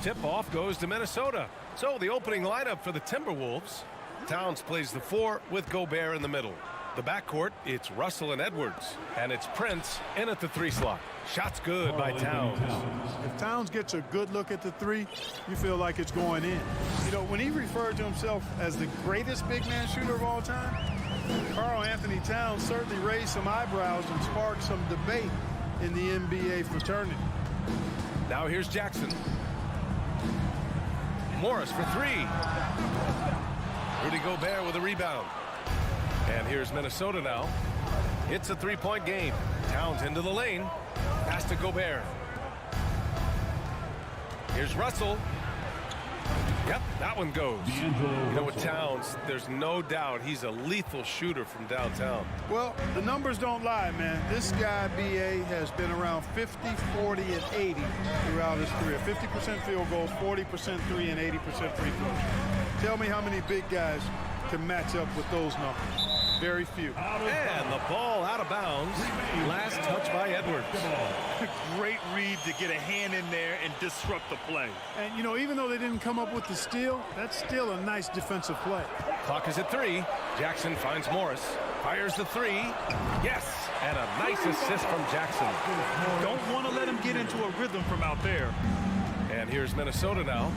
Tip-off goes to Minnesota. So the opening lineup for the Timberwolves. Towns plays the 4 with Gobert in the middle. The backcourt, it's Russell and Edwards. And it's Prince in at the 3 slot. Shot's good by Towns. If Towns gets a good look at the 3, you feel like it's going in. You know, when he referred to himself as the greatest big man shooter of all time, Karl Anthony Towns certainly raised some eyebrows and sparked some debate in the NBA fraternity. Now here's Jackson. Morris for 3. Rudy Gobert with a rebound. And here's Minnesota now. It's a 3-point game. Towns into the lane. Pass to Gobert. Here's Russell. Yep, that one goes. You know, with Towns, there's no doubt he's a lethal shooter from downtown. Well, the numbers don't lie, man. This guy, B.A., has been around 50, 40, and 80 throughout his career. 50% field goals, 40% 3, and 80% free throws. Tell me how many big guys can match up with those numbers. Very few. And the ball out of bounds. Last touch by Edwards. Great read to get a hand in there and disrupt the play. And, you know, even though they didn't come up with the steal, that's still a nice defensive play. Clock is at 3. Jackson finds Morris. Fires the 3. Yes! And a nice assist from Jackson. Don't want to let him get into a rhythm from out there. And here's Minnesota now.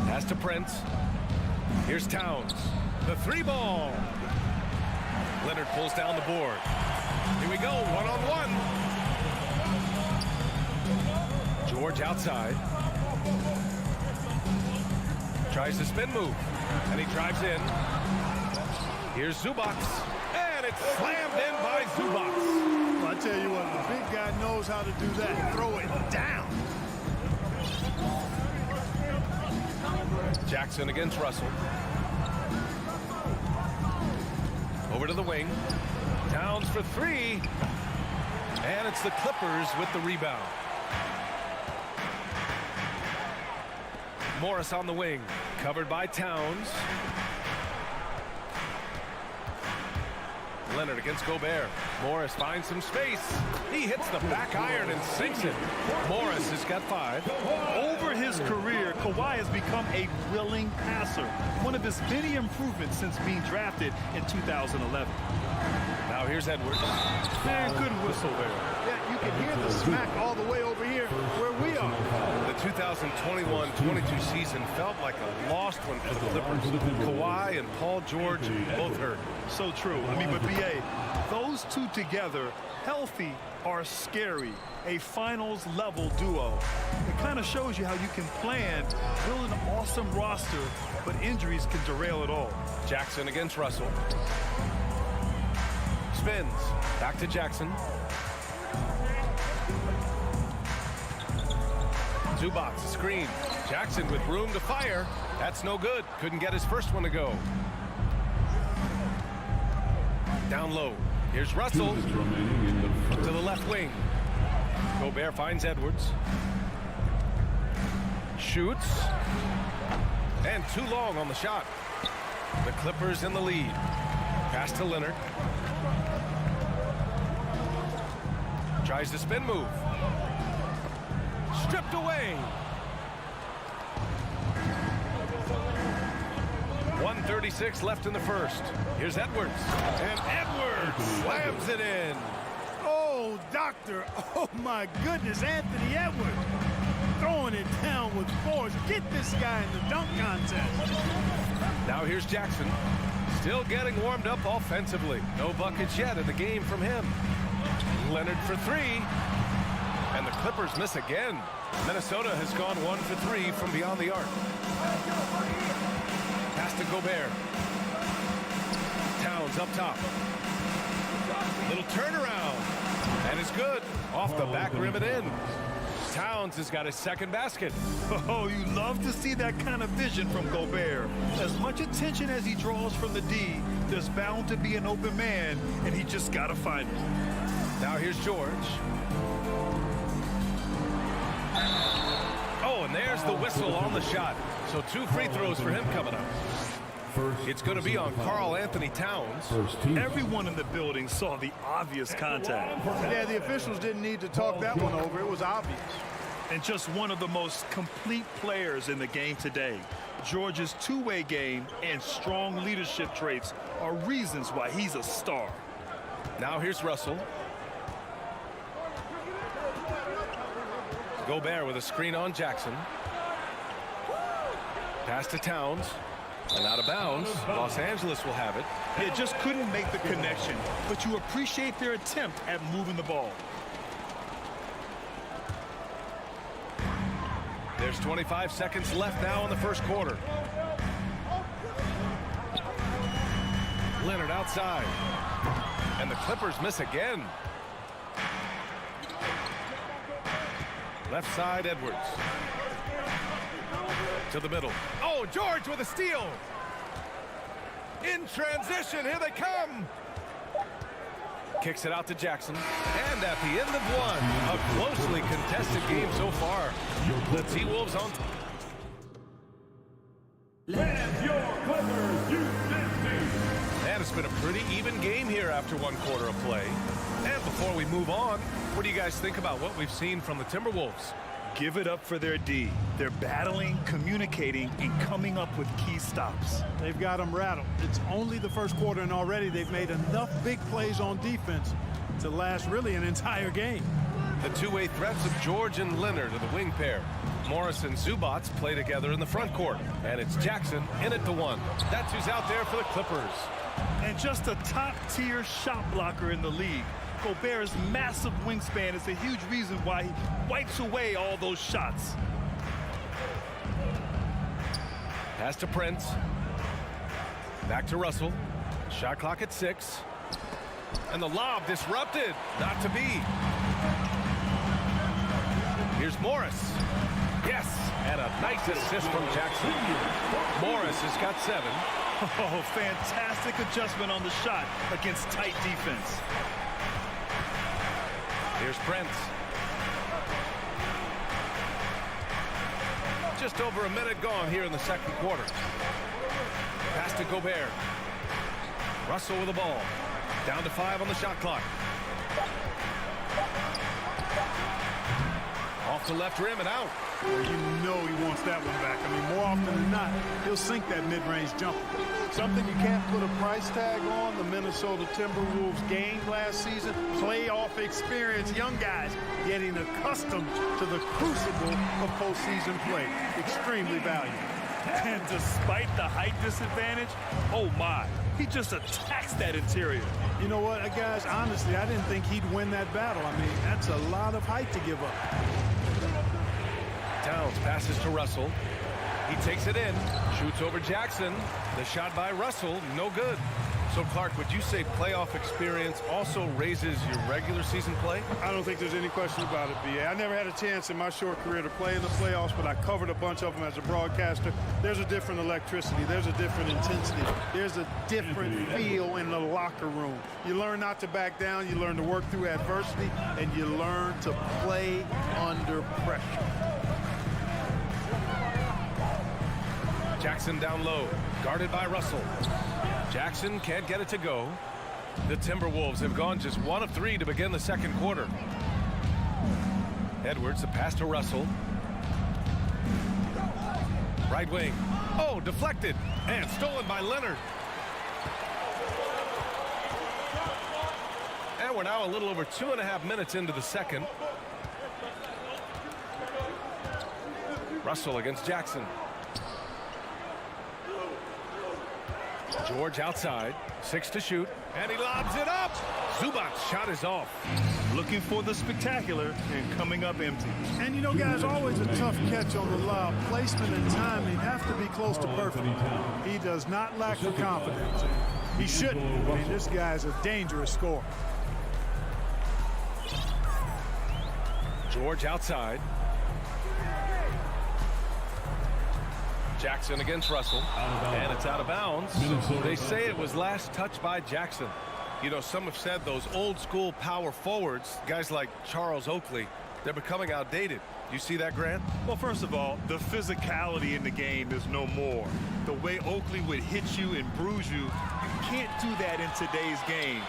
Pass to Prince. Here's Towns. The 3 ball. Leonard pulls down the board. Here we go, one-on-one. George outside. Tries to spin move. And he drives in. Here's Zubac. And it's slammed in by Zubac. Well, I tell you what, the big guy knows how to do that. Throw it down. Jackson against Russell. Over to the wing. Towns for 3. And it's the Clippers with the rebound. Morris on the wing. Covered by Towns. Leonard against Gobert. Morris finds some space. He hits the back iron and sinks it. Morris has got 5. Over his career, Kawhi has become a willing passer. One of his many improvements since being drafted in 2011. Now here's Edwards. Man, good whistle there. Yeah, you can hear the smack all the way over here where we are. The 2021-22 season felt like a lost one for the Clippers. Kawhi and Paul George both hurt. So true. I mean, but B.A., those two together, healthy, are scary. A finals-level duo. It kind of shows you how you can plan, build an awesome roster, but injuries can derail it all. Jackson against Russell. Spins. Back to Jackson. Zubac, screen. Jackson with room to fire. That's no good. Couldn't get his first one to go. Down low. Here's Russell. To the left wing. Gobert finds Edwards. Shoots. And too long on the shot. The Clippers in the lead. Pass to Leonard. Tries the spin move. Stripped away. 1:36 left in the first. Here's Edwards. And Edwards slams it in. Oh, doctor. Oh, my goodness. Anthony Edwards throwing it down with force. Get this guy in the dunk contest. Now here's Jackson. Still getting warmed up offensively. No buckets yet in the game from him. Leonard for 3. And the Clippers miss again. Minnesota has gone 1 for 3 from beyond the arc. Pass to Gobert. Towns up top. Little turnaround. And it's good. Off the back rim and in. Towns has got his second basket. Oh, you love to see that kind of vision from Gobert. As much attention as he draws from the D, there's bound to be an open man, and he just got to find it. Now here's George. Oh, and there's the whistle on the shot. So 2 free throws for him coming up. It's going to be on Karl Anthony Towns. Everyone in the building saw the obvious contact. Yeah, the officials didn't need to talk that one over. It was obvious. And just one of the most complete players in the game today. George's two-way game and strong leadership traits are reasons why he's a star. Now here's Russell. Gobert with a screen on Jackson. Pass to Towns. And out of bounds. Los Angeles will have it. They just couldn't make the connection, but you appreciate their attempt at moving the ball. There's 25 seconds left now in the first quarter. Leonard outside. And the Clippers miss again. Left side, Edwards. To the middle. Oh, George with a steal. In transition, here they come. Kicks it out to Jackson. And at the end of one, a closely contested game so far. The T-Wolves on. Land your Clippers, And it's been a pretty even game here after one quarter of play. And before we move on, what do you guys think about what we've seen from the Timberwolves? Give it up for their D. They're battling, communicating, and coming up with key stops. They've got them rattled. It's only the first quarter, and already they've made enough big plays on defense to last really an entire game. The two-way threats of George and Leonard are the wing pair. Morris and Zubats play together in the front court. And it's Jackson in at the one. That's who's out there for the Clippers. And just a top-tier shot blocker in the league. Gobert's massive wingspan is a huge reason why he wipes away all those shots. Pass to Prince. Back to Russell. Shot clock at 6. And the lob disrupted. Not to be. Here's Morris. Yes, and a nice assist from Jackson. Morris has got 7. Oh, fantastic adjustment on the shot against tight defense. Here's Prince. Just over a minute gone here in the second quarter. Pass to Gobert. Russell with the ball. Down to 5 on the shot clock. Off the left rim and out. You know he wants that one back. I mean, more often than not, he'll sink that mid-range jumper. Something you can't put a price tag on. The Minnesota Timberwolves gained last season. Playoff experience. Young guys getting accustomed to the crucible of postseason play. Extremely valuable. And despite the height disadvantage, oh my, he just attacks that interior. You know what, guys, honestly, I didn't think he'd win that battle. I mean, that's a lot of height to give up. Towns passes to Russell. He takes it in, shoots over Jackson. The shot by Russell, no good. So, Clark, would you say playoff experience also raises your regular season play? I don't think there's any question about it, B.A. I never had a chance in my short career to play in the playoffs, but I covered a bunch of them as a broadcaster. There's a different electricity. There's a different intensity. There's a different feel in the locker room. You learn not to back down. You learn to work through adversity, and you learn to play under pressure. Jackson down low, guarded by Russell. Jackson can't get it to go. The Timberwolves have gone just 1 of 3 to begin the second quarter. Edwards, the pass to Russell. Right wing. Oh, deflected and stolen by Leonard. And we're now a little over 2.5 minutes into the second. Russell against Jackson. George outside, 6 to shoot, and he lobs it up. Zubac's shot is off. Looking for the spectacular and coming up empty. And you know, guys, always a tough catch on the lob. Placement and timing have to be close to perfect. He does not lack for confidence. He shouldn't. I mean, this guy's a dangerous scorer. George outside. Jackson against Russell, and it's out of bounds. They say it was last touched by Jackson. You know, some have said those old school power forwards, guys like Charles Oakley, They're becoming outdated. You see that, Grant? Well, first of all, the physicality in the game is no more. The way Oakley would hit you and bruise you, you can't do that in today's game.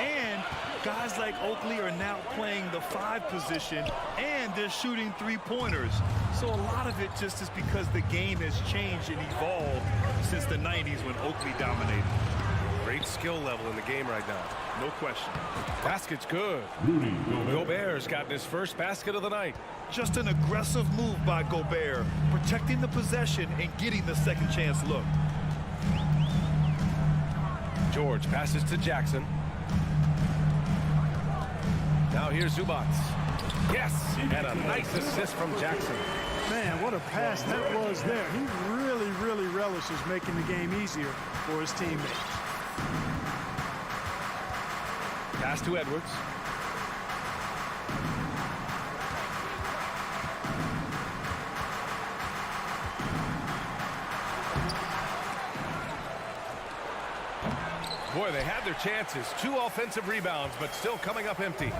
And guys like Oakley are now playing the 5 position, and they're shooting 3-pointers. So a lot of it just is because the game has changed and evolved since the 90s when Oakley dominated. Great skill level in the game right now. No question. Basket's good. Gobert's gotten his first basket of the night. Just an aggressive move by Gobert, protecting the possession and getting the second chance look. George passes to Jackson. Now here's Zubats. Yes, and a nice assist from Jackson. Man, what a pass that was there. He really, really relishes making the game easier for his teammates. Pass to Edwards. Boy, they had their chances. 2 offensive rebounds, but still coming up empty.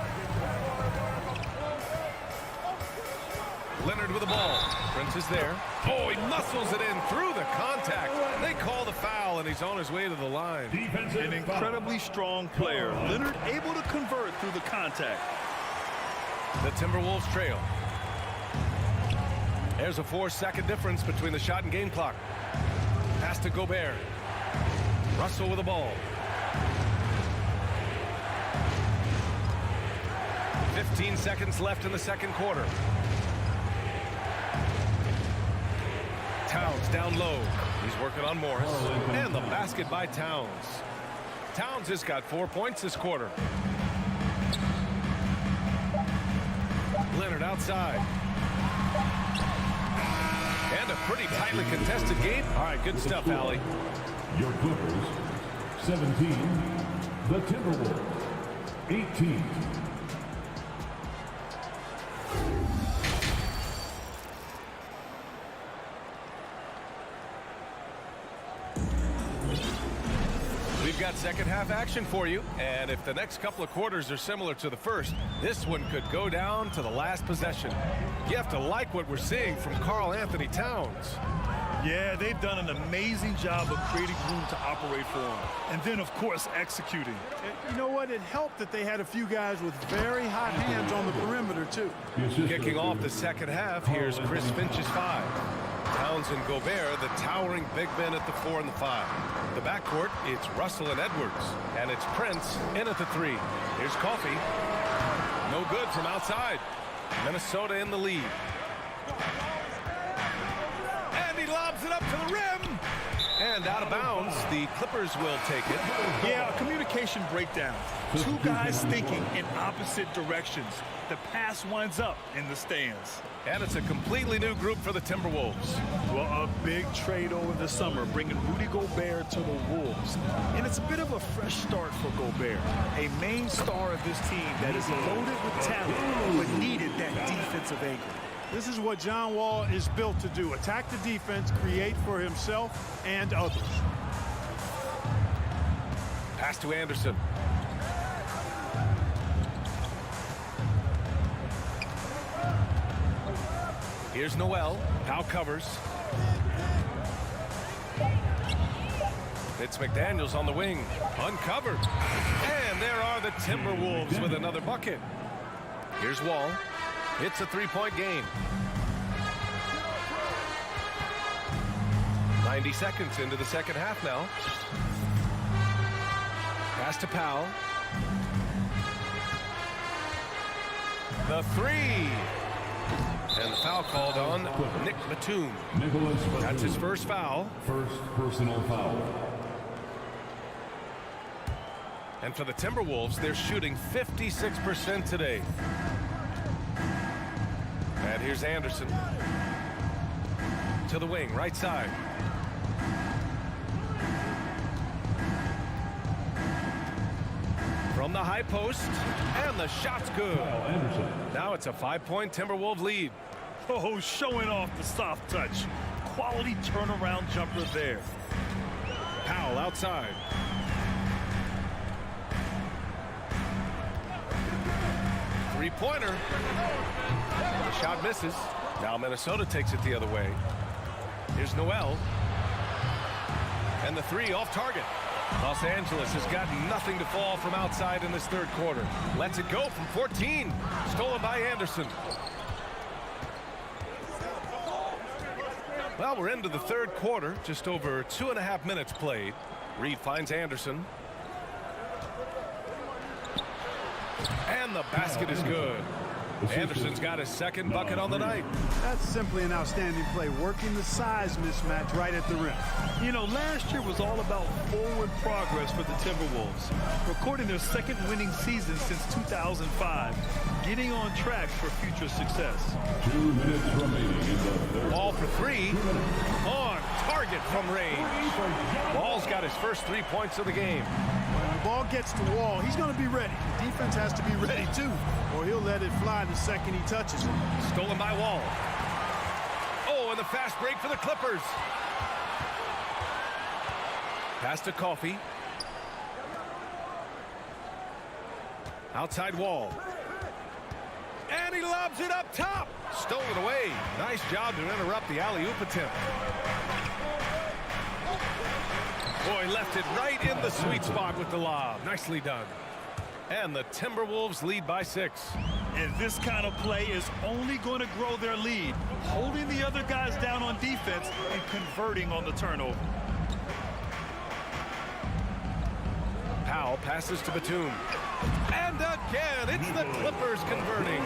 Leonard with the ball. Prince is there. Oh, he muscles it in through the contact. They call the foul, and he's on his way to the line. An incredibly strong player. Leonard able to convert through the contact. The Timberwolves trail. There's a 4-second difference between the shot and game clock. Pass to Gobert. Russell with the ball. 15 seconds left in the second quarter. Towns down low. He's working on Morris. And the basket by Towns. Towns has got 4 points this quarter. Leonard outside. And a pretty tightly contested game. All right, good stuff, Allie. Your Clippers, 17. The Timberwolves, 18. We've got second half action for you, and if the next couple of quarters are similar to the first, this one could go down to the last possession. You have to like what we're seeing from Karl Anthony Towns. Yeah, they've done an amazing job of creating room to operate for him. And then, of course, executing. You know what? It helped that they had a few guys with very hot hands on the perimeter, too. Kicking off the second half, here's Chris Finch's 5. Towns and Gobert, the towering big men at the 4 and the 5. The backcourt, it's Russell and Edwards. And it's Prince in at the 3. Here's Coffey. No good from outside. Minnesota in the lead. And he lobs it up to the rim. And out of bounds, the Clippers will take it. Yeah, a communication breakdown. 2 guys thinking in opposite directions. The pass winds up in the stands. And it's a completely new group for the Timberwolves. Well, a big trade over the summer, bringing Rudy Gobert to the Wolves. And it's a bit of a fresh start for Gobert, a main star of this team that is loaded with talent, but needed that defensive anchor. This is what John Wall is built to do. Attack the defense, create for himself and others. Pass to Anderson. Here's Noel. Powell covers. It's McDaniels on the wing. Uncovered. And there are the Timberwolves with another bucket. Here's Wall. It's a 3-point game. 90 seconds into the second half now. Pass to Powell. The 3. And the foul called on Nick Batum. That's his first foul. First personal foul. And for the Timberwolves, they're shooting 56% today. And here's Anderson. To the wing, right side. From the high post, and the shot's good. Now it's a 5-point Timberwolves lead. Oh, showing off the soft touch. Quality turnaround jumper there. Powell outside. three-pointer. The shot misses. Now Minnesota takes it the other way. Here's Noel. And the three off target. Los Angeles has got nothing to fall from outside in this third quarter. Lets it go from 14. Stolen by Anderson. Well, we're into the third quarter. Just over 2.5 minutes played. Reed finds Anderson. And the basket is good. Anderson's got his second bucket on the night. That's simply an outstanding play, working the size mismatch right at the rim. You know, last year was all about forward progress for the Timberwolves, recording their second winning season since 2005, getting on track for future success. 2 minutes remaining in the third. Ball for three. On target from range. Wall's got his first 3 points of the game. When the ball gets to Wall, he's going to be ready. The defense has to be ready, too, or he'll let it fly the second he touches it. Stolen by Wall. Oh, and the fast break for the Clippers. Pass to Coffey. Outside Wall. And he lobs it up top. Stolen away. Nice job to interrupt the alley-oop attempt. Boy, left it right in the sweet spot with the lob. Nicely done. And the Timberwolves lead by 6. And this kind of play is only going to grow their lead, holding the other guys down on defense and converting on the turnover. Powell passes to Batum. And again, it's the Clippers converting.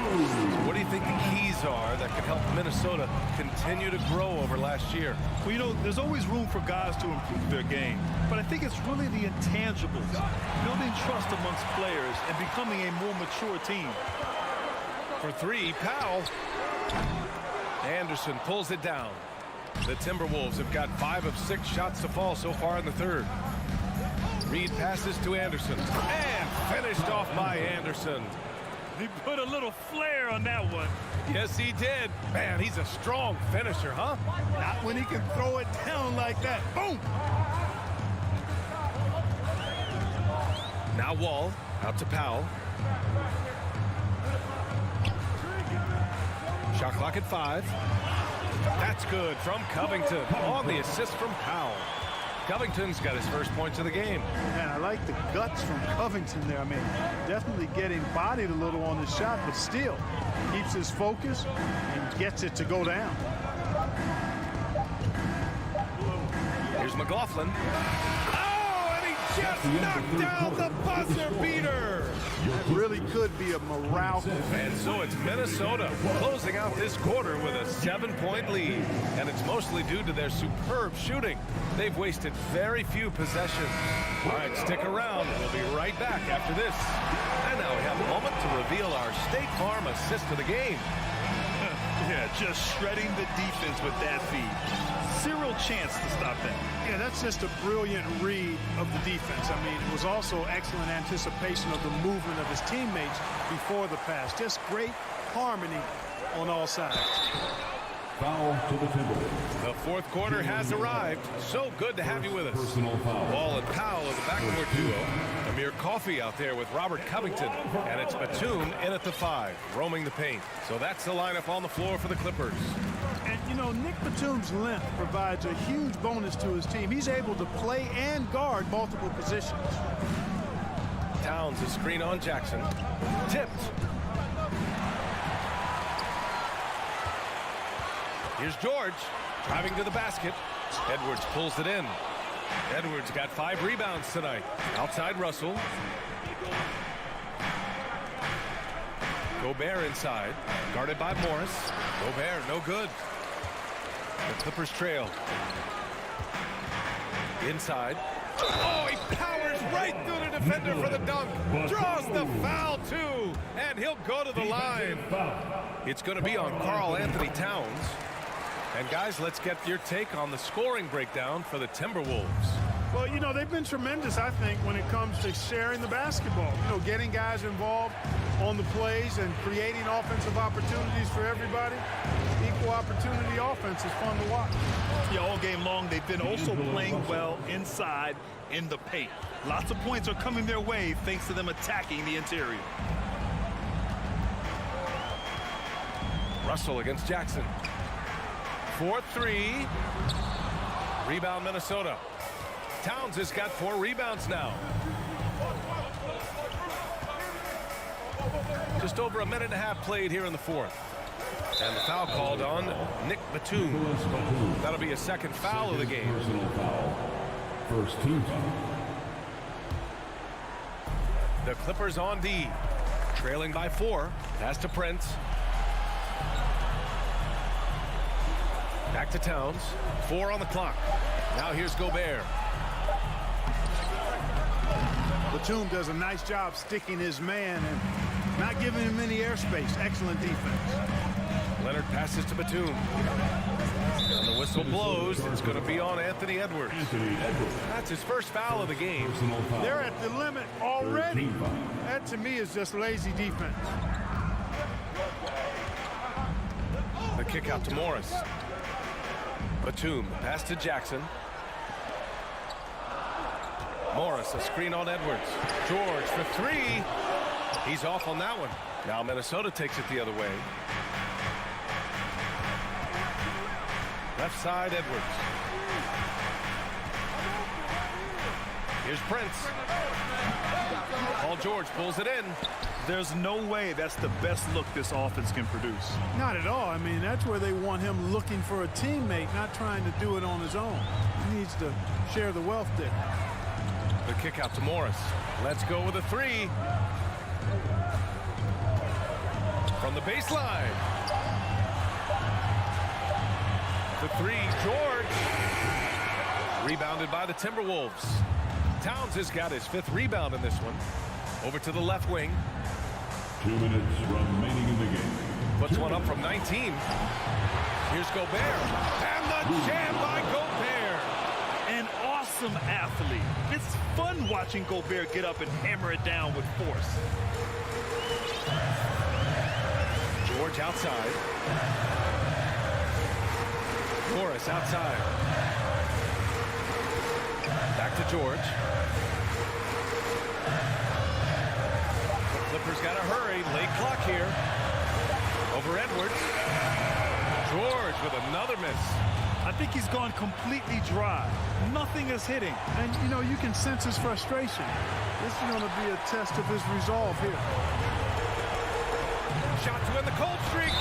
What do you think the keys are that could help Minnesota continue to grow over last year? Well, you know, there's always room for guys to improve their game. But I think it's really the intangibles, building trust amongst players and becoming a more mature team. For three, Powell. Anderson pulls it down. The Timberwolves have got 5 of 6 shots to fall so far in the third. Reed passes to Anderson. And finished off by Anderson. He put a little flair on that one. Yes, he did. Man, he's a strong finisher, huh? Not when he can throw it down like that. Boom! Now Wall, out to Powell. Shot clock at 5. That's good from Covington on the assist from Powell. Covington's got his first points of the game. Man, I like the guts from Covington there. I mean, definitely getting bodied a little on the shot, but still keeps his focus and gets it to go down. Here's McLaughlin. Oh, and he just knocked down the buzzer beater. That really could be a morale. And so it's Minnesota closing out this quarter with a 7-point lead. And it's mostly due to their superb shooting. They've wasted very few possessions. All right, stick around. We'll be right back after this. And now we have a moment to reveal our State Farm assist of the game. Yeah, just shredding the defense with that feed. Zero chance to stop that. Yeah, that's just a brilliant read of the defense. I mean, it was also excellent anticipation of the movement of his teammates before the pass. Just great harmony on all sides. Foul to the Timberwolves. The fourth quarter has arrived. So good to have you with us. Personal foul. Wall and Powell are the backcourt duo. Amir Coffey out there with Robert Covington. And it's Batum in at the 5, roaming the paint. So that's the lineup on the floor for the Clippers. And, you know, Nick Batum's length provides a huge bonus to his team. He's able to play and guard multiple positions. Towns a screen on Jackson. Tipped. Here's George driving to the basket. Edwards pulls it in. Edwards got 5 rebounds tonight. Outside Russell. Gobert inside. Guarded by Morris. Gobert, no good. The Clippers trail. Inside. Oh, he powers right through the defender for the dunk. Draws the foul, too. And he'll go to the line. It's going to be on Karl Anthony Towns. And, guys, let's get your take on the scoring breakdown for the Timberwolves. Well, you know, they've been tremendous, I think, when it comes to sharing the basketball. You know, getting guys involved on the plays and creating offensive opportunities for everybody. Equal opportunity offense is fun to watch. Yeah, all game long, they've been also playing well inside in the paint. Lots of points are coming their way thanks to them attacking the interior. Russell against Jackson. 4-3. Rebound Minnesota. Towns has got 4 rebounds now. Just over a minute and a half played here in the fourth. And the foul called on Nick Batum. That'll be a second foul of the game. Personal foul. First team foul. The Clippers on D. Trailing by 4. Pass to Prince. Back to Towns. 4 on the clock. Now here's Gobert. Batum does a nice job sticking his man and not giving him any airspace. Excellent defense. Leonard passes to Batum. And the whistle blows. It's going to be on Anthony Edwards. That's his first foul of the game. They're at the limit already. That to me is just lazy defense. The kick out to Morris. Batum, pass to Jackson. Morris, a screen on Edwards. George for 3. He's off on that one. Now Minnesota takes it the other way. Left side, Edwards. Here's Prince. Paul George pulls it in. There's no way that's the best look this offense can produce. Not at all. I mean, that's where they want him looking for a teammate, not trying to do it on his own. He needs to share the wealth there. The kick out to Morris. Let's go with a 3. From the baseline. The 3, George. Rebounded by the Timberwolves. Towns has got his 5th rebound in this one. Over to the left wing. 2 minutes remaining in the game. Puts one up from 19. Here's Gobert. And the jam by Gobert. An awesome athlete. It's fun watching Gobert get up and hammer it down with force. George outside. Morris outside. Back to George. The Clippers got to hurry. Late clock here. Over Edwards. George with another miss. I think he's gone completely dry. Nothing is hitting. And, you know, you can sense his frustration. This is going to be a test of his resolve here. Shot to end the cold streak.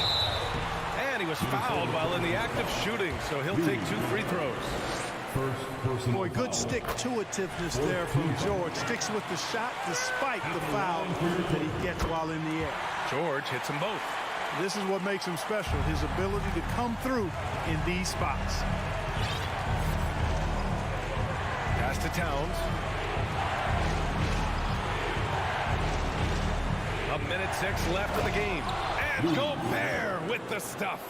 And he was fouled while in the act of shooting, so he'll take 2 free throws. First personal Boy, good foul. stick-to-itiveness there from George. Sticks with the shot despite the foul that he gets while in the air. George hits them both. This is what makes him special, his ability to come through in these spots. Pass to Towns. A minute 6 left in the game. And Gobert with the stuff.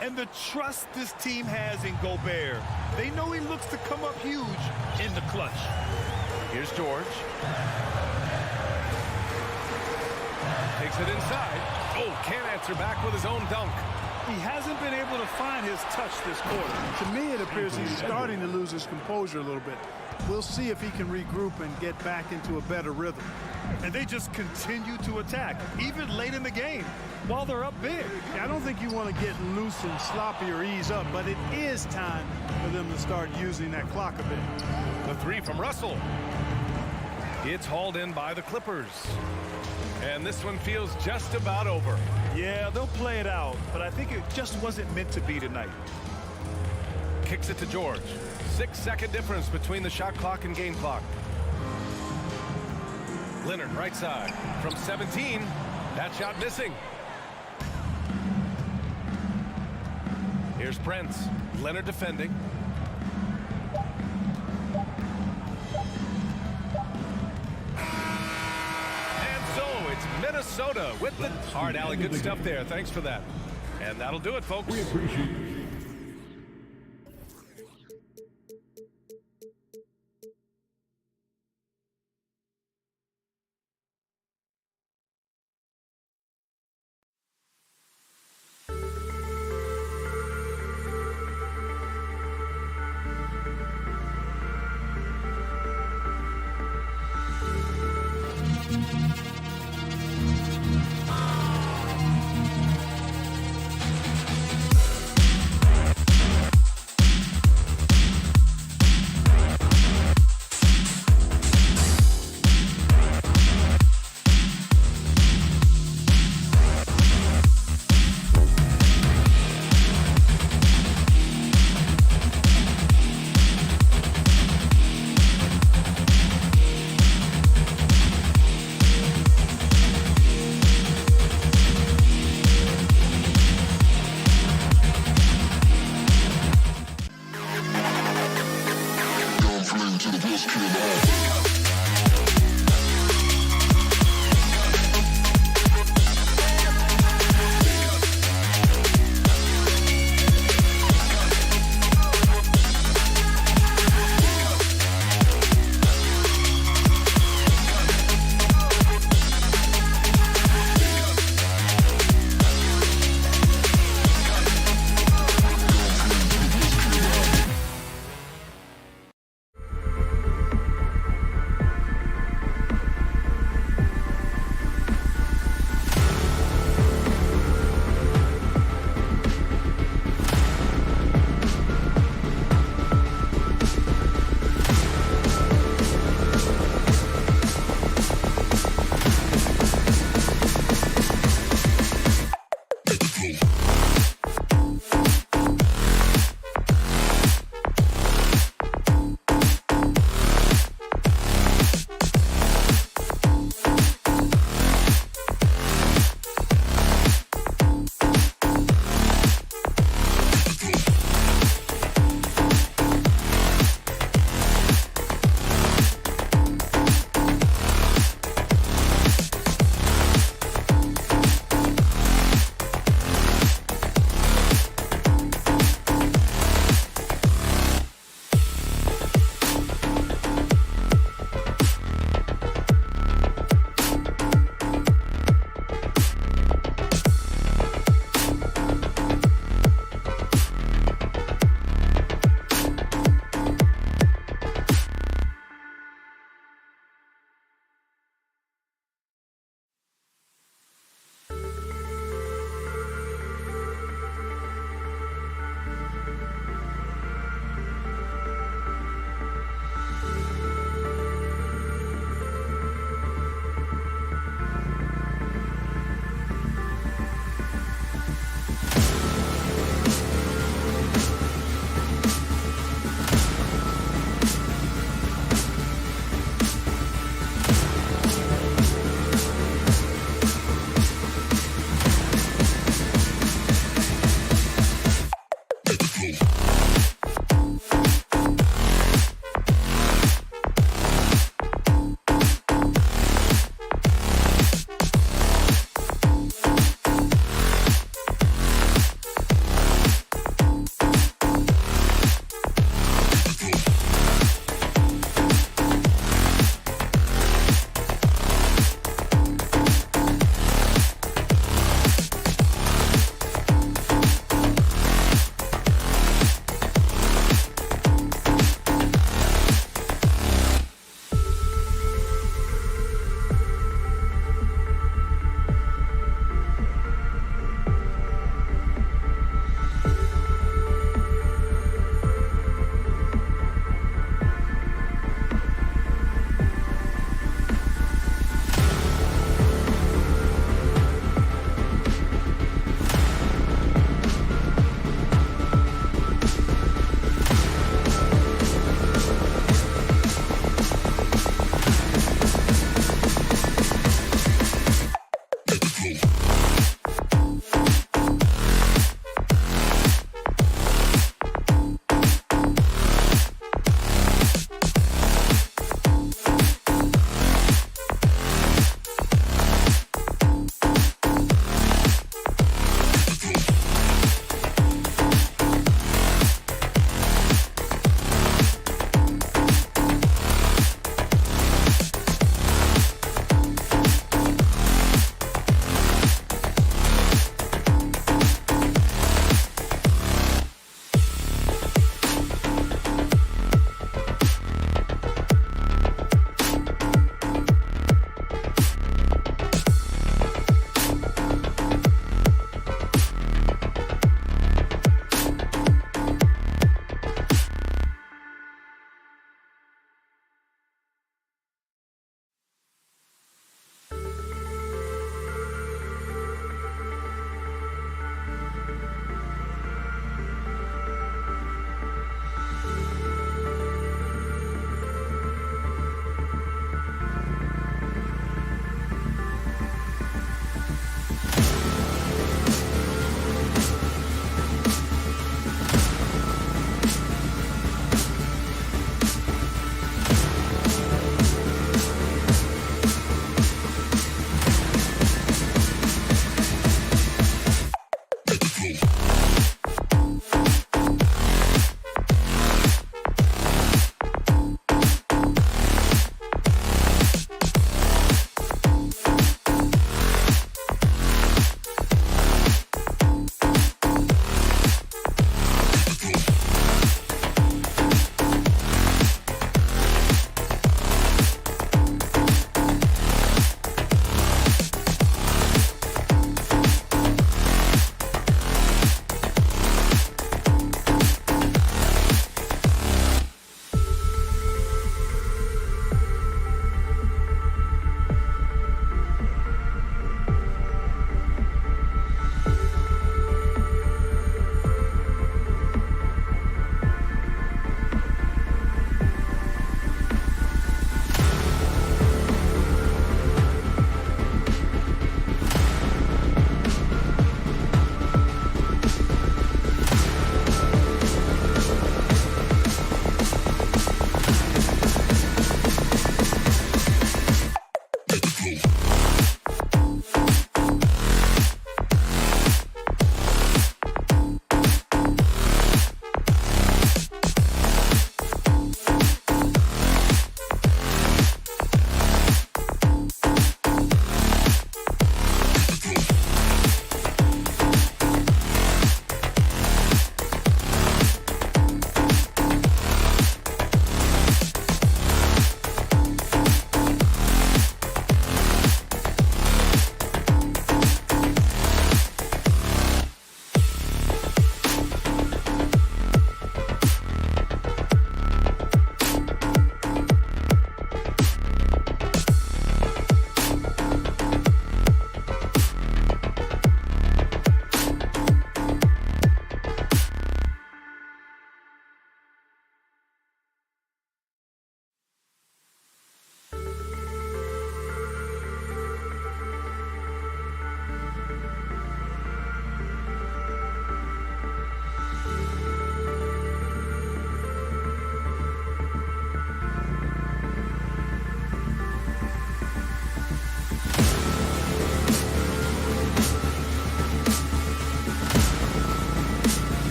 And the trust this team has in Gobert. They know he looks to come up huge in the clutch. Here's George. Takes it inside. Oh, can't answer back with his own dunk. He hasn't been able to find his touch this quarter. To me, it appears he's starting to lose his composure a little bit. We'll see if he can regroup and get back into a better rhythm. And they just continue to attack, even late in the game, while they're up big. I don't think you want to get loose and sloppy or ease up, but it is time for them to start using that clock a bit. The 3 from Russell. It's hauled in by the Clippers. And this one feels just about over. Yeah, they'll play it out, but I think it just wasn't meant to be tonight. Kicks it to George. 6-second difference between the shot clock and game clock. Leonard right side from 17. That shot missing. Here's Prince. Leonard defending. And so it's Minnesota with the... All right, Allie, good stuff there. Thanks for that. And that'll do it, folks. We appreciate it.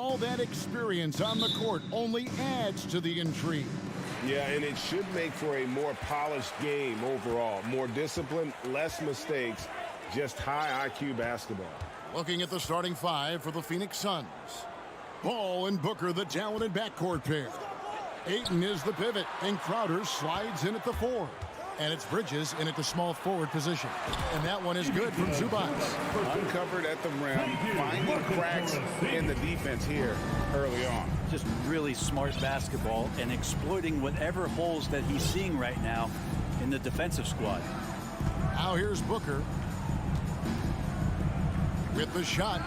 all that experience on the court only adds to the intrigue. Yeah, and it should make for a more polished game overall. More discipline, less mistakes, just high IQ basketball. Looking at the starting five for the Phoenix Suns. Ball and Booker, the talented backcourt pair. Ayton is the pivot, and Crowder slides in at the 4. And it's Bridges in at the small forward position. And that one is good from Zubac. Uncovered at the rim, finding cracks in the defense here early on. Just really smart basketball and exploiting whatever holes that he's seeing right now in the defensive squad. Now here's Booker with the shot.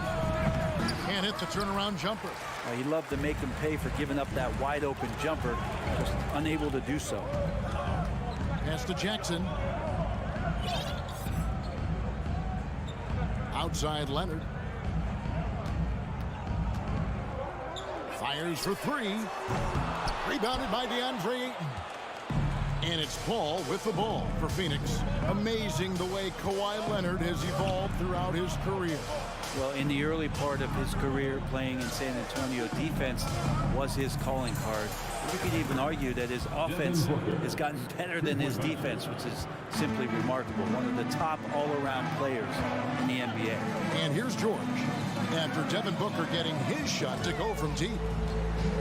Can't hit the turnaround jumper. He loved to make him pay for giving up that wide open jumper, just unable to do so. Pass to Jackson. Outside Leonard. Fires for 3. Rebounded by DeAndre Ayton. And it's Paul with the ball for Phoenix. Amazing the way Kawhi Leonard has evolved throughout his career. Well, in the early part of his career playing in San Antonio, defense was his calling card. You could even argue that his offense has gotten better than his defense, which is simply remarkable. One of the top all-around players in the NBA. And here's George. After Devin Booker getting his shot to go from deep.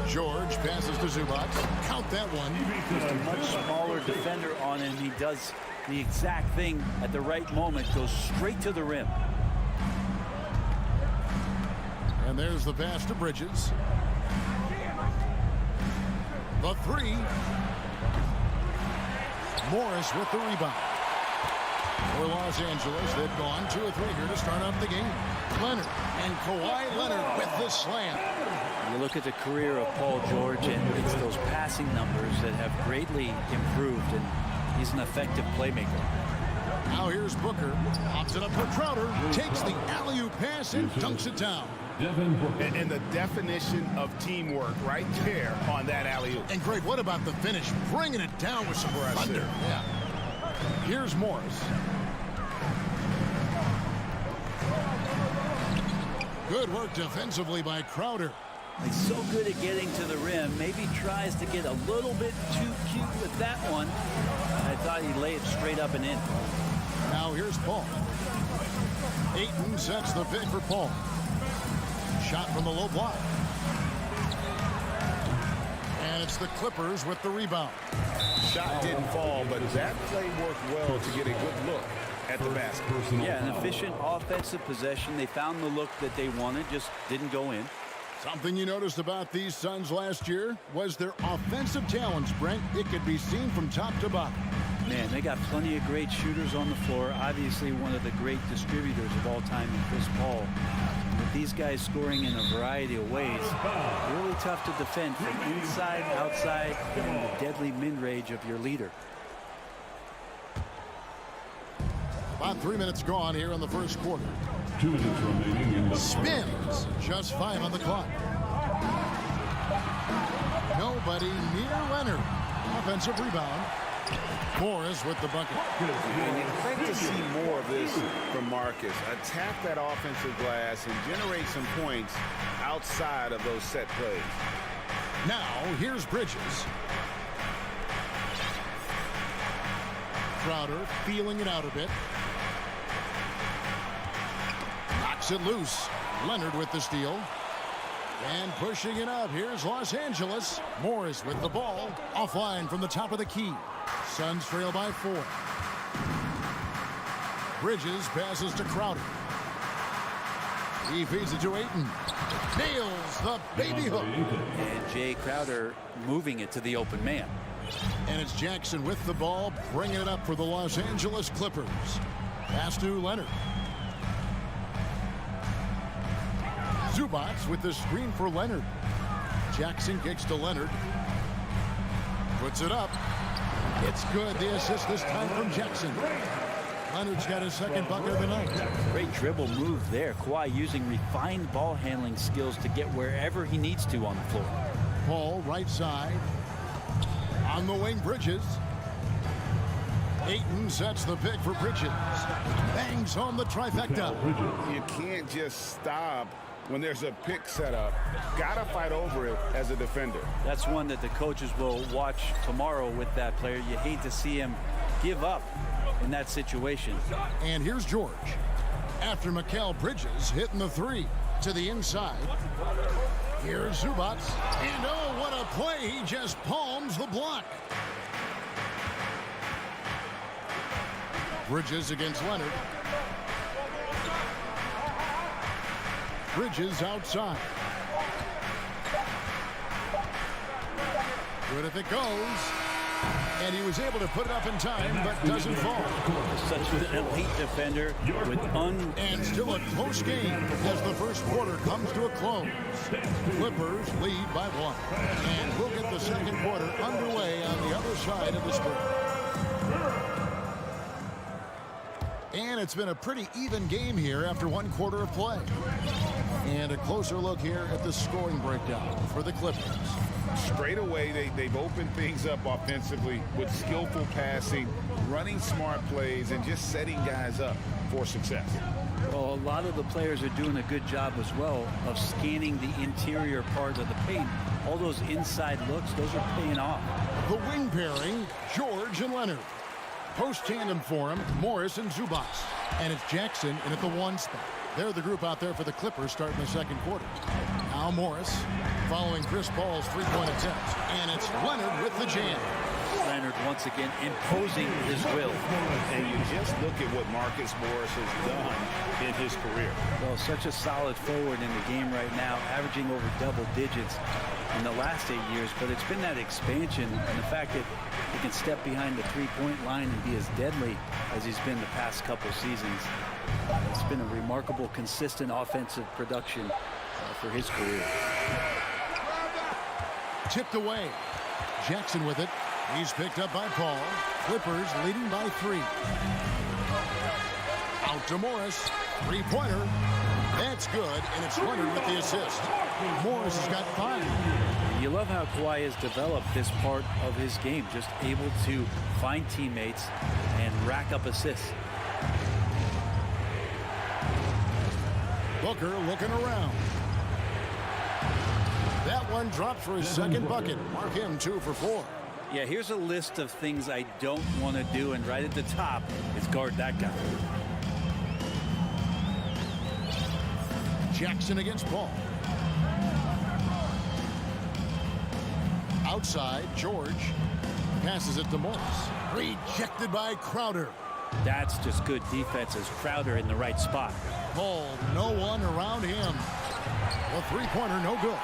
George passes to Zubac. Count that one. Just a much smaller defender on him. He does the exact thing at the right moment, goes straight to the rim. And there's the pass to Bridges. The 3. Morris with the rebound. For Los Angeles, they've gone 2 or 3 here to start off the game. Leonard and Kawhi Leonard with the slam. You look at the career of Paul George, and it's those passing numbers that have greatly improved, and he's an effective playmaker. Now here's Booker. Pops it up for Crowder. Takes the alley-oop pass and dunks it down. Devin Booker. And the definition of teamwork right there on that alley-oop. And Greg, what about the finish? Bringing it down with some thunder. Yeah. Here's Morris. Good work defensively by Crowder. He's so good at getting to the rim. Maybe tries to get a little bit too cute with that one. I thought he'd lay it straight up and in. Now here's Paul. Ayton sets the pick for Paul. Shot from the low block. And it's the Clippers with the rebound. Shot didn't fall, but that play worked well to get a good look at the basket. Yeah, an efficient offensive possession. They found the look that they wanted, just didn't go in. Something you noticed about these Suns last year was their offensive talents, Brent. It could be seen from top to bottom. Man, they got plenty of great shooters on the floor. Obviously, one of the great distributors of all time in Chris Paul. With these guys scoring in a variety of ways, really tough to defend from inside, outside, and the deadly mid-range of your leader. About 3 minutes gone here in the first quarter. 2 minutes remaining in the Spins. Just 5 on the clock. Nobody near Leonard. Offensive rebound. Morris with the bucket. And you expect to see more of this from Marcus. Attack that offensive glass and generate some points outside of those set plays. Now, here's Bridges. Crowder feeling it out a bit. Knocks it loose. Leonard with the steal. And pushing it up. Here's Los Angeles. Morris with the ball. Offline from the top of the key. Suns trail by 4. Bridges passes to Crowder. He feeds it to Ayton. Nails the baby hook. And Jay Crowder moving it to the open man. And it's Jackson with the ball, bringing it up for the Los Angeles Clippers. Pass to Leonard. Zubac with the screen for Leonard. Jackson kicks to Leonard. Puts it up. It's good. The assist this time from Jackson. Leonard's got his second bucket of the night. Great dribble move there. Kawhi using refined ball handling skills to get wherever he needs to on the floor. Paul right side. On the wing, Bridges. Ayton sets the pick for Bridges. Bangs home the trifecta. You can't just stop when there's a pick set up, gotta fight over it as a defender. That's one that the coaches will watch tomorrow with that player. You hate to see him give up in that situation. And here's George. After Mikal Bridges hitting the three to the inside. Here's Zubac. And oh, what a play. He just palms the block. Bridges against Leonard. Bridges outside. Good if it goes. And he was able to put it up in time, but doesn't fall. Such an elite defender with And still a close game as the first quarter comes to a close. Clippers lead by 1. And we'll get the second quarter underway on the other side of the spread. And it's been a pretty even game here after 1 quarter of play. And a closer look here at the scoring breakdown for the Clippers. Straight away, they've opened things up offensively with skillful passing, running smart plays, and just setting guys up for success. Well, a lot of the players are doing a good job as well of scanning the interior part of the paint. All those inside looks, those are paying off. The wing pairing, George and Leonard. Post tandem for him, Morris and Zubac. And it's Jackson in at the 1 spot. They're the group out there for the Clippers starting the second quarter. Now Morris following Chris Paul's three-point attempt. And it's Leonard with the jam. Leonard once again imposing his will. And you just look at what Marcus Morris has done in his career. Well, such a solid forward in the game right now, averaging over double digits in the last 8 years. But it's been that expansion and the fact that he can step behind the three-point line and be as deadly as he's been the past couple seasons. It's been a remarkable, consistent offensive production for his career. Tipped away. Jackson with it. He's picked up by Paul. Clippers leading by 3. Out to Morris. Three-pointer. That's good, and it's Leonard with the assist. Morris has got 5. You love how Kawhi has developed this part of his game, just able to find teammates and rack up assists. Booker looking around. That one dropped for his second bucket. Mark him 2 for 4. Yeah, here's a list of things I don't want to do, and right at the top is guard that guy. Jackson against Paul. Outside, George passes it to Morris. Rejected by Crowder. That's just good defense as Crowder in the right spot. Paul, no one around him. The three-pointer, no good.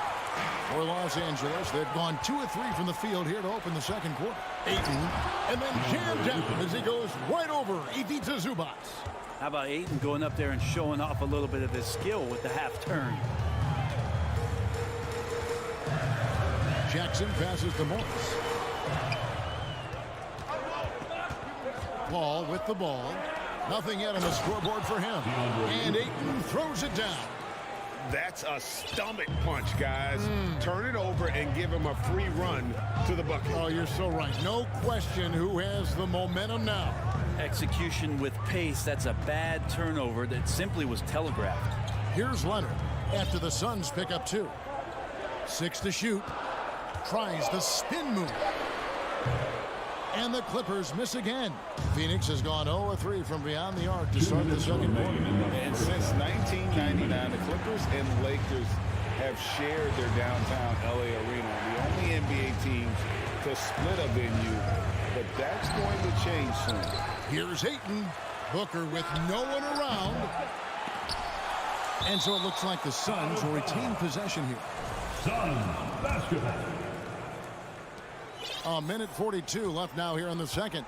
For Los Angeles, they've gone 2 of 3 from the field here to open the second quarter. Ayton, and then jammed down as he goes right over Ivica Zubac. How about Ayton going up there and showing off a little bit of his skill with the half turn? Jackson passes to Morris. Paul with the ball. Nothing yet on the scoreboard for him. And Ayton throws it down. That's a stomach punch, guys. Turn it over and give him a free run to the bucket. Oh, you're so right. No question who has the momentum now. Execution with pace. That's a bad turnover that simply was telegraphed. Here's Leonard after the Suns pick up 2. 6 to shoot. Tries the spin move. And the Clippers miss again. Phoenix has gone 0 of 3 from beyond the arc to start the second quarter. And since 1999, the Clippers and Lakers have shared their downtown LA arena. The only NBA teams to split a venue, but that's going to change soon. Here's Ayton. Booker with no one around. And so it looks like the Suns will retain possession here. Suns basketball. A minute 42 left now here in the second.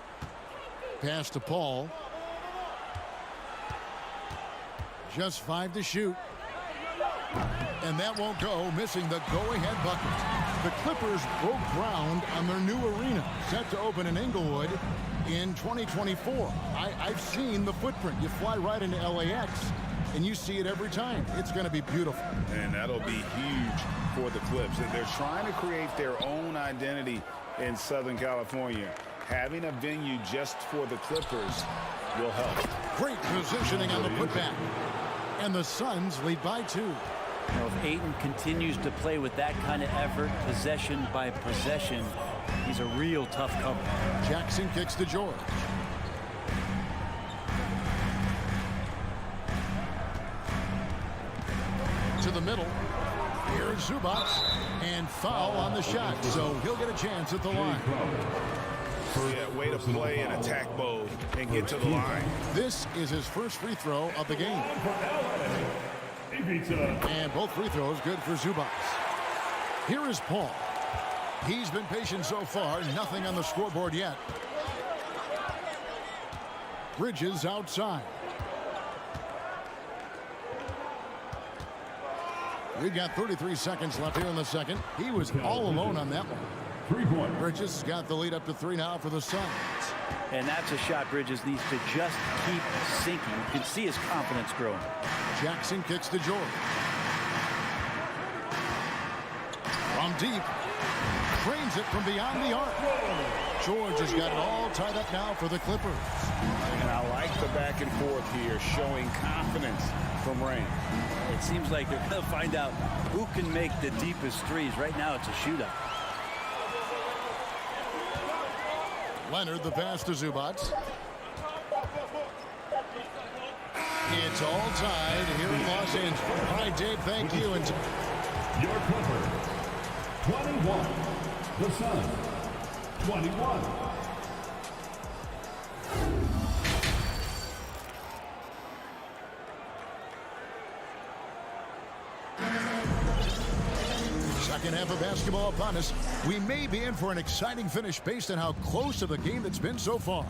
Pass to Paul. Just 5 to shoot. And that won't go, missing the go-ahead bucket. The Clippers broke ground on their new arena, set to open in Inglewood in 2024. I've seen the footprint. You fly right into LAX, and you see it every time. It's going to be beautiful. And that'll be huge for the Clips. And they're trying to create their own identity in Southern California. Having a venue just for the Clippers will help. Great positioning on the putback. And the Suns lead by 2. You know, if Ayton continues to play with that kind of effort, possession by possession, he's a real tough cover. Jackson kicks to George. To the middle. Here's Zubac. And foul on the shot. So he'll get a chance at the line. Yeah, way to play in attack mode and get to the line. This is his first free throw of the game. And both free throws good for Zubac. Here is Paul. He's been patient so far. Nothing on the scoreboard yet. Bridges outside. We've got 33 seconds left here in the second. He was all alone on that one. 3-point. Bridges has got the lead up to 3 now for the Suns. And that's a shot Bridges needs to just keep sinking. You can see his confidence growing. Jackson kicks to George. From deep. Trains it from beyond the arc. George has got it all tied up now for the Clippers. And I like the back and forth here, showing confidence from Rain. It seems like they're going to find out who can make the deepest threes. Right now, it's a shootout. Leonard, the pass to Zubac. It's all tied here in Los Angeles. All right, Dave, thank you. And Your Clippers, 21. The Suns, 21. second half of basketball upon us. We may be in for an exciting finish based on how close to the game that's been so far.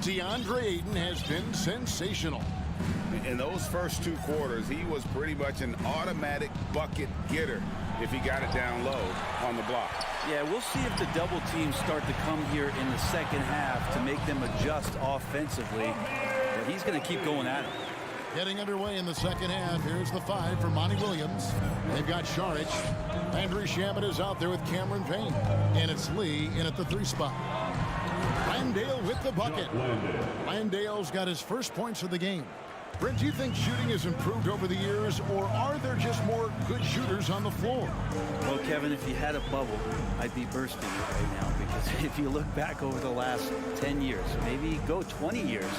DeAndre Ayton has been sensational. In those first 2 quarters, he was pretty much an automatic bucket getter if he got it down low on the block. Yeah, we'll see if the double teams start to come here in the second half to make them adjust offensively. But he's going to keep going at it. Getting underway in the second half. Here's the 5 for Monty Williams. They've got Saric. Landry Shamet is out there with Cameron Payne. And it's Lee in at the 3 spot. Landale with the bucket. Landale's got his first points of the game. Brent, do you think shooting has improved over the years, or are there just more good shooters on the floor? Well, Kevin, if you had a bubble, I'd be bursting it right now, because if you look back over the last 10 years, maybe go 20 years,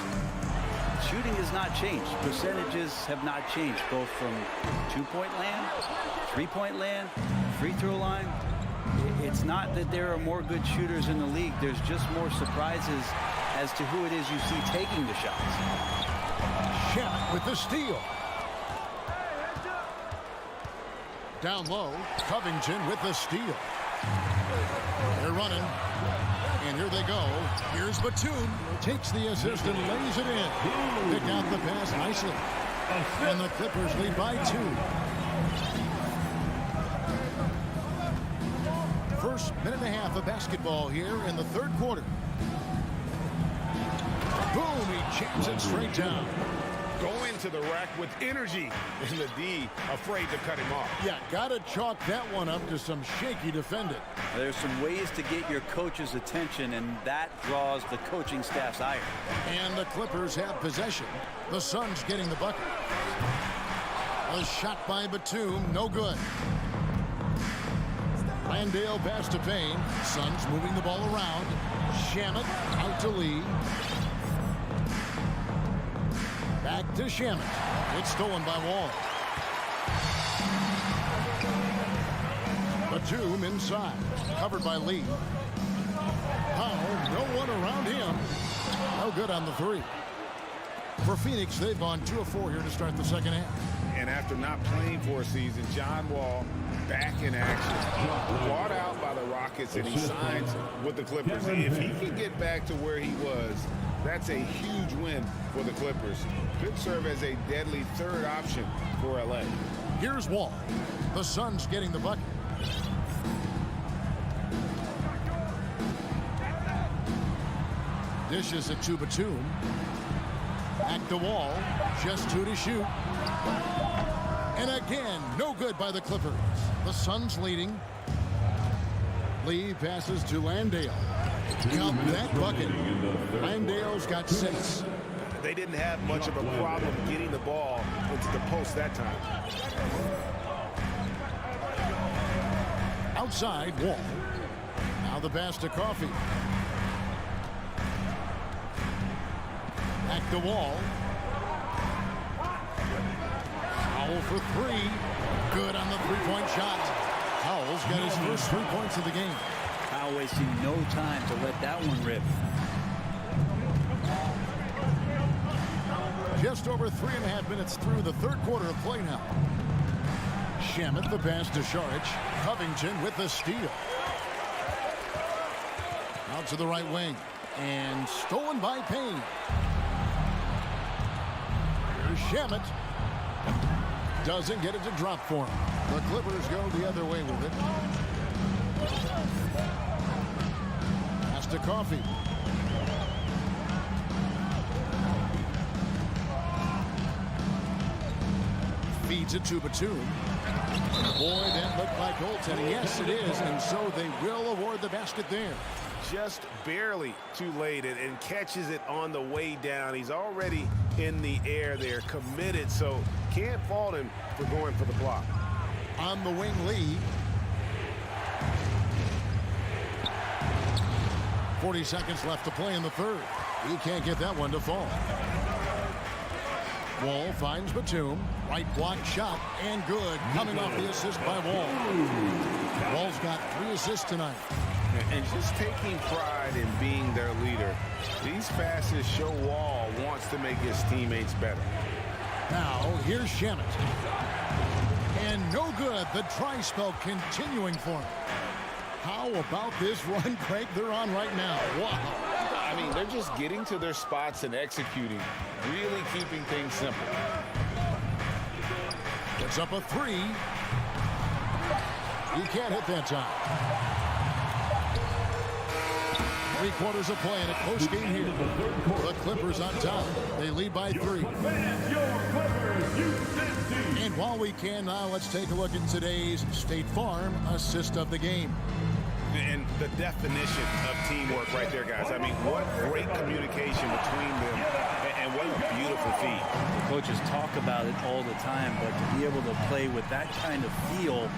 shooting has not changed. Percentages have not changed, both from 2-point land, 3-point land, free throw line. It's not that there are more good shooters in the league. There's just more surprises as to who it is you see taking the shots. Shamet with the steal. Down low, Covington with the steal. They're running. And here they go. Here's Batum. Takes the assist and lays it in. Pick out the pass nicely. And the Clippers lead by 2. First minute and a half of basketball here in the third quarter. Boom, he jams it straight down. Go into the rack with energy, and the D afraid to cut him off. Yeah, gotta chalk that one up to some shaky defending. There's some ways to get your coach's attention, and that draws the coaching staff's ire. And the Clippers have possession. The Suns getting the bucket. A shot by Batum, no good. Landale pass to Payne. Suns moving the ball around. Shamet out to Lee. Back to Shamet. It's stolen by Wall. Batum inside. Covered by Lee. Powell, no one around him. No good on the 3. For Phoenix, they've gone 2 of 4 here to start the second half. And after not playing for a season, John Wall back in action. Brought out by the Rockets, and he signs with the Clippers. If he can get back to where he was, that's a huge win for the Clippers. Could serve as a deadly third option for LA. Here's Wall. The Suns getting the bucket. Dishes it to Batum. Back to Wall. Just 2 to shoot. And again, no good by the Clippers. The Suns leading. Lee passes to Landale. Count that bucket. Landale's got 6. They didn't have much of a problem getting the ball into the post that time. Outside, Wall. Now the pass to Coffee. Back to Wall. Powell for three. Good on the three-point shot. Powell's got his first 3 points of the game. Powell wasting no time to let that one rip. Just over 3.5 minutes through the third quarter of play now. Shamet the pass to Šarić. Covington with the steal. Out to the right wing. And stolen by Payne. Here's Shamet. Doesn't get it to drop for him. The Clippers go the other way with it. Pass to Coffee. Feeds it to Batum. Boy, that looked like goaltending. Yes, it is, and so they will award the basket there. Just barely too late and catches it on the way down. He's already in the air there, committed, so can't fault him for going for the block. On the wing, Lee. 40 seconds left to play in the third. He can't get that one to fall. Wall finds Batum. Right block shot and good. Coming off the assist by Wall. Wall's got 3 assists tonight. And just taking pride in being their leader. These passes show Wall wants to make his teammates better. Now, here's Shamet. And no good. The dry spell continuing for him. How about this run, Craig, they're on right now? Wow. I mean, they're just getting to their spots and executing, really keeping things simple. Gets up a 3. He can't hit that time. 3 quarters of play in a close game here. The Clippers on top. They lead by 3. And while we can now, let's take a look at today's State Farm assist of the game. And the definition of teamwork right there, guys. I mean, what great communication between them, and what a beautiful feed. The coaches talk about it all the time, but to be able to play with that kind of feel,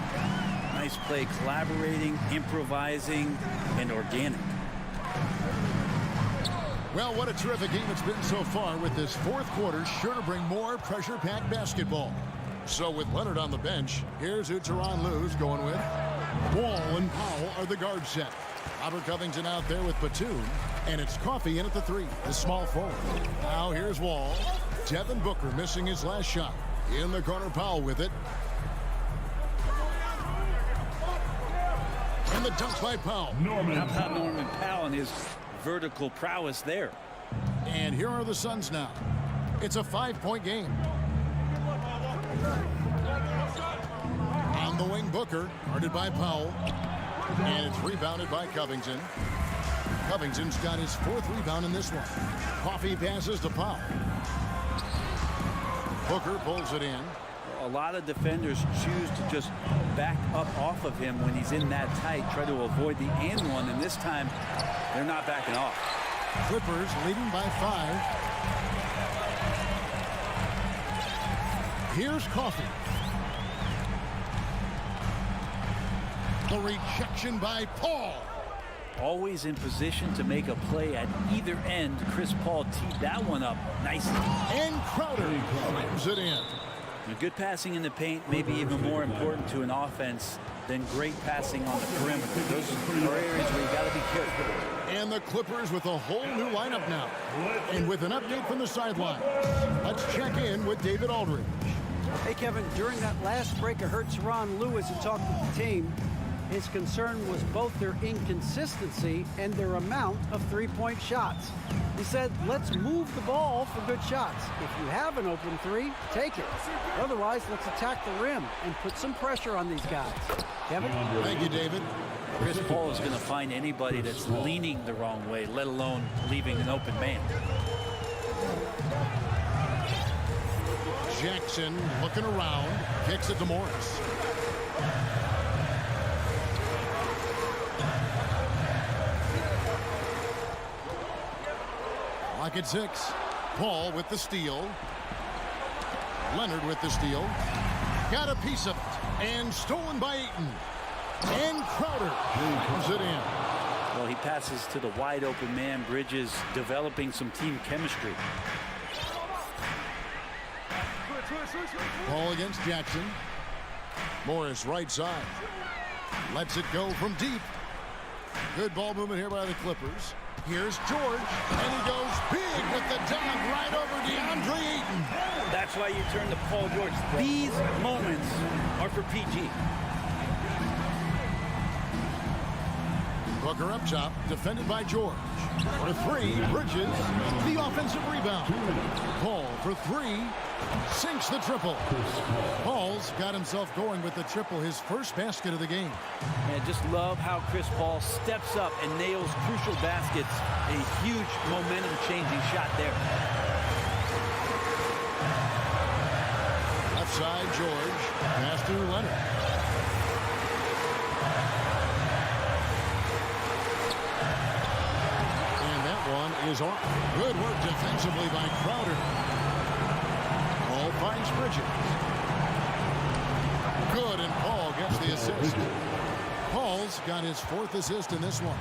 nice play, collaborating, improvising, and organic. Well, what a terrific game it's been so far, with this fourth quarter sure to bring more pressure-packed basketball. So with Leonard on the bench, here's who Tyronn Lue's going with. Wall and Powell are the guard set. Robert Covington out there with Batum. And it's Coffee in at the 3, the small forward. Now here's Wall. Devin Booker missing his last shot. In the corner, Powell with it. And the dunk by Powell. How about Norman Powell and his vertical prowess there? And here are the Suns now. It's a 5-point game. On the wing, Booker, guarded by Powell. And it's rebounded by Covington. Covington's got his 4th rebound in this one. Coffee passes to Powell. Booker pulls it in. A lot of defenders choose to just back up off of him when he's in that tight, try to avoid the and one, and this time they're not backing off. Clippers leading by 5. Here's Coffee. The rejection by Paul. Always in position to make a play at either end. Chris Paul teed that one up nicely. And Crowder slams it in. Good passing in the paint, maybe even more important to an offense than great passing on the perimeter. Those are areas where you got to be careful. And the Clippers with a whole new lineup now. And with an update from the sideline, let's check in with David Aldridge. Hey, Kevin, during that last break, I heard Tyronn Lue as he talked with the team. His concern was both their inconsistency and their amount of three-point shots. He said, let's move the ball for good shots. If you have an open 3, take it. Otherwise, let's attack the rim and put some pressure on these guys. Kevin? Thank you, David. Chris Paul is going to find anybody that's leaning the wrong way, let alone leaving an open man. Jackson looking around, kicks it to Morris. Lock at 6. Paul with the steal. Leonard with the steal. Got a piece of it. And stolen by Ayton. And Comes it in. Well, he passes to the wide open man. Bridges developing some team chemistry. Ball against Jackson. Morris right side. Lets it go from deep. Good ball movement here by the Clippers. Here's George, and he goes big with the dunk right over DeAndre Ayton. That's why you turn to Paul George. These moments are for PG. Booker up top, defended by George. For three, Bridges, the offensive rebound. Paul for three, sinks the triple. Paul's got himself going with the triple, his first basket of the game. And just love how Chris Paul steps up and nails crucial baskets. A huge momentum-changing shot there. Left side, George, pass to Leonard. One is off. Good work defensively by Crowder. Paul finds Bridges. Good, and Paul gets the assist. Paul's got his fourth assist in this one.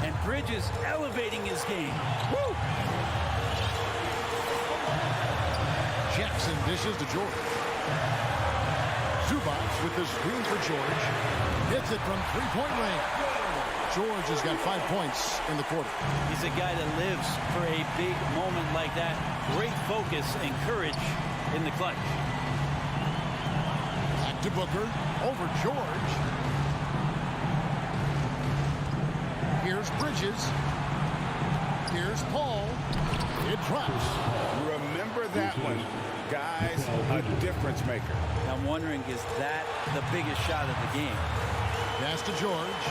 And Bridges elevating his game. Woo! Jackson dishes to George. Zubac with the screen for George. Hits it from three-point range. George has got 5 points in the quarter. He's a guy that lives for a big moment like that. Great focus and courage in the clutch. Back to Booker. Over George. Here's Bridges. Here's Paul. It drops. Remember that one. Guys, a difference maker. I'm wondering, is that the biggest shot of the game? Pass to George.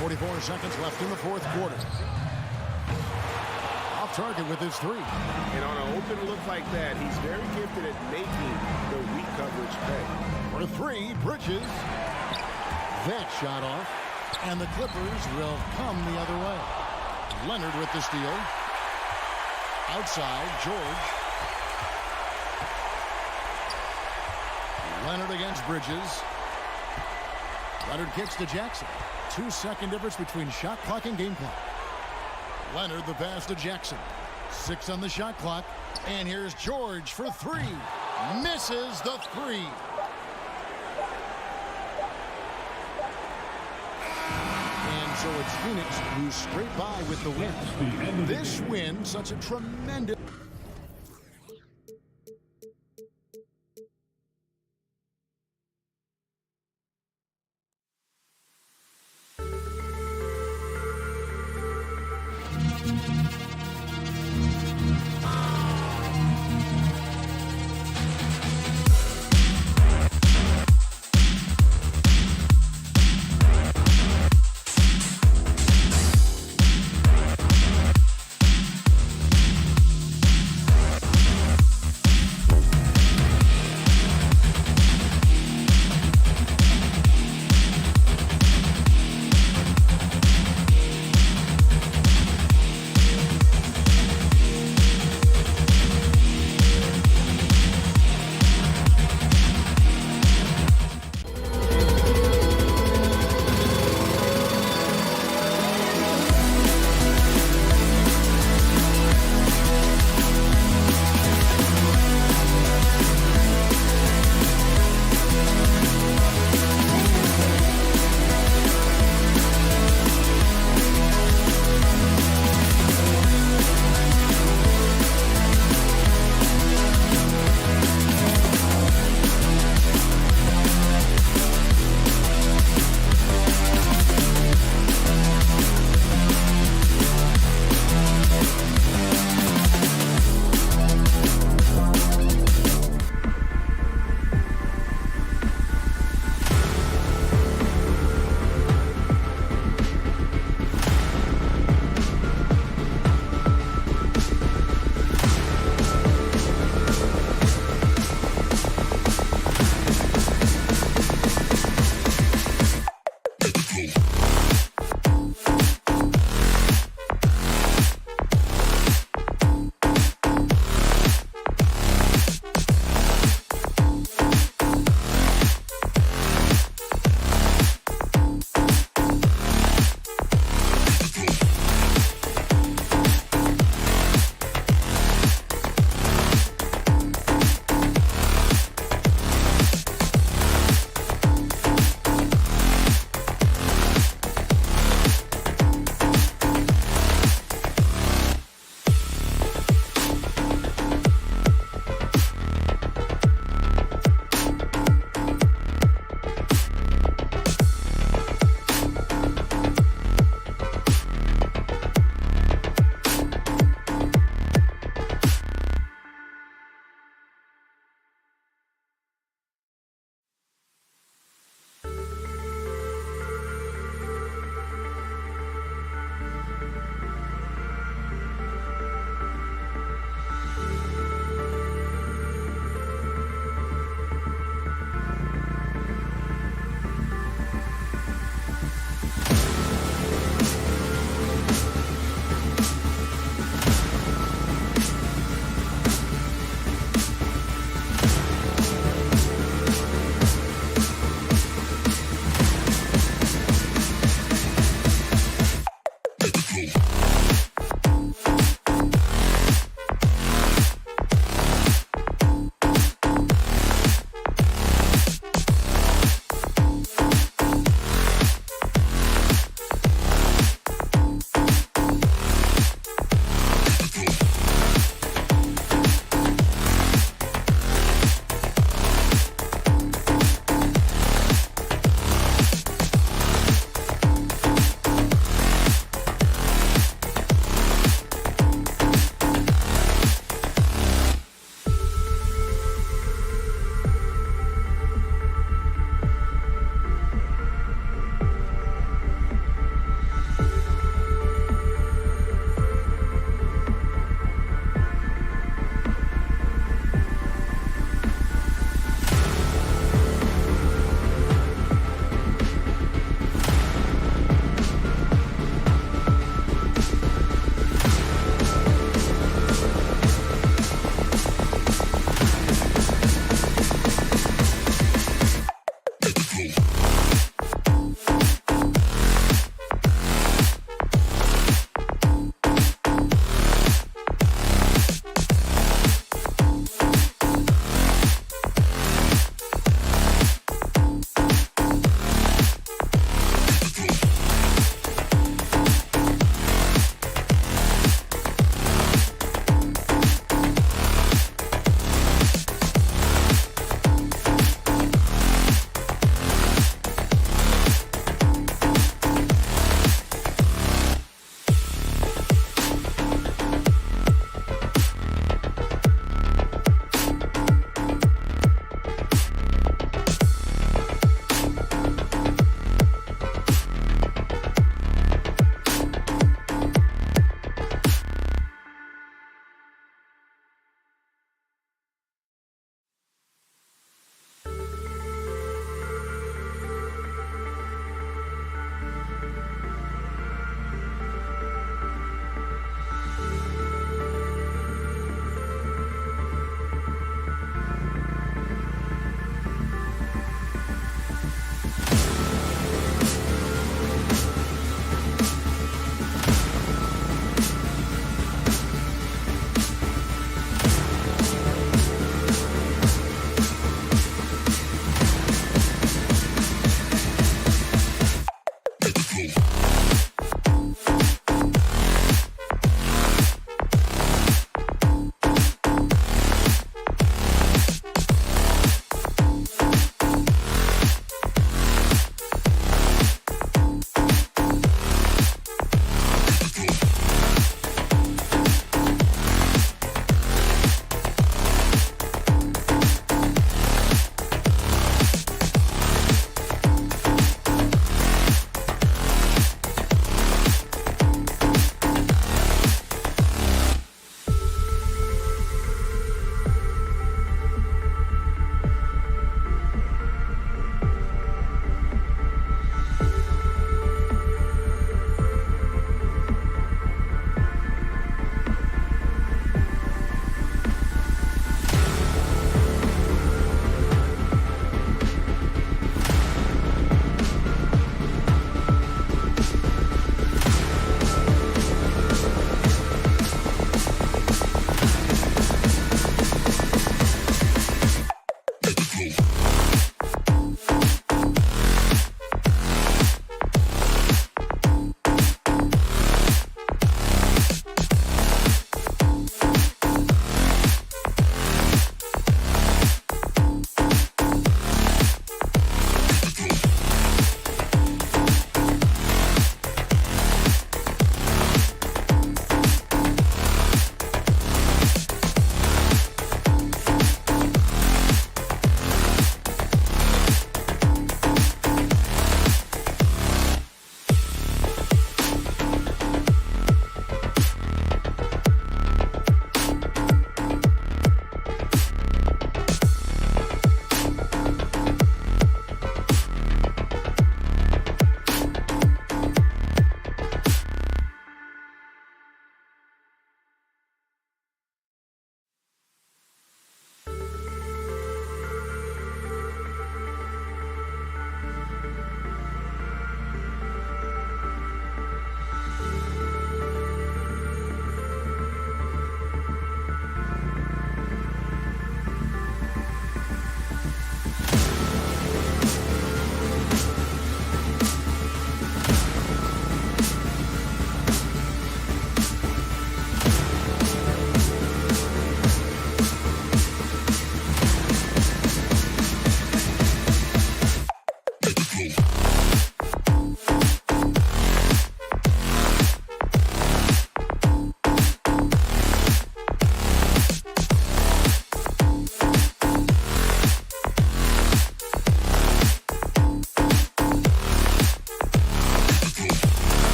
44 seconds left in the fourth quarter. Off target with his three. And on an open look like that, he's very gifted at making the weak coverage pay. For three, Bridges. That shot off. And the Clippers will come the other way. Leonard with the steal. Outside, George. Leonard against Bridges. Leonard kicks to Jackson. 2-second difference between shot clock and game clock. Leonard the pass to Jackson. 6 on the shot clock. And here's George for three. Misses the three. And so it's Phoenix who scrape by with the win. This win, such a tremendous...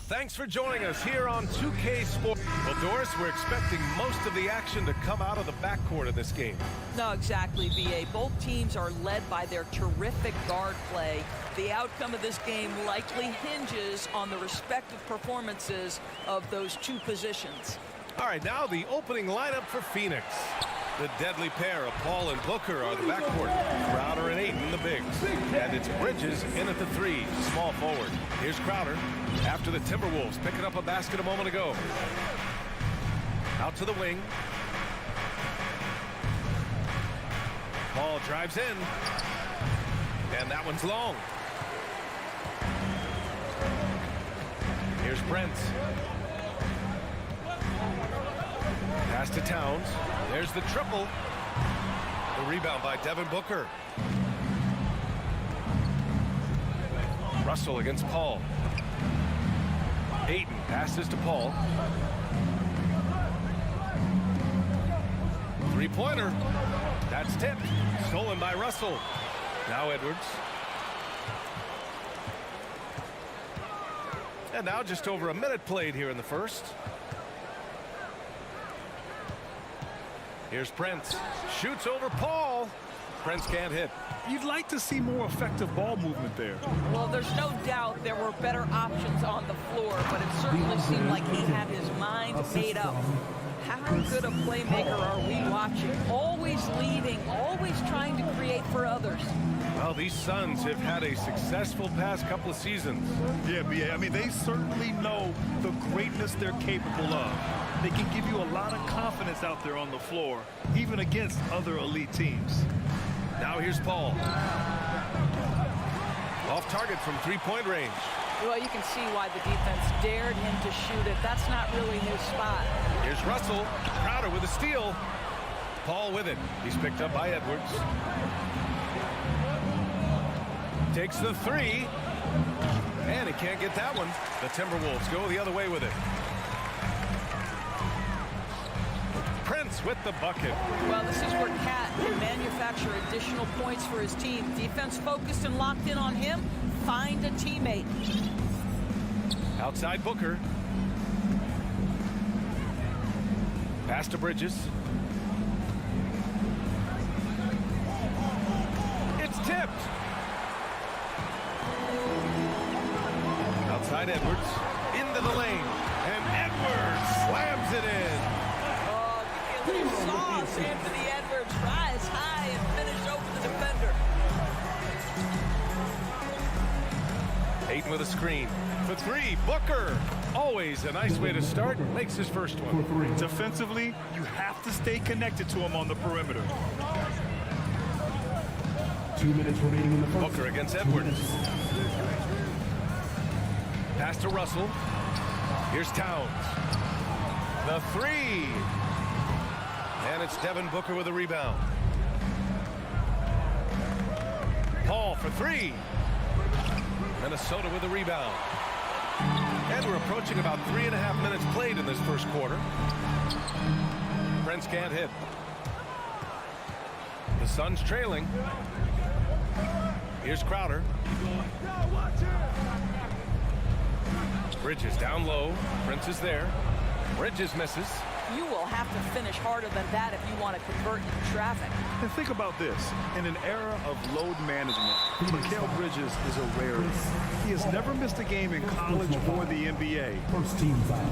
Thanks for joining us here on 2K Sports. Well, Doris, we're expecting most of the action to come out of the backcourt in this game. No, exactly, BA. Both teams are led by their terrific guard play. The outcome of this game likely hinges on the respective performances of those two positions. All right, now the opening lineup for Phoenix. The deadly pair of Paul and Booker are the backcourt. Crowder and Ayton, the bigs. And it's Bridges in at the three, small forward. Here's Crowder after the Timberwolves picking up a basket a moment ago. Out to the wing. Paul drives in. And that one's long. Here's Brent. Pass to Towns. There's the triple. The rebound by Devin Booker. Russell against Paul. Ayton passes to Paul. Three-pointer. That's tipped. Stolen by Russell. Now Edwards. And now just over a minute played here in the first. Here's Prince. Shoots over Paul. Prince can't hit. You'd like to see more effective ball movement there. Well, there's no doubt there were better options on the floor, but it certainly seemed like he had his mind made up. How good a playmaker are we watching? Always leading, always trying to create for others. Well, these Suns have had a successful past couple of seasons. Yeah, BA. I mean, they certainly know the greatness they're capable of. They can give you a lot of confidence out there on the floor, even against other elite teams. Now here's Paul. Off target from three-point range. Well, you can see why the defense dared him to shoot it. That's not really his spot. Here's Russell. Crowder with a steal. Paul with it. He's picked up by Edwards. Takes the three. And he can't get that one. The Timberwolves go the other way with it. Prince with the bucket. Well, this is where Cat can manufacture additional points for his team. Defense focused and locked in on him. Find a teammate. Outside Booker. Pass to Bridges. It's tipped. Outside Edwards. Into the lane. And Edwards slams it in. Oh, give me a little sauce. Anthony Edwards rise high and finish over the defender. Ayton with a screen. For three, Booker. Always a nice way to start. Makes his first one. Defensively, you have to stay connected to him on the perimeter. 2 minutes remaining in the first. Booker against Edwards. Pass to Russell. Here's Towns. The three. And it's Devin Booker with a rebound. Paul for three. Minnesota with a rebound. And we're approaching about 3.5 minutes played in this first quarter. Prince can't hit. The Suns trailing. Here's Crowder. Bridges down low. Prince is there. Bridges misses. You will have to finish harder than that if you want to convert into traffic. And think about this. In an era of load management, Mikal Bridges is a rarity. He has never missed a game in college or the NBA. First team foul.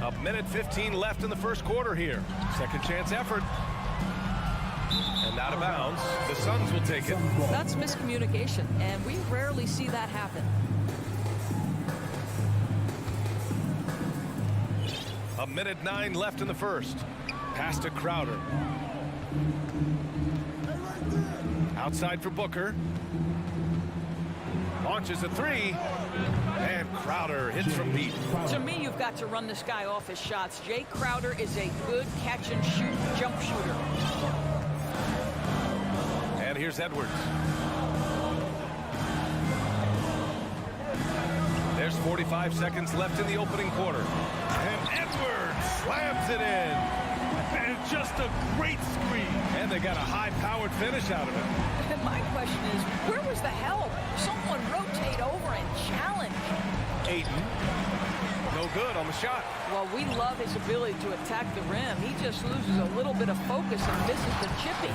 A minute 15 left in the first quarter here. Second chance effort. And out of bounds. The Suns will take it. That's miscommunication, and we rarely see that happen. A minute 9 left in the first. Pass to Crowder. Outside for Booker. Launches a three. And Crowder hits from deep. To me, you've got to run this guy off his shots. Jay Crowder is a good catch-and-shoot jump shooter. And here's Edwards. There's 45 seconds left in the opening quarter. And Edwards slams it in. And just a great screen. And they got a high-powered finish out of it. And my question is, where was the help? Someone rotate over and challenge. Ayton. No good on the shot. Well, we love his ability to attack the rim. He just loses a little bit of focus and misses the chippy.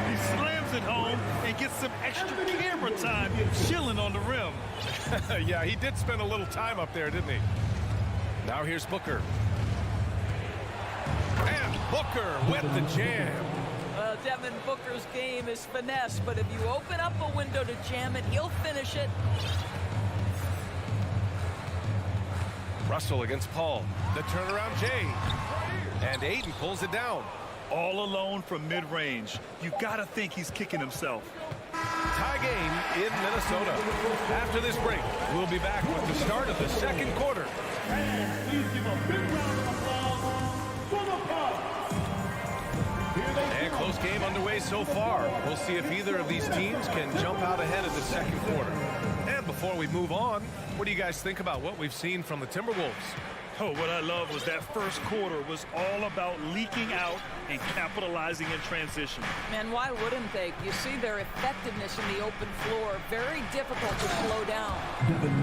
He slams it home and gets some extra camera time chilling on the rim. Yeah, he did spend a little time up there, didn't he? Now here's Booker. And Booker with the jam. Devin Booker's game is finesse, but if you open up a window to jam it, he'll finish it. Russell against Paul. The turnaround Jay. And Ayton pulls it down. All alone from mid-range. You gotta think he's kicking himself. Tie game in Minnesota. After this break, we'll be back with the start of the second quarter. Please give a big round of applause for the Pirates. And close game underway so far. We'll see if either of these teams can jump out ahead of the second quarter. And before we move on, what do you guys think about what we've seen from the Timberwolves? Oh, what I love was that first quarter was all about leaking out and capitalizing in transition. Man, why wouldn't they? You see their effectiveness in the open floor. Very difficult to slow down.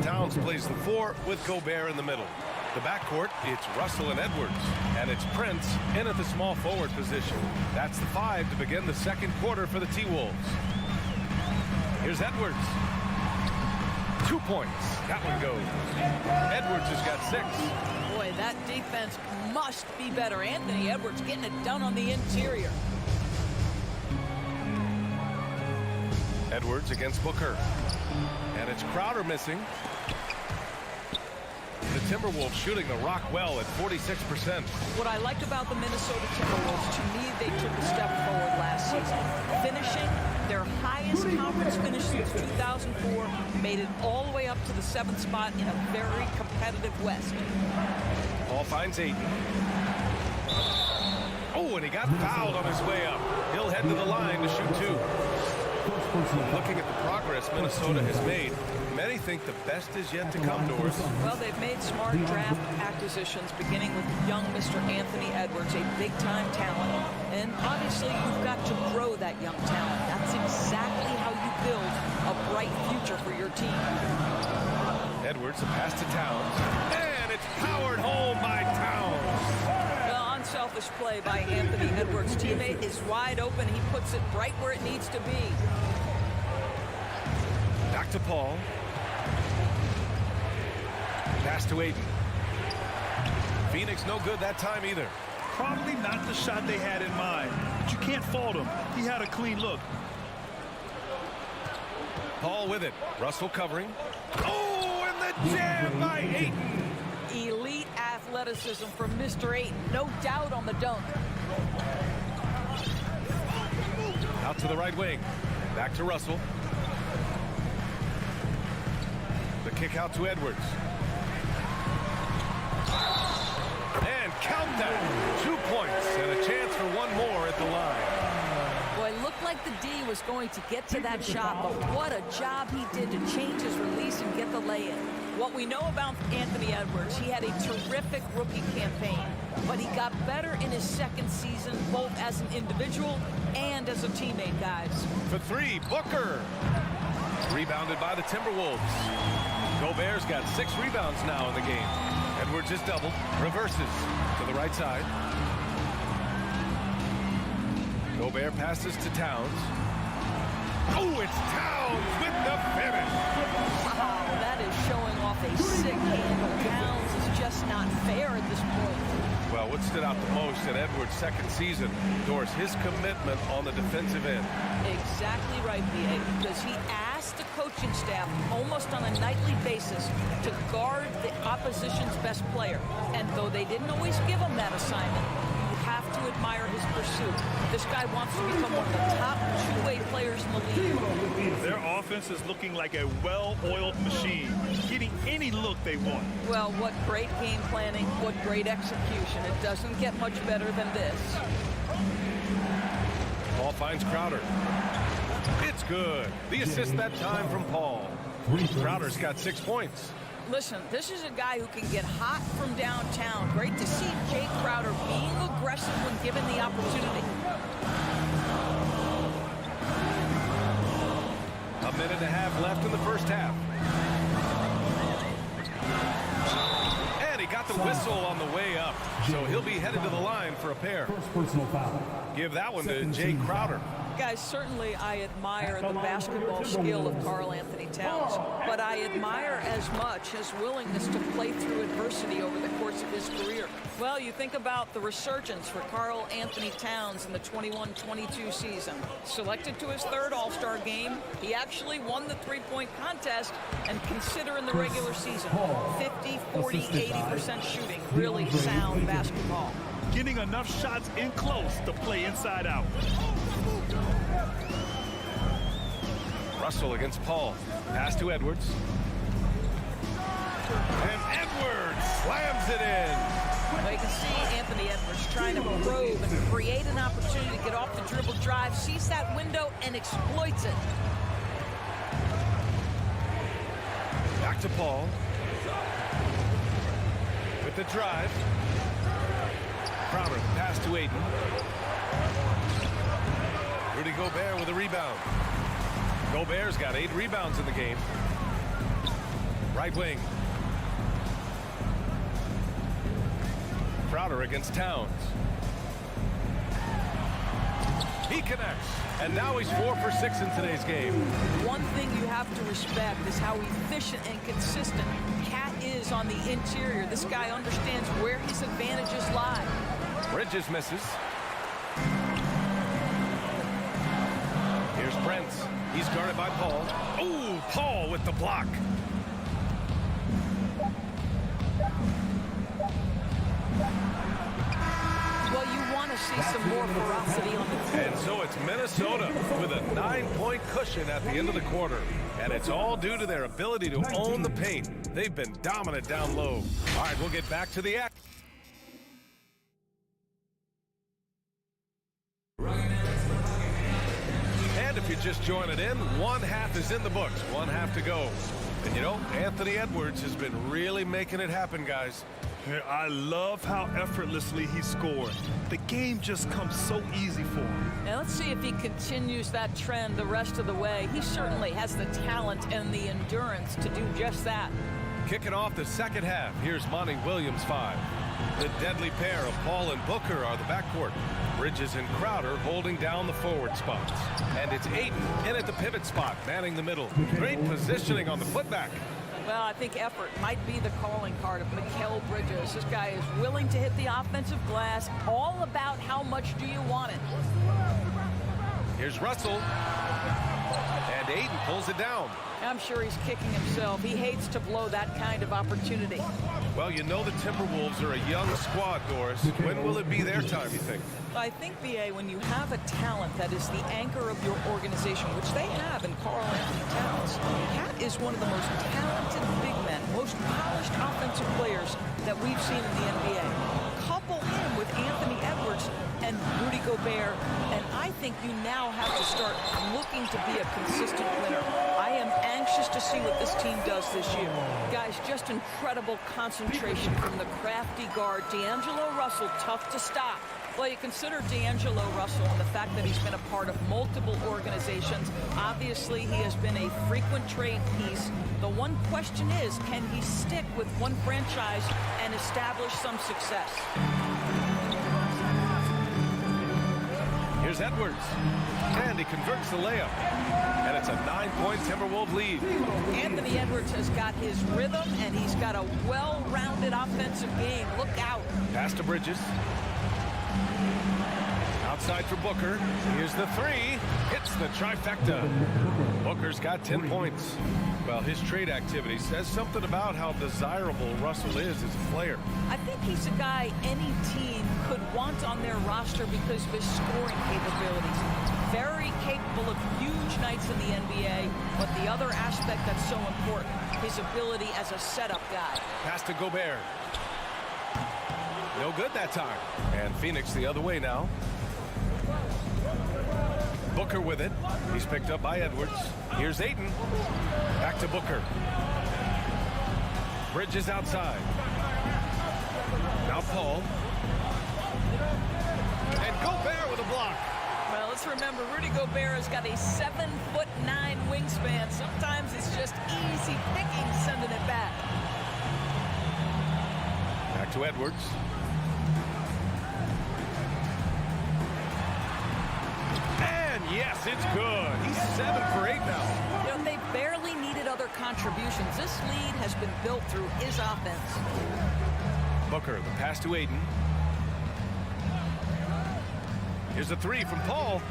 Towns plays the 4 with Gobert in the middle. The backcourt, it's Russell and Edwards. And it's Prince in at the small forward position. That's the 5 to begin the second quarter for the T-Wolves. Here's Edwards. 2 points. That one goes. Edwards has got 6. Boy, that defense must be better. Anthony Edwards getting it done on the interior. Edwards against Booker. And it's Crowder missing. The Timberwolves shooting the rock well at 46%. What I like about the Minnesota Timberwolves, to me, they took a step forward last season. Finishing their highest conference finish since 2004, made it all the way up to the 7th spot in a very competitive West. Ball finds Ayton. Oh, and he got fouled on his way up. He'll head to the line to shoot 2. Looking at the progress Minnesota has made, many think the best is yet to come, Doris. Well, they've made smart draft acquisitions, beginning with young Mr. Anthony Edwards, a big-time talent. And obviously, you've got to grow that young talent. That's exactly how you build a bright future for your team. Edwards, a pass to Towns. And it's powered home by Towns. Unselfish play by Anthony Edwards. Teammate is wide open. He puts it right where it needs to be. Back to Paul. Pass to Ayton. Phoenix no good that time either. Probably not the shot they had in mind, but you can't fault him. He had a clean look. Paul with it. Russell covering. Oh, and the jam by Ayton. Elite athleticism from Mr. Ayton. No doubt on the dunk. Out to the right wing. Back to Russell. The kick out to Edwards. And count that. 2 points and a chance for one more at the line. Boy, it looked like like the D was going to get to that shot, but what a job he did to change his release and get the lay-in. What we know about Anthony Edwards, he had a terrific rookie campaign, but he got better in his second season, both as an individual and as a teammate, guys. For three, Booker. Rebounded by the Timberwolves. Gobert's got 6 rebounds now in the game. Edwards is doubled, reverses to the right side. Gobert passes to Towns. Oh, it's Towns with the finish. Wow, that is showing off a sick handle. Towns is just not fair at this point. Well, what stood out the most in Edwards' second season, Doris, his commitment on the defensive end. Exactly right, B.A., because he asked the coaching staff almost on a nightly basis to guard the opposition's best player. And though they didn't always give him that assignment, you have to admire his pursuit. This guy wants to become one of the top two-way players in the league. Their offense is looking like a well-oiled machine, getting any look they want. Well, what great game planning, what great execution. It doesn't get much better than this. Paul finds Crowder. It's good. The assist that time from Paul. Crowder's got 6 points. Listen, this is a guy who can get hot from downtown. Great to see Jay Crowder being aggressive when given the opportunity. A minute and a half left in the first half. And he got the whistle on the way up. So he'll be headed to the line for a pair. First personal foul. Give that one to Jay Crowder. Guys, certainly I admire the basketball skill of Karl Anthony Towns, but I admire as much his willingness to play through adversity over the course of his career. Well, you think about the resurgence for Karl Anthony Towns in the 21-22 season. Selected to his 3rd All-Star game, he actually won the three-point contest, and consider in the regular season, 50, 40, 80% shooting. Really sound basketball. Getting enough shots in close to play inside out. Russell against Paul. Pass to Edwards. And Edwards slams it in. Well, you can see Anthony Edwards trying to probe and create an opportunity to get off the dribble drive, sees that window and exploits it. Back to Paul. With the drive. Crowder, pass to Aiden. Rudy Gobert with a rebound. Gobert's got 8 rebounds in the game. Right wing. Crowder against Towns. He connects. And now he's 4 for 6 in today's game. One thing you have to respect is how efficient and consistent Cat is on the interior. This guy understands where his advantages lie. Bridges misses. Here's Prince. He's guarded by Paul. Oh, Paul with the block. Well, you want to see some more ferocity on the court. And so it's Minnesota with a 9-point cushion at the end of the quarter. And it's all due to their ability to own the paint. They've been dominant down low. All right, we'll get back to the act. And if you're just joining in, 1 half is in the books, 1 half to go. And you know, Anthony Edwards has been really making it happen, guys. I love how effortlessly he scored. The game just comes so easy for him. Now let's see if he continues that trend the rest of the way. He certainly has the talent and the endurance to do just that. Kicking off the second half, here's Monty Williams 5. The deadly pair of Paul and Booker are the backcourt. Bridges and Crowder holding down the forward spots. And it's Aiden in at the pivot spot, manning the middle. Great positioning on the putback. Well, I think effort might be the calling card of Mikal Bridges. This guy is willing to hit the offensive glass. All about how much do you want it. Here's Russell. And Aiden pulls it down. I'm sure he's kicking himself. He hates to blow that kind of opportunity. Well, you know the Timberwolves are a young squad, Doris. When will it be their time, you think? I think, B.A., when you have a talent that is the anchor of your organization, which they have in Karl Anthony Towns, this. Cat is one of the most talented big men, most polished offensive players that we've seen in the NBA. Couple him with Anthony Edwards and Rudy Gobert, and I think you now have to start looking to be a consistent winner. I am anxious to see what this team does this year. Guys, just incredible concentration from the crafty guard. D'Angelo Russell, tough to stop. Well, you consider D'Angelo Russell and the fact that he's been a part of multiple organizations. Obviously, he has been a frequent trade piece. The one question is, can he stick with one franchise and establish some success? Here's Edwards, and he converts the layup. And it's a 9-point Timberwolves lead. Anthony Edwards has got his rhythm, and he's got a well-rounded offensive game. Look out. Pass to Bridges. Outside for Booker. Here's the three. Hits the trifecta. Booker's got 10 points. Well, his trade activity says something about how desirable Russell is as a player. I think he's a guy any team could want on their roster because of his scoring capabilities. Very capable of huge nights in the NBA, but the other aspect that's so important, his ability as a setup guy. Pass to Gobert. No good that time. And Phoenix the other way now. Booker with it. He's picked up by Edwards. Here's Ayton. Back to Booker. Bridges outside. Now Paul. And Gobert with a block. Well, let's remember, Rudy Gobert has got a 7'9" wingspan. Sometimes it's just easy picking sending it back. Back to Edwards. And yes, it's good. He's 7 for 8 now. You know, they barely needed other contributions. This lead has been built through his offense. Booker, the pass to Ayton. Here's a three from Paul.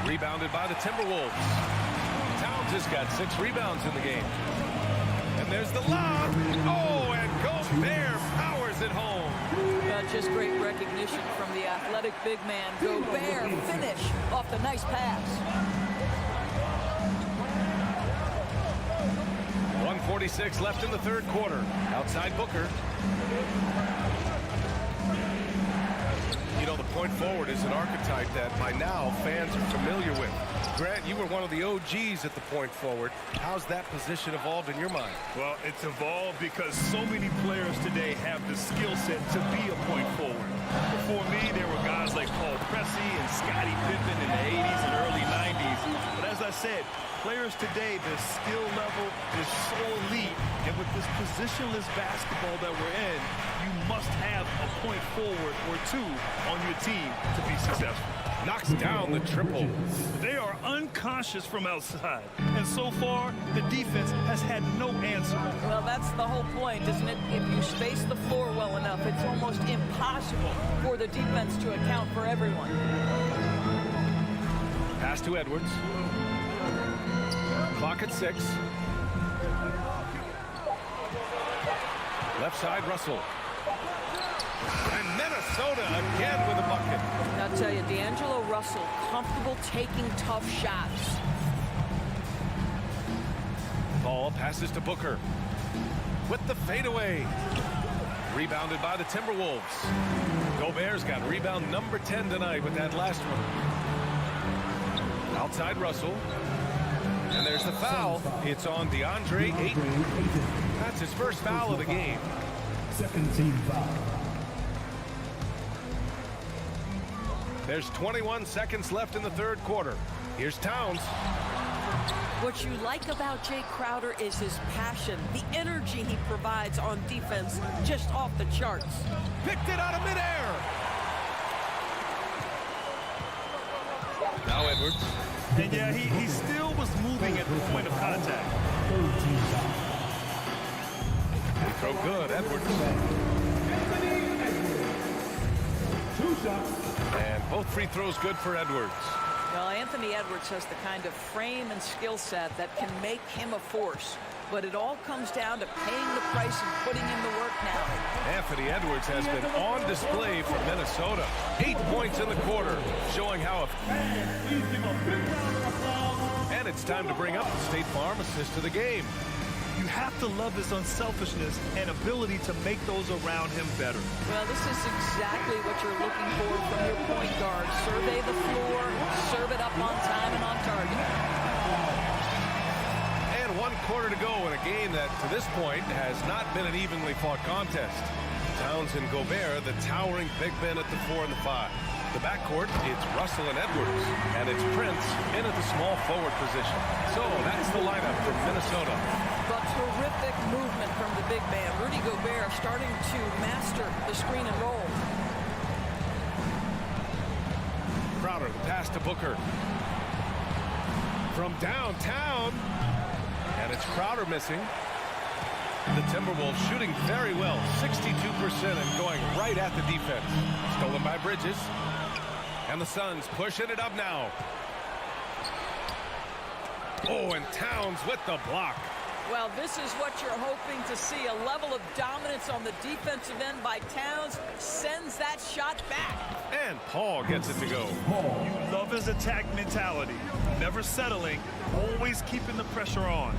Rebounded by the Timberwolves. Towns has got 6 rebounds in the game. And there's the lob. Oh, and Gobert powers it home. Just great recognition from the athletic big man. Gobert finish off the nice pass. 1:46 left in the third quarter. Outside Booker. You know, the point forward is an archetype that by now fans are familiar with. Grant, you were one of the OGs at the point forward. How's that position evolved in your mind? Well, it's evolved because so many players today have the skill set to be a point forward. Before me, there were guys like Paul Pressey and Scottie Pippen in the 80s and early 90s. But as I said, players today, the skill level is so elite. And with this positionless basketball that we're in, you must have a point forward or two on your team to be successful. Knocks down the triple. They are unconscious from outside. And so far, the defense has had no answer. Well, that's the whole point, isn't it? If you space the floor well enough, it's almost impossible for the defense to account for everyone. Pass to Edwards. Clock at 6. Left side, Russell. And Minnesota again with a bucket. I'll tell you, D'Angelo Russell, comfortable taking tough shots. Ball passes to Booker. With the fadeaway. Rebounded by the Timberwolves. Gobert's got rebound number 10 tonight with that last one. Outside Russell. And there's the foul. It's on DeAndre Ayton. That's his first foul of the game. Second team foul. There's 21 seconds left in the third quarter. Here's Towns. What you like about Jay Crowder is his passion, the energy he provides on defense, just off the charts. Picked it out of midair. Now Edwards. And yeah, he still was moving at the point of contact. Free throw good, Edwards. And both free throws good for Edwards. Well, Anthony Edwards has the kind of frame and skill set that can make him a force. But it all comes down to paying the price and putting in the work now. Anthony Edwards has been on display for Minnesota. 8 points in the quarter, showing how. And it's time to bring up the State Farm assist of the game. You have to love his unselfishness and ability to make those around him better. Well, this is exactly what you're looking for from your point guard. Survey the floor, serve it up on time and on target. And 1 quarter to go in a game that, to this point, has not been an evenly fought contest. Towns and Gobert, the towering big men at the 4 and the 5. The backcourt, it's Russell and Edwards, and it's Prince in at the small forward position. So that's the lineup from Minnesota. But terrific movement from the big man. Rudy Gobert starting to master the screen and roll. Crowder, the pass to Booker. From downtown, and it's Crowder missing. The Timberwolves shooting very well, 62% and going right at the defense. Stolen by Bridges. And the Suns pushing it up now. Oh, and Towns with the block. Well, this is what you're hoping to see. A level of dominance on the defensive end by Towns sends that shot back. And Paul gets it to go. You love his attack mentality. Never settling, always keeping the pressure on.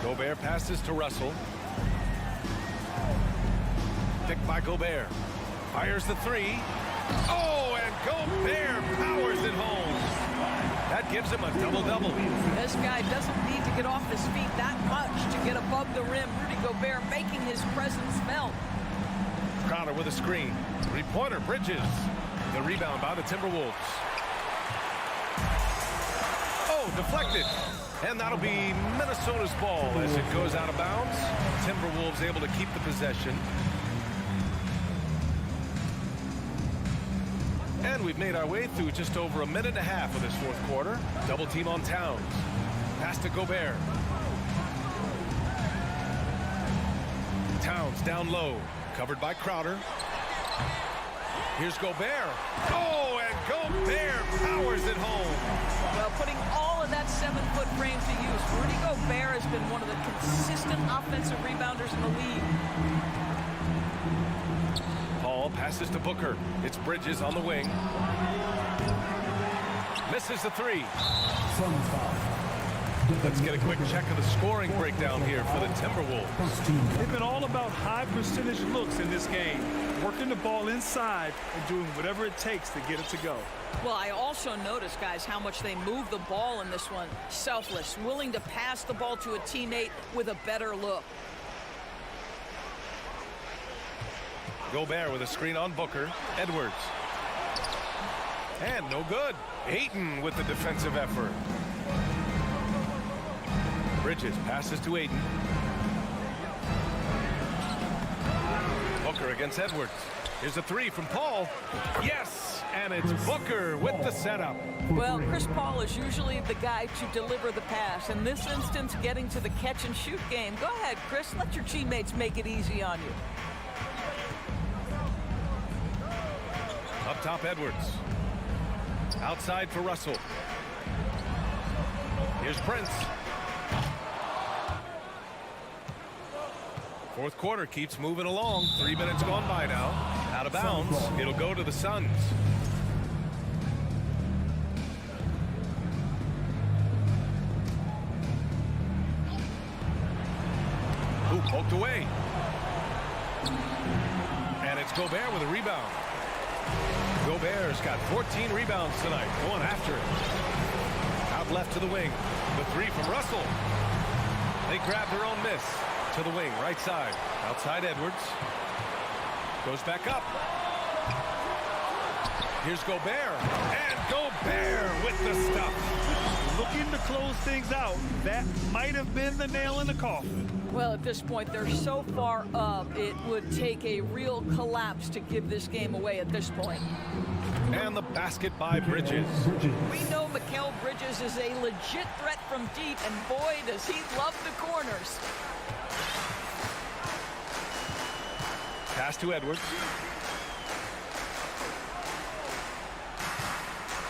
Gobert passes to Russell. Picked by Gobert. Fires the 3. Oh, and Gobert powers it home. That gives him a double-double. This guy doesn't need to get off his feet that much to get above the rim. Rudy Gobert making his presence felt. Crowder with a screen. 3-pointer, Bridges. The rebound by the Timberwolves. Oh, deflected. And that'll be Minnesota's ball as it goes out of bounds. Timberwolves able to keep the possession. And we've made our way through just over a minute and a half of this 4th quarter. Double team on Towns. Pass to Gobert. Towns down low. Covered by Crowder. Here's Gobert. Oh, and Gobert powers it home. Well, putting all of that 7-foot frame to use. Rudy Gobert has been one of the consistent offensive rebounders in the league. Paul passes to Booker. It's Bridges on the wing. Misses the 3. Let's get a quick check of the scoring breakdown here for the Timberwolves. They've been all about high percentage looks in this game, working the ball inside and doing whatever it takes to get it to go. Well, I also noticed, guys, how much they move the ball in this one. Selfless, willing to pass the ball to a teammate with a better look. Gobert with a screen on Booker. Edwards. And no good. Ayton with the defensive effort. Bridges passes to Ayton. Booker against Edwards. Here's a 3 from Paul. Yes! And it's Booker with the setup. Well, Chris Paul is usually the guy to deliver the pass. In this instance, getting to the catch-and-shoot game. Go ahead, Chris. Let your teammates make it easy on you. Up top, Edwards. Outside for Russell. Here's Prince. 4th quarter keeps moving along. 3 minutes gone by now. Out of bounds. It'll go to the Suns. Ooh, poked away. And it's Gobert with a rebound. Gobert's got 14 rebounds tonight. Going after it. Out left to the wing. The 3 from Russell. They grab their own miss. To the wing, right side. Outside Edwards. Goes back up. Here's Gobert. And Gobert with the stuff. Looking to close things out. That might have been the nail in the coffin. Well, at this point, they're so far up, it would take a real collapse to give this game away at this point. And the basket by Bridges. We know Mikal Bridges is a legit threat from deep, and boy, does he love the corners. Pass to Edwards.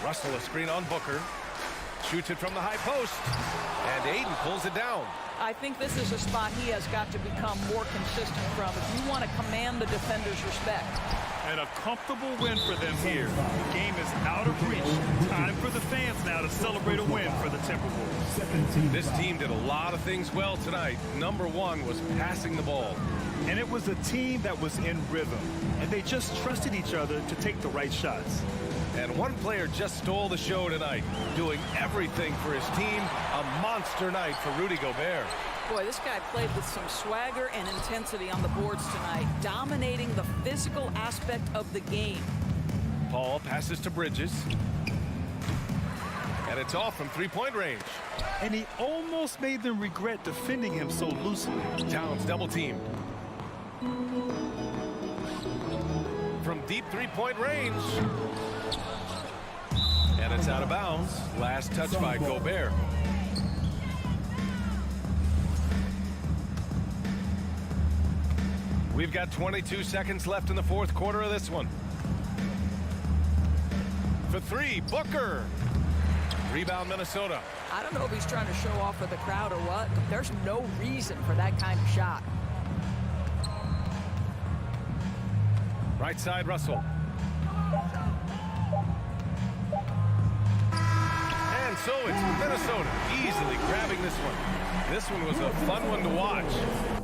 Russell a screen on Booker. shoots it from the high post. And Aiden pulls it down. I think this is a spot he has got to become more consistent from if you want to command the defender's respect. And a comfortable win for them here. The game is out of reach. Time for the fans now to celebrate a win for the Timberwolves. This team did a lot of things well tonight. Number one was passing the ball. And it was a team that was in rhythm. And they just trusted each other to take the right shots. And one player just stole the show tonight, doing everything for his team. A monster night for Rudy Gobert. Boy, this guy played with some swagger and intensity on the boards tonight, dominating the physical aspect of the game. Paul passes to Bridges. And it's off from three-point range. And he almost made them regret defending him so loosely. Towns double-teamed. From deep three-point range. And it's out of bounds. Last touch by Gobert. We've got 22 seconds left in the fourth quarter of this one. For three, Booker. Rebound, Minnesota. I don't know if he's trying to show off for the crowd or what, but there's no reason for that kind of shot. Right side, Russell. And so it's Minnesota easily grabbing this one. This one was a fun one to watch.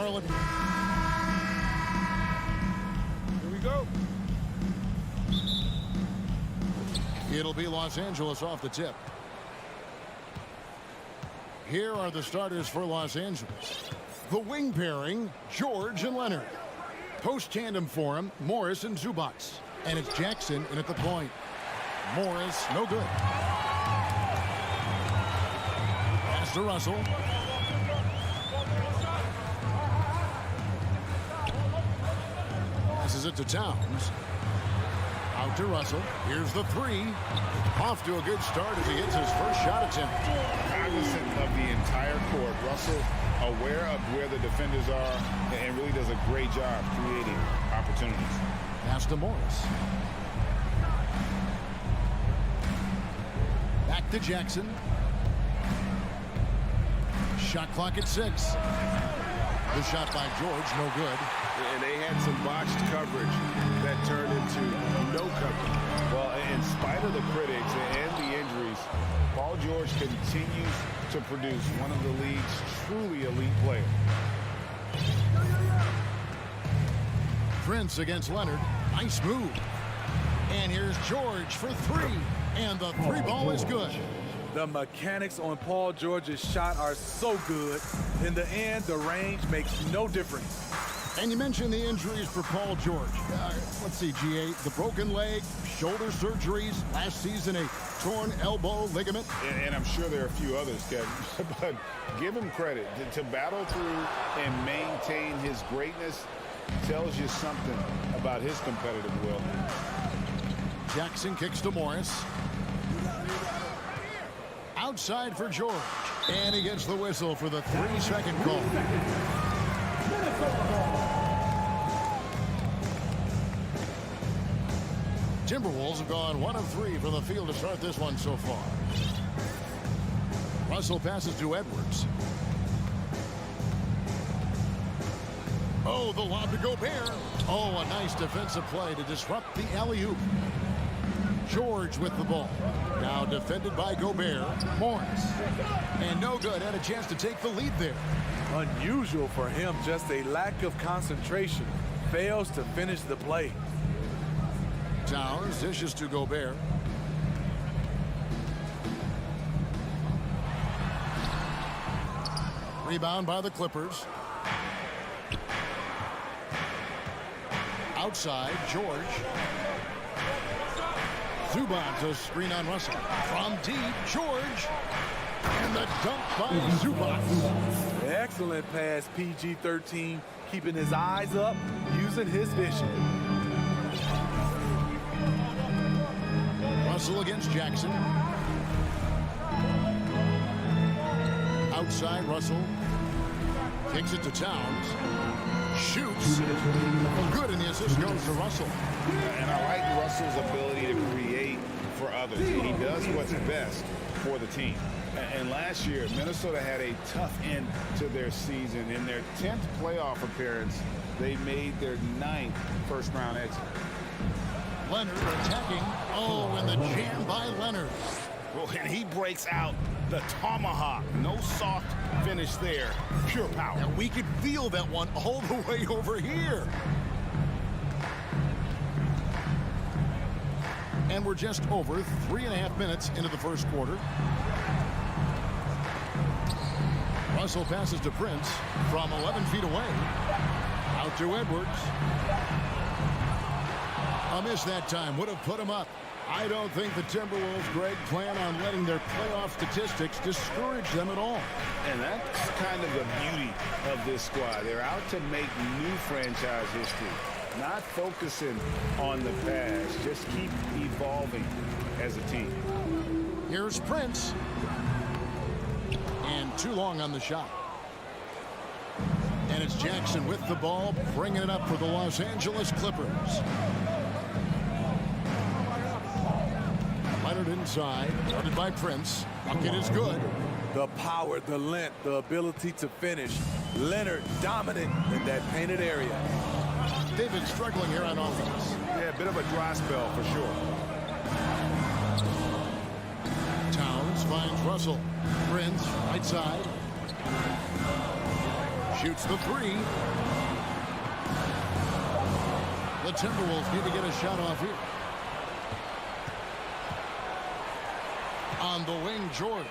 Charlotte. Here we go. It'll be Los Angeles off the tip. Here are the starters for Los Angeles. The wing pairing, George and Leonard. Post tandem for him, Morris and Zubats. And it's Jackson in at the point. Morris, no good. Pass to Russell. Passes it to Towns. Out to Russell. Here's the three. Off to a good start as he gets his first shot attempt. Cognizant of the entire court. Russell aware of where the defenders are and really does a great job creating opportunities. Pass to Morris. Back to Jackson. Shot clock at 6. The shot by George, no good. And they had some botched coverage that turned into no coverage. Well, in spite of the critics and the injuries, Paul George continues to produce one of the league's truly elite players. Prince against Leonard. Nice move. And here's George for 3. And the 3 ball is good. The mechanics on Paul George's shot are so good. In the end, the range makes no difference. And you mentioned the injuries for Paul George. Let's see, GA, the broken leg, shoulder surgeries, last season a torn elbow ligament. And I'm sure there are a few others, Kevin, but give him credit. To battle through and maintain his greatness tells you something about his competitive will. Jackson kicks to Morris. Outside for George. And he gets the whistle for the 3-second call. Timberwolves have gone 1 of 3 from the field to start this one so far. Russell passes to Edwards. Oh, the lob to Gobert. Oh, a nice defensive play to disrupt the alley-oop. George with the ball. Now defended by Gobert. Morris. And no good. Had a chance to take the lead there. Unusual for him, just a lack of concentration. Fails to finish the play. Towns dishes to Gobert. Rebound by the Clippers. Outside, George. Zubats a screen on Russell. From deep, George. And the dunk by Zubats. Excellent pass, PG-13, keeping his eyes up, using his vision. Russell against Jackson. Outside, Russell. Kicks it to Towns. Shoots. Good, and the assist goes to Russell. And I like Russell's ability to create for others. He does what's best for the team. And last year, Minnesota had a tough end to their season. In their 10th playoff appearance, they made their 9th first-round exit. Leonard attacking. Oh, and the jam by Leonard. Well, and he breaks out the tomahawk. No soft finish there. Pure power. And we could feel that one all the way over here. And we're just over 3.5 minutes into the first quarter. Russell passes to Prince from 11 feet away. Out to Edwards. A miss that time. Would have put him up. I don't think the Timberwolves, Greg, plan on letting their playoff statistics discourage them at all. And that's kind of the beauty of this squad. They're out to make new franchise history. Not focusing on the past. Just keep evolving as a team. Here's Prince. And too long on the shot. And it's Jackson with the ball, bringing it up for the Los Angeles Clippers. Leonard inside, guarded by Prince. Bucket is good. The power, the length, the ability to finish. Leonard dominant in that painted area. They've been struggling here on offense. Yeah, a bit of a dry spell for sure. Towns finds Russell. Prince, right side. Shoots the three. The Timberwolves need to get a shot off here. On the wing, George.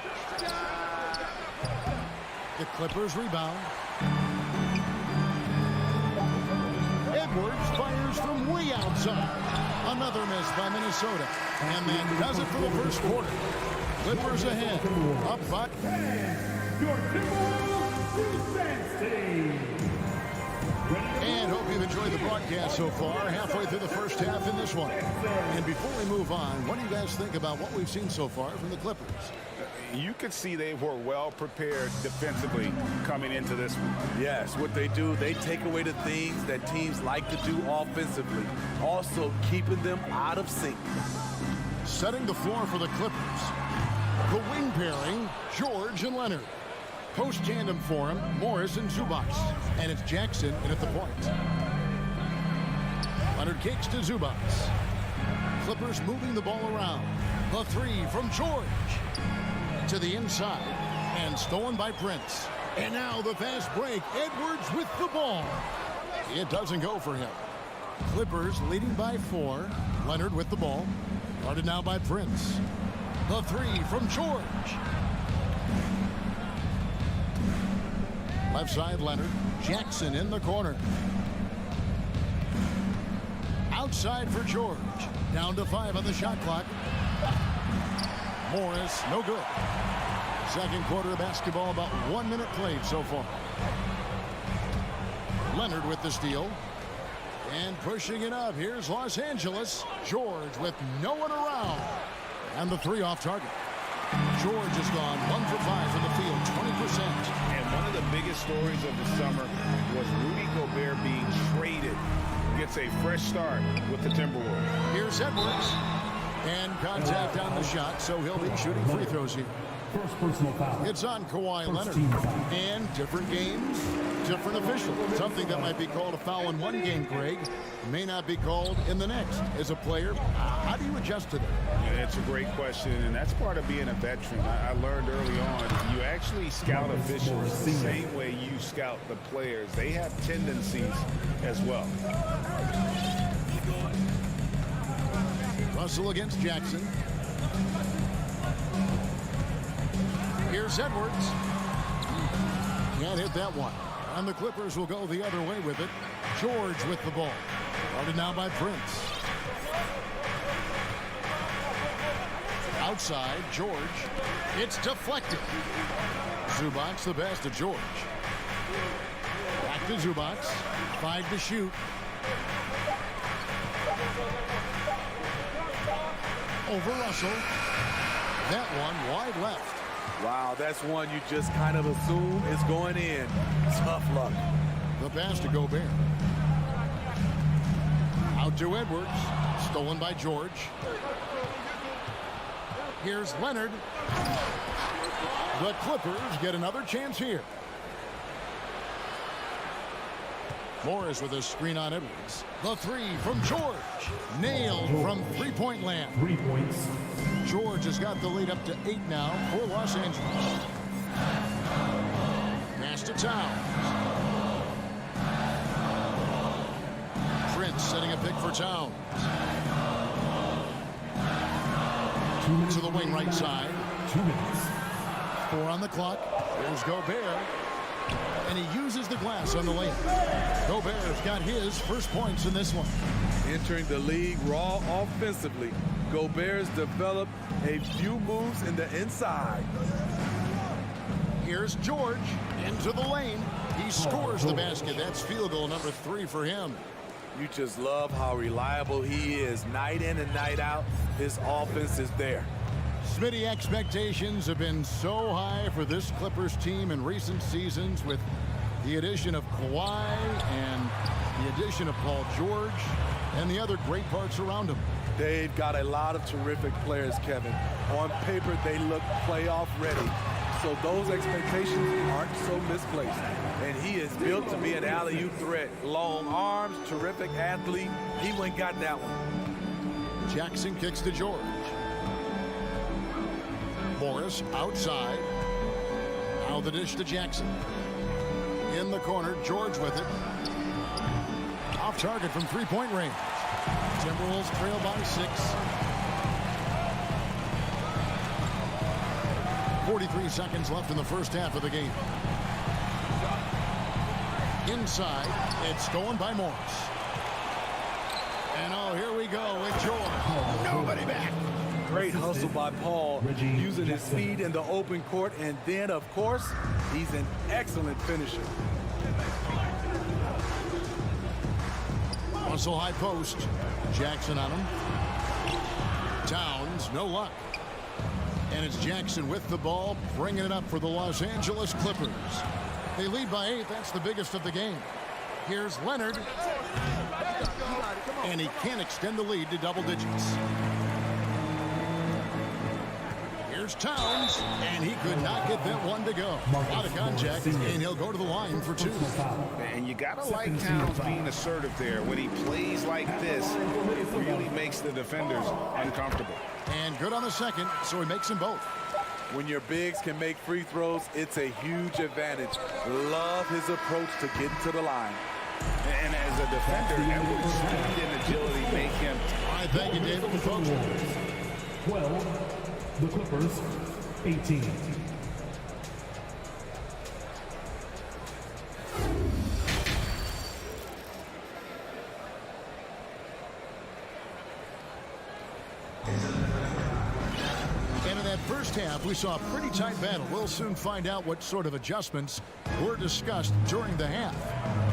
The Clippers rebound. Edwards fires from way outside. Another miss by Minnesota. And that does it for the first quarter. Clippers ahead. Up by. Your Timberwolves defense team. And hope you've enjoyed the broadcast so far. Halfway through the first half in this one. And before we move on, what do you guys think about what we've seen so far from the Clippers? You could see they were well prepared defensively coming into this one. Yes, what they do, they take away the things that teams like to do offensively, also keeping them out of sync. Setting the floor for the Clippers. The wing pairing, George and Leonard. Post tandem for him, Morris and Zubac. And it's Jackson in at the point. Leonard kicks to Zubac. Clippers moving the ball around. The three from George. To the inside. And stolen by Prince. And now the fast break. Edwards with the ball. It doesn't go for him. Clippers leading by 4. Leonard with the ball. Guarded now by Prince. The three from George. Left side, Leonard. Jackson in the corner. Outside for George. Down to 5 on the shot clock. Morris, no good. Second quarter of basketball, about 1 minute played so far. Leonard with the steal. And pushing it up. Here's Los Angeles. George with no one around. And the three off target. George has gone 1 for 5 from the field, 20%. And one of the biggest stories of the summer was Rudy Gobert being traded. Gets a fresh start with the Timberwolves. Here's Edwards. And contact on the shot, so he'll be shooting free throws here. First personal foul. It's on Kawhi Leonard. And different games, different officials. Something that might be called a foul in one game, Greg, may not be called in the next. As a player, how do you adjust to that? Yeah, it's a great question, and that's part of being a veteran. I learned early on, you actually scout officials the same way you scout the players. They have tendencies as well. Russell against Jackson. Here's Edwards. Can't hit that one. And the Clippers will go the other way with it. George with the ball. Guarded now by Prince. Outside, George. It's deflected. Zubac the pass to George. Back to Zubac. 5 to shoot. Over Russell. That one wide left. Wow, that's one you just kind of assume is going in. Tough luck. The pass to Gobert. Out to Edwards. Stolen by George. Here's Leonard. The Clippers get another chance here. Morris with a screen on Edwards. The three from George. Nailed from three-point land. 3 points. George has got the lead up to 8 now for Los Angeles. Pass to Towns. Prince setting a pick for Towns. To the wing right side. 2 minutes. 4 on the clock. There's Gobert. And he uses the glass on the lane. Gobert's got his first points in this one. Entering the league raw offensively, Gobert's developed a few moves in the inside. Here's George into the lane. He scores the basket. That's field goal number 3 for him. You just love how reliable he is. Night in and night out, his offense is there. Smitty, expectations have been so high for this Clippers team in recent seasons with the addition of Kawhi and the addition of Paul George and the other great parts around him. They've got a lot of terrific players, Kevin. On paper, they look playoff ready. So those expectations aren't so misplaced. And he is built to be an alley-oop threat. Long arms, terrific athlete. He went and got that one. Jackson kicks to George. Morris outside. Now the dish to Jackson. In in the corner. George with it. Off target from three-point range. Timberwolves trail by 6. 43 seconds left in the first half of the game. Inside, it's stolen by Morris. And oh, here we go with George. Nobody back. Great hustle by Paul, using his speed in the open court, and then, of course, he's an excellent finisher. Russell high post. Jackson on him. Towns, no luck. And it's Jackson with the ball, bringing it up for the Los Angeles Clippers. They lead by 8. That's the biggest of the game. Here's Leonard. And he can't extend the lead to double digits. Here's Towns, and he could not get that one to go. A lot of contact, and he'll go to the line for 2. And you got to like Towns being assertive there. When he plays like this, it really makes the defenders uncomfortable. And good on the second, so he makes them both. When your bigs can make free throws, it's a huge advantage. Love his approach to getting to the line. And as a defender, Edwards' speed and agility make him. All right, thank you, David. The folks. 12. The Clippers, 18. And in that first half, we saw a pretty tight battle. We'll soon find out what sort of adjustments were discussed during the half.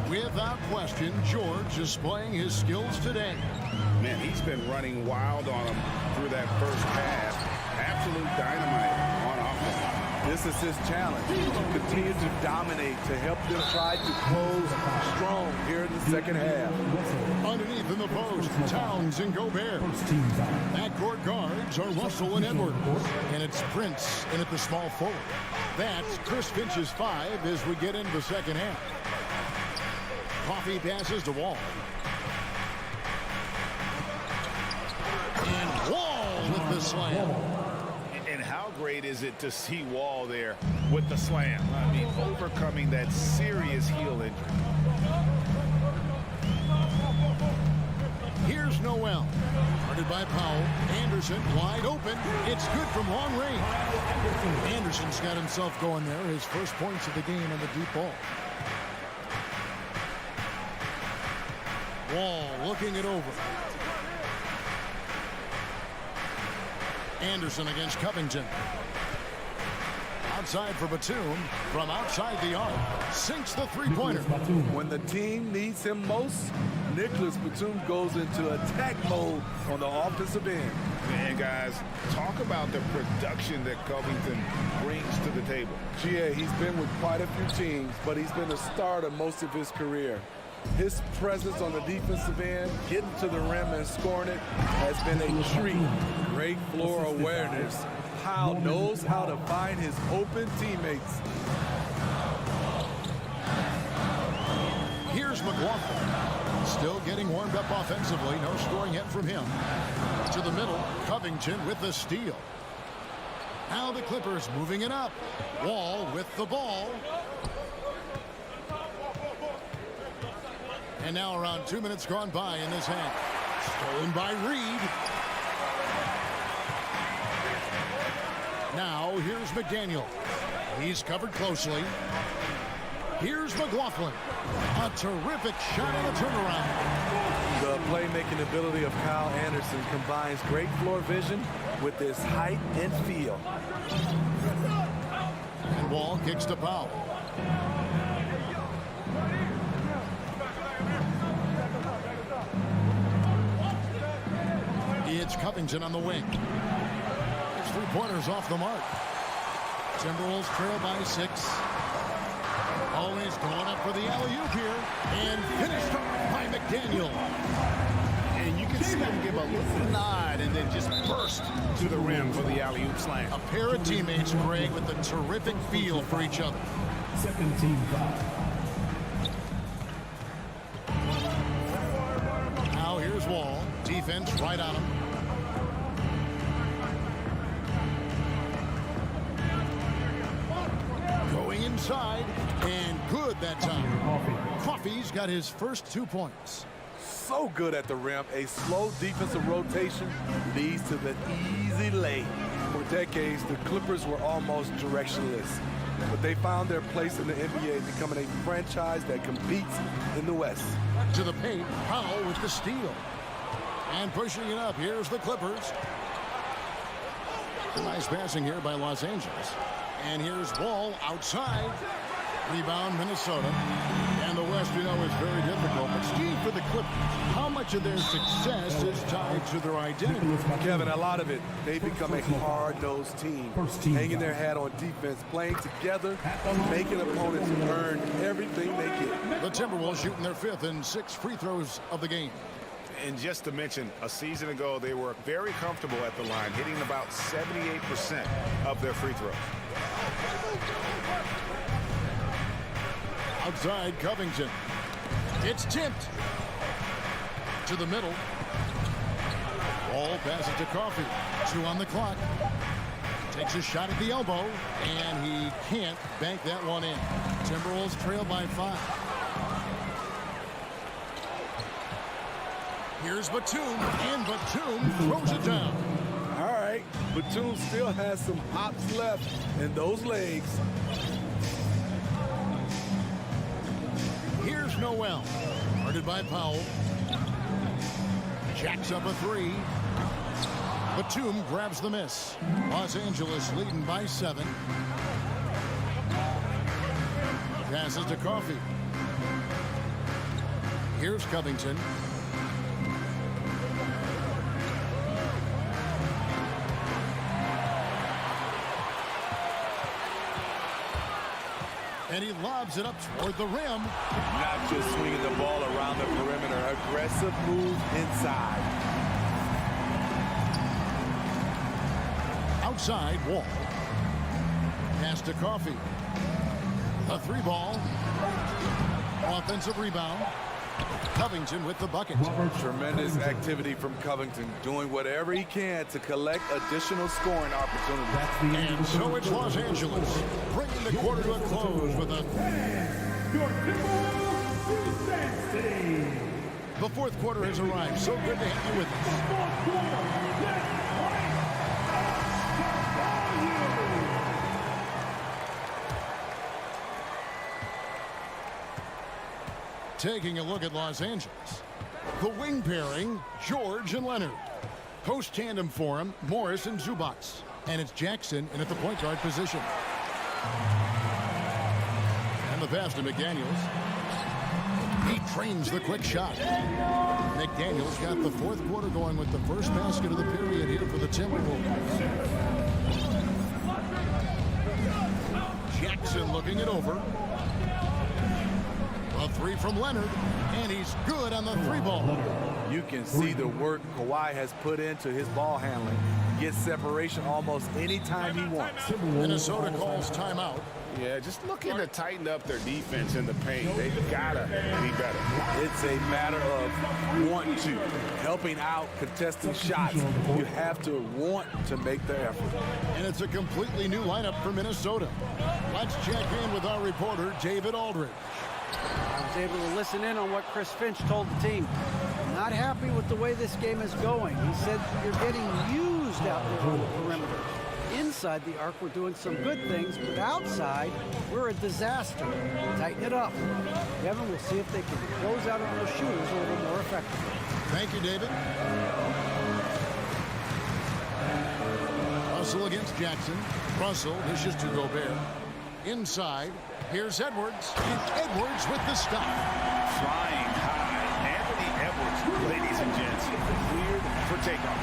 Without question, George displaying his skills today. Man, he's been running wild on him through that first half. Absolute dynamite on offense. This is his challenge, to continue to dominate, to help them try to close strong here in the second half. Underneath in the post, Towns and Gobert. Backcourt guards are Russell and Edwards. And it's Prince in at the small forward. That's Chris Finch's 5 as we get into the second half. Coffee passes to Wall. And Wall with the slam. And how great is it to see Wall there with the slam? I mean, overcoming that serious heel injury. Here's Noel. Guarded by Powell. Anderson wide open. It's good from long range. Anderson's got himself going there. His first points of the game on the deep ball. Wall looking it over. Anderson against Covington. Outside for Batum from outside the arc. Sinks the three-pointer. When the team needs him most, Nicholas Batum goes into attack mode on the offensive end. Man, guys, talk about the production that Covington brings to the table. Yeah, he's been with quite a few teams, but he's been a starter most of his career. His presence on the defensive end, getting to the rim and scoring it, has been a treat. Great floor awareness. Powell knows how to find his open teammates. Here's McLaughlin. Still getting warmed up offensively. No scoring yet from him. To the middle, Covington with the steal. Now the Clippers moving it up. Wall with the ball. And now around 2 minutes gone by in this half. Stolen by Reed. Now here's McDaniel. He's covered closely. Here's McLaughlin. A terrific shot on the turnaround. The playmaking ability of Kyle Anderson combines great floor vision with his height and feel. And Wall kicks to Powell. It's Covington on the wing. It's three-pointers off the mark. Timberwolves trail by 6. Always going up for the alley-oop here. And finished off by McDaniel. And you can see him give a little nod and then just burst to the rim for the alley-oop slam. A pair of teammates, Greg, with a terrific feel for each other. Second team foul. Now here's Wall. Defense right on him. Going inside. And good that time. Coffey's got his first 2 points. So good at the rim. A slow defensive rotation leads to the easy lay. For decades, the Clippers were almost directionless, but they found their place in the NBA, becoming a franchise that competes in the West. To the paint, Powell with the steal. And pushing it up, here's the Clippers. Nice passing here by Los Angeles. And here's Wall outside. Rebound, Minnesota. And the West, we know, is very difficult. But Steve, for the Clippers, how much of their success is tied to their identity? Kevin, a lot of it. They become a hard-nosed team, hanging their hat on defense, playing together, making opponents earn everything they get. The Timberwolves shooting their 5th and 6th free throws of the game. And just to mention, a season ago, they were very comfortable at the line, hitting about 78% of their free throws. Outside, Covington. It's tipped. To the middle. Wall passes to Coffey. 2 on the clock. Takes a shot at the elbow, and he can't bank that one in. Timberwolves trail by 5. Here's Batum, and Batum throws it down. All right, Batum still has some hops left in those legs. Here's Noel, guarded by Powell. Jacks up a 3. Batum grabs the miss. Los Angeles leading by 7. Passes to Coffey. Here's Covington. And he lobs it up toward the rim. Not just swinging the ball around the perimeter. Aggressive move inside. Outside, Wall. Pass to Coffey. A 3 ball. Offensive rebound. Covington with the bucket. Tremendous activity from Covington, doing whatever he can to collect additional scoring opportunities. And so it's Los Angeles, bringing the quarter to a close with a... The 4th quarter has arrived. So good to have you with us. Taking a look at Los Angeles. The wing pairing, George and Leonard. Post tandem for him, Morris and Zubats. And it's Jackson in at the point guard position. And the pass to McDaniels. He trains the quick shot. McDaniels got the 4th quarter going with the first basket of the period here for the Timberwolves. Jackson looking it over. A 3 from Leonard, and he's good on the 3 ball. You can see the work Kawhi has put into his ball handling. Gets separation almost any time he wants. Minnesota calls timeout. Yeah, just looking to tighten up their defense in the paint. They've got to be better. It's a matter of want to. Helping out, contesting shots. You have to want to make the effort. And it's a completely new lineup for Minnesota. Let's check in with our reporter, David Aldridge. I was able to listen in on what Chris Finch told the team. Not happy with the way this game is going. He said you're getting used out there on the perimeter. Inside the arc, we're doing some good things, but outside, we're a disaster. Tighten it up. Kevin, we'll see if they can close out on those shooters a little more effectively. Thank you, David. Russell against Jackson. Russell dishes to Gobert. Inside, here's Edwards. And Edwards with the stop. Flying high. Anthony Edwards, ladies and gents, cleared for takeoff.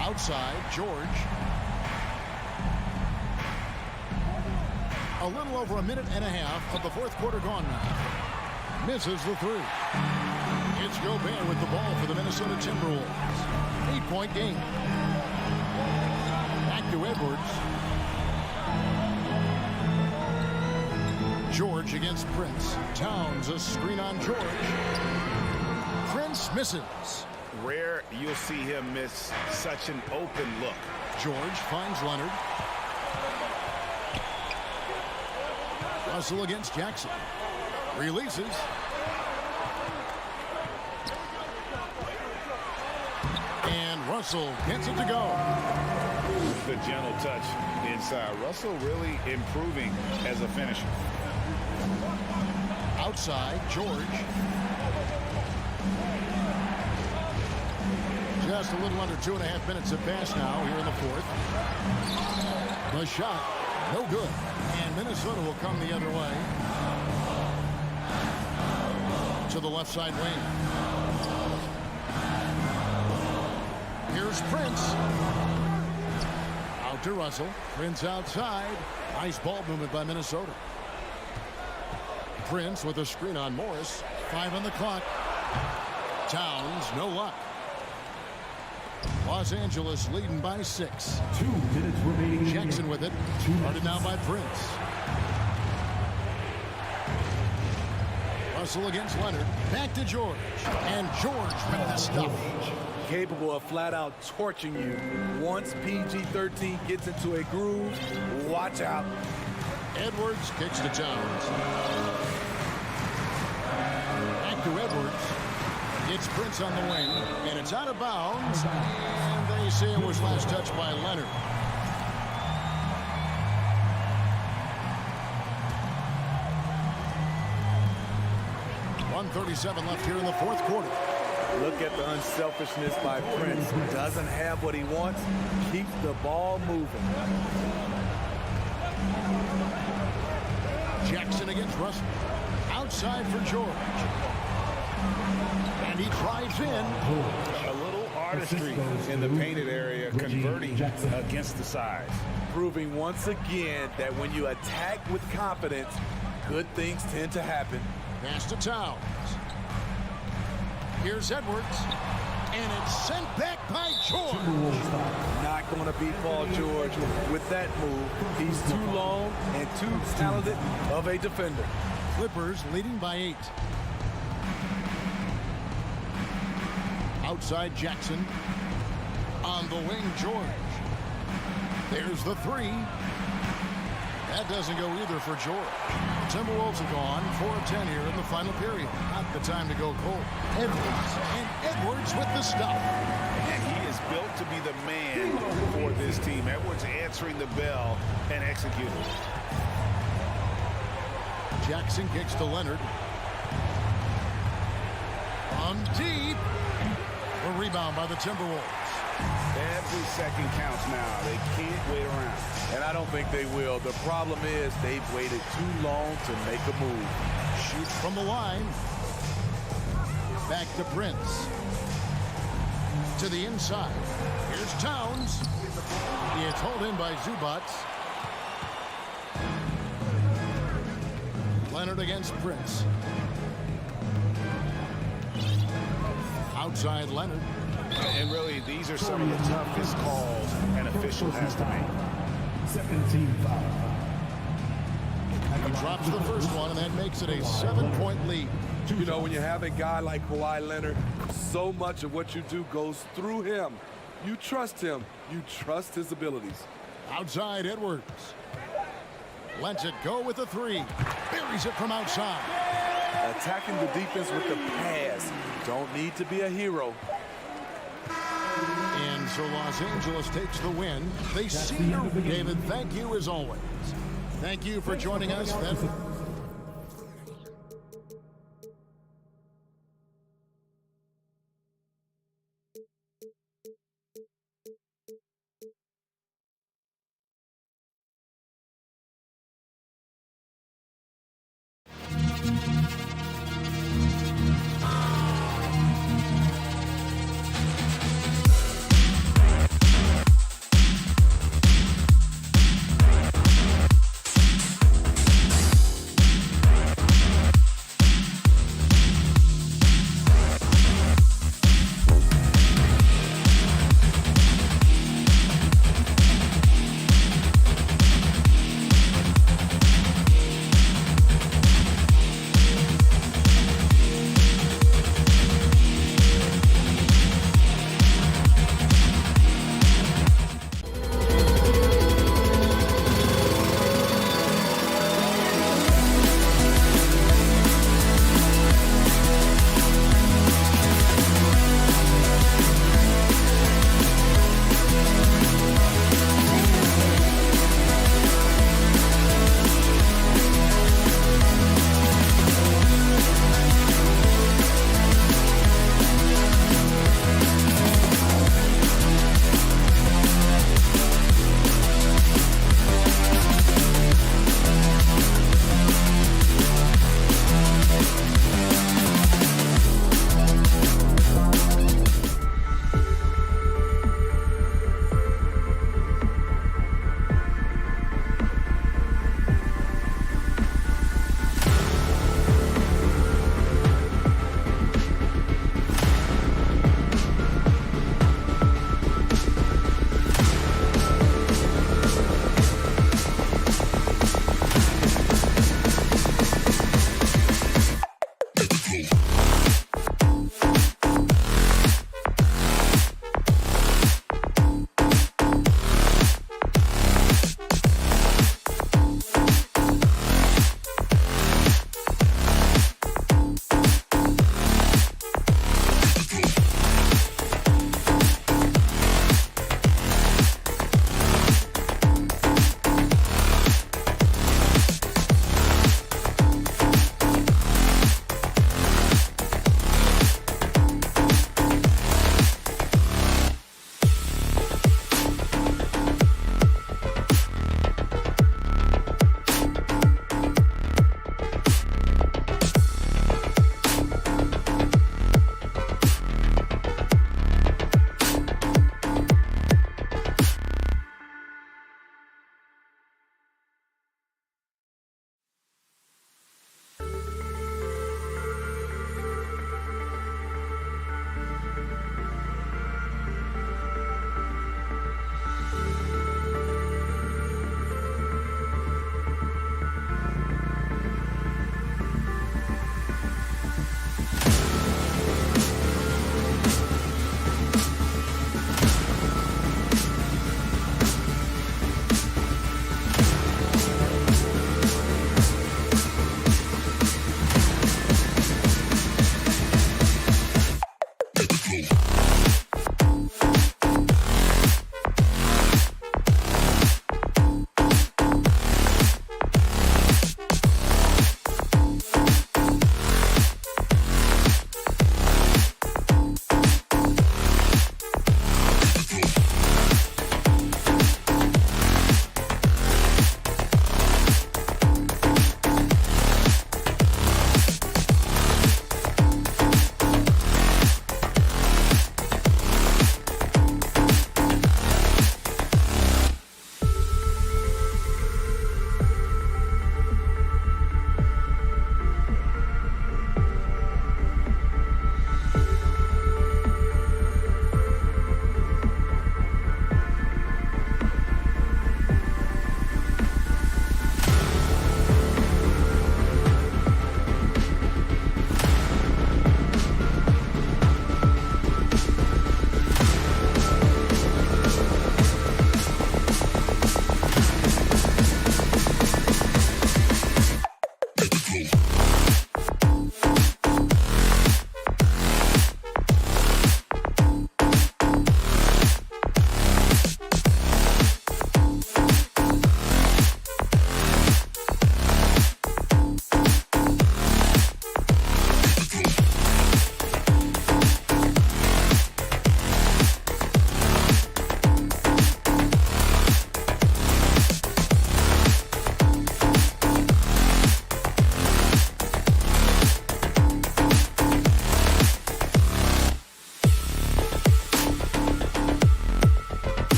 Outside, George. A little over a minute and a half of the 4th quarter gone now. Misses the 3. It's Gobert with the ball for the Minnesota Timberwolves. 8-point game. Back to Edwards. George against Prince. Towns a screen on George. Prince misses. Rare you'll see him miss such an open look. George finds Leonard. Russell against Jackson. Releases. And Russell gets it to go. The gentle touch inside. Russell really improving as a finisher. Outside, George. Just a little under 2.5 minutes have passed now here in the fourth. The shot, no good. And Minnesota will come the other way. To the left side wing. Here's Prince. Out to Russell. Prince outside. Nice ball movement by Minnesota. Prince with a screen on Morris. 5 on the clock. Towns, no luck. Los Angeles leading by 6. 2 minutes remaining. Jackson with it. Started now by Prince. Russell against Leonard. Back to George. And George with the stuff. Capable of flat out torching you. Once PG-13 gets into a groove, watch out. Edwards kicks to Towns. Back to Edwards. It's Prince on the wing, and it's out of bounds. And they say it was last touched by Leonard. .137 left here in the fourth quarter. Look at the unselfishness by Prince. Doesn't have what he wants, keeps the ball moving. Jackson against Russell. Outside for George. And he drives in. A little artistry in the painted area, converting against the size. Proving once again that when you attack with confidence, good things tend to happen. Pass to Towns. Here's Edwards. And it's sent back by George. Not going to beat Paul George with that move. He's too long and too talented of a defender. Clippers leading by 8. Outside Jackson. On the wing, George. There's the 3. That doesn't go either for George. Timberwolves are gone. 4 of 10 here in the final period. Not the time to go cold. Edwards. And Edwards with the stuff. And he is built to be the man for this team. Edwards answering the bell and executing. Jackson kicks to Leonard. On deep. A rebound by the Timberwolves. Every second counts now. They can't wait around. And I don't think they will. The problem is they've waited too long to make a move. Shoots from the line. Back to Prince. To the inside. Here's Towns. He is hauled in by Zubac. Leonard against Prince. Outside Leonard. And really, these are some of the toughest calls an official has to make. 17 foul. He drops the first one, and that makes it a 7-point lead. You know, when you have a guy like Kawhi Leonard, so much of what you do goes through him. You trust him. You trust his abilities. Outside Edwards. Lets it go with a 3. Buries it from outside. Attacking the defense with the pass. Don't need to be a hero. And so Los Angeles takes the win. They see you, David. Thank you as always. Thank you for joining us.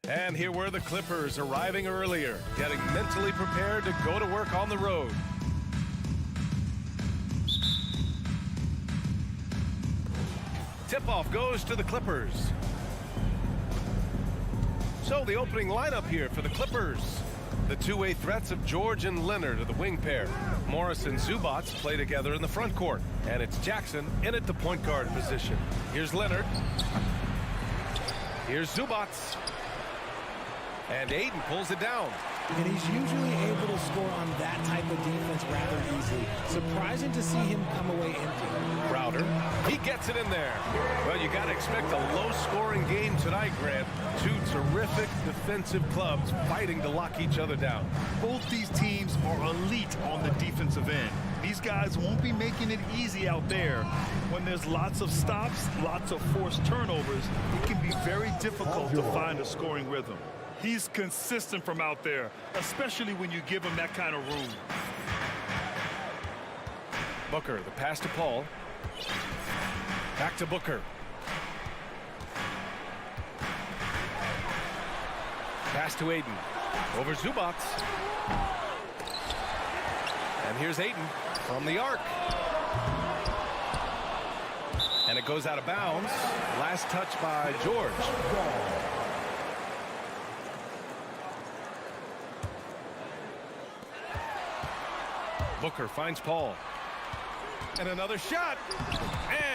And here were the Clippers arriving earlier, getting mentally prepared to go to work on the road. Tip-off goes to the Clippers. So the opening lineup here for the Clippers. The two-way threats of George and Leonard are the wing pair. Morris and Zubac play together in the front court. And it's Jackson in at the point guard position. Here's Leonard. Here's Zubac. And Aiden pulls it down. And he's usually able to score on that type of defense rather easily. Surprising to see him come away empty. Crowder, he gets it in there. Well, you got to expect a low-scoring game tonight, Grant. Two terrific defensive clubs fighting to lock each other down. Both these teams are elite on the defensive end. These guys won't be making it easy out there. When there's lots of stops, lots of forced turnovers, it can be very difficult to find a scoring rhythm. He's consistent from out there, especially when you give him that kind of room. Booker, the pass to Paul. Back to Booker. Pass to Aiden. Over Zubac. And here's Aiden from the arc. And it goes out of bounds. Last touch by George. Booker finds Paul. And another shot.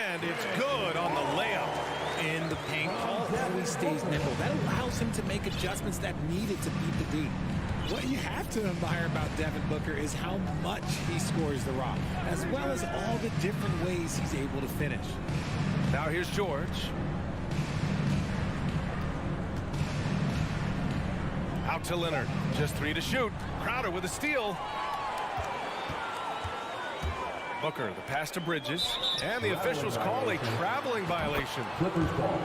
And it's good on the layup. In the paint, Paul always stays nimble. That allows him to make adjustments that needed to beat the D. What you have to admire about Devin Booker is how much he scores the rock, as well as all the different ways he's able to finish. Now here's George. Out to Leonard. Just 3 to shoot. Crowder with a steal. Booker, the pass to Bridges, and the officials call a traveling violation. Clippers ball.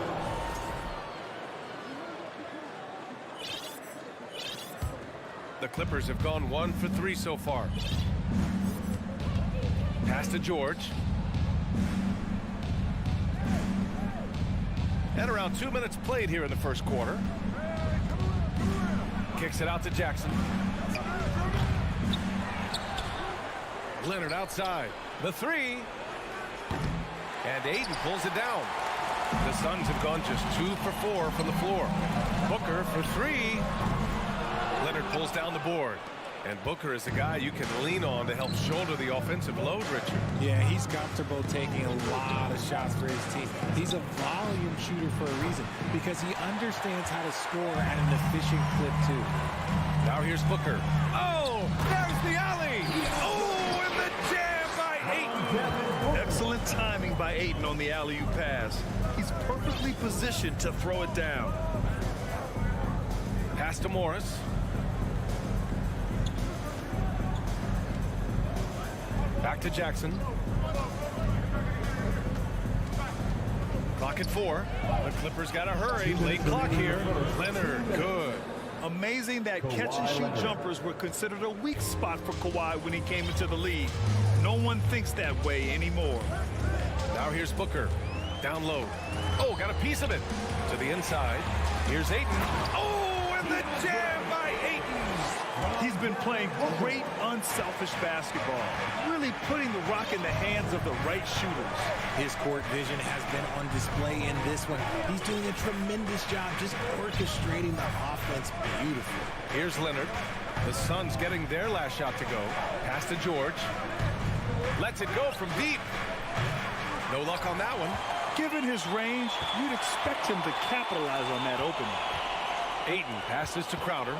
The Clippers have gone 1 for 3 so far. Pass to George. And around 2 minutes played here in the first quarter. Kicks it out to Jackson. Leonard outside. The three. And Aiden pulls it down. The Suns have gone just 2 for 4 from the floor. Booker for 3. Leonard pulls down the board. And Booker is a guy you can lean on to help shoulder the offensive load, Richard. Yeah, he's comfortable taking a lot of shots for his team. He's a volume shooter for a reason, because he understands how to score at an efficient clip, too. Now here's Booker. Oh, there's the alley. Oh, and the jam by move by Ayton on the alley-oop pass. He's perfectly positioned to throw it down. Pass to Morris. Back to Jackson. Clock at 4. The Clippers got to hurry. Late clock here. Leonard, good. Amazing that catch-and-shoot jumpers were considered a weak spot for Kawhi when he came into the league. No one thinks that way anymore. Now here's Booker. Down low. Oh, got a piece of it. To the inside. Here's Ayton. Oh, and the jam by Ayton. He's been playing great, unselfish basketball, really putting the rock in the hands of the right shooters. His court vision has been on display in this one. He's doing a tremendous job just orchestrating the offense beautifully. Here's Leonard. The Suns getting their last shot to go. Pass to George. Lets it go from deep. No luck on that one. Given his range, you'd expect him to capitalize on that opening. Ayton passes to Crowder.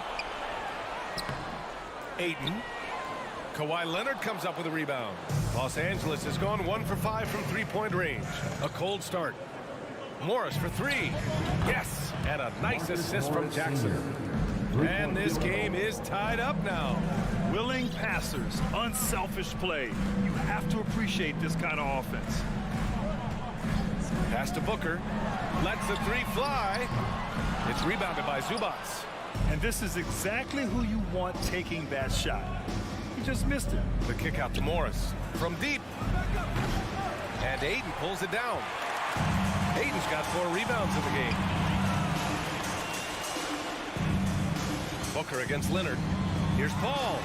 Ayton. Kawhi Leonard comes up with a rebound. Los Angeles has gone 1 for 5 from three-point range. A cold start. Morris for 3. Yes, and a nice assist from Jackson. And this game is tied up now. Willing passers, unselfish play. You have to appreciate this kind of offense. Pass to Booker. Lets the 3 fly. It's rebounded by Zubats. And this is exactly who you want taking that shot. He just missed it. The kick out to Morris from deep. And Ayton pulls it down. Ayton's got 4 rebounds in the game. Booker against Leonard. Here's Paul.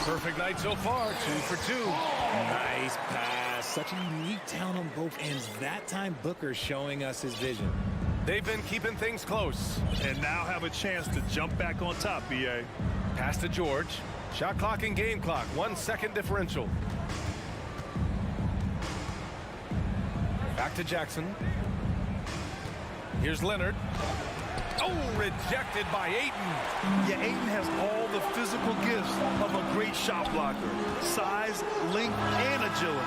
Perfect night so far, 2 for 2. Nice pass. Such a unique talent on both ends. That time, Booker showing us his vision. They've been keeping things close. And now have a chance to jump back on top, B.A. Pass to George. Shot clock and game clock. 1 second differential. Back to Jackson. Here's Leonard. Oh, rejected by Ayton. Yeah, Ayton has all the physical gifts of a great shot blocker. Size, length, and agility.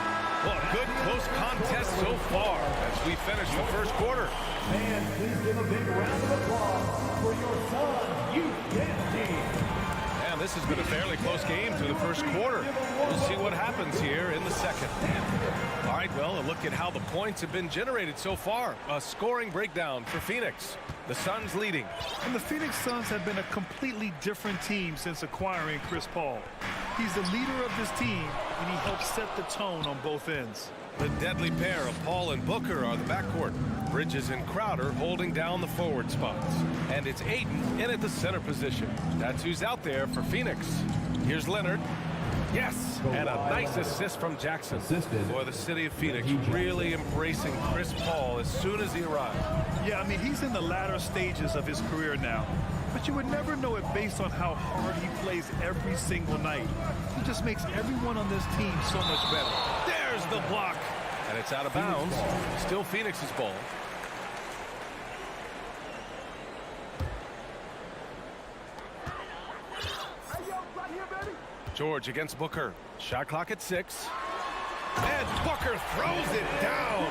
Well, a good close contest so far as we finish the first quarter. And please give a big round of applause for your Sun Youth team. And this has been a fairly close game through the first quarter. We'll see what happens here in the second. All right, well, a look at how the points have been generated so far. A scoring breakdown for Phoenix. The Suns leading. And the Phoenix Suns have been a completely different team since acquiring Chris Paul. He's the leader of this team, and he helps set the tone on both ends. The deadly pair of Paul and Booker are the backcourt. Bridges and Crowder holding down the forward spots. And it's Ayton in at the center position. That's who's out there for Phoenix. Here's Leonard. Yes, and a nice assist from Jackson. For the city of Phoenix really embracing Chris Paul as soon as he arrived. Yeah, I mean, he's in the latter stages of his career now. But you would never know it based on how hard he plays every single night. He just makes everyone on this team so much better. There's the block. And it's out of bounds. Still Phoenix's ball. George against Booker. Shot clock at 6. And Booker throws it down.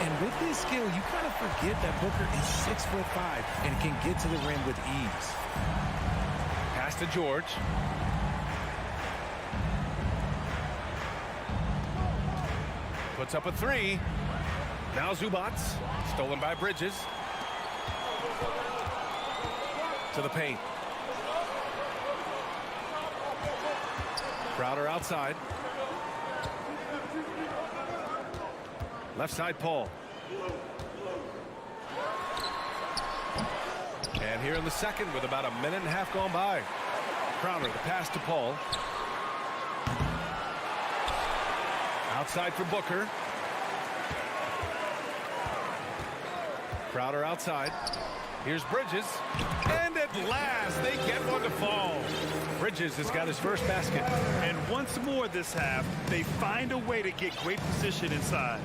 And with his skill, you kind of forget that Booker is 6'5" and can get to the rim with ease. Pass to George. Puts up a 3. Now Zubats. Stolen by Bridges. To the paint. Crowder outside. Left side, Paul. And here in the second with about a minute and a half gone by. Crowder, the pass to Paul. Outside for Booker. Crowder outside. Here's Bridges. And at last, they get one to fall. Bridges has got his first basket. And once more this half, they find a way to get great position inside.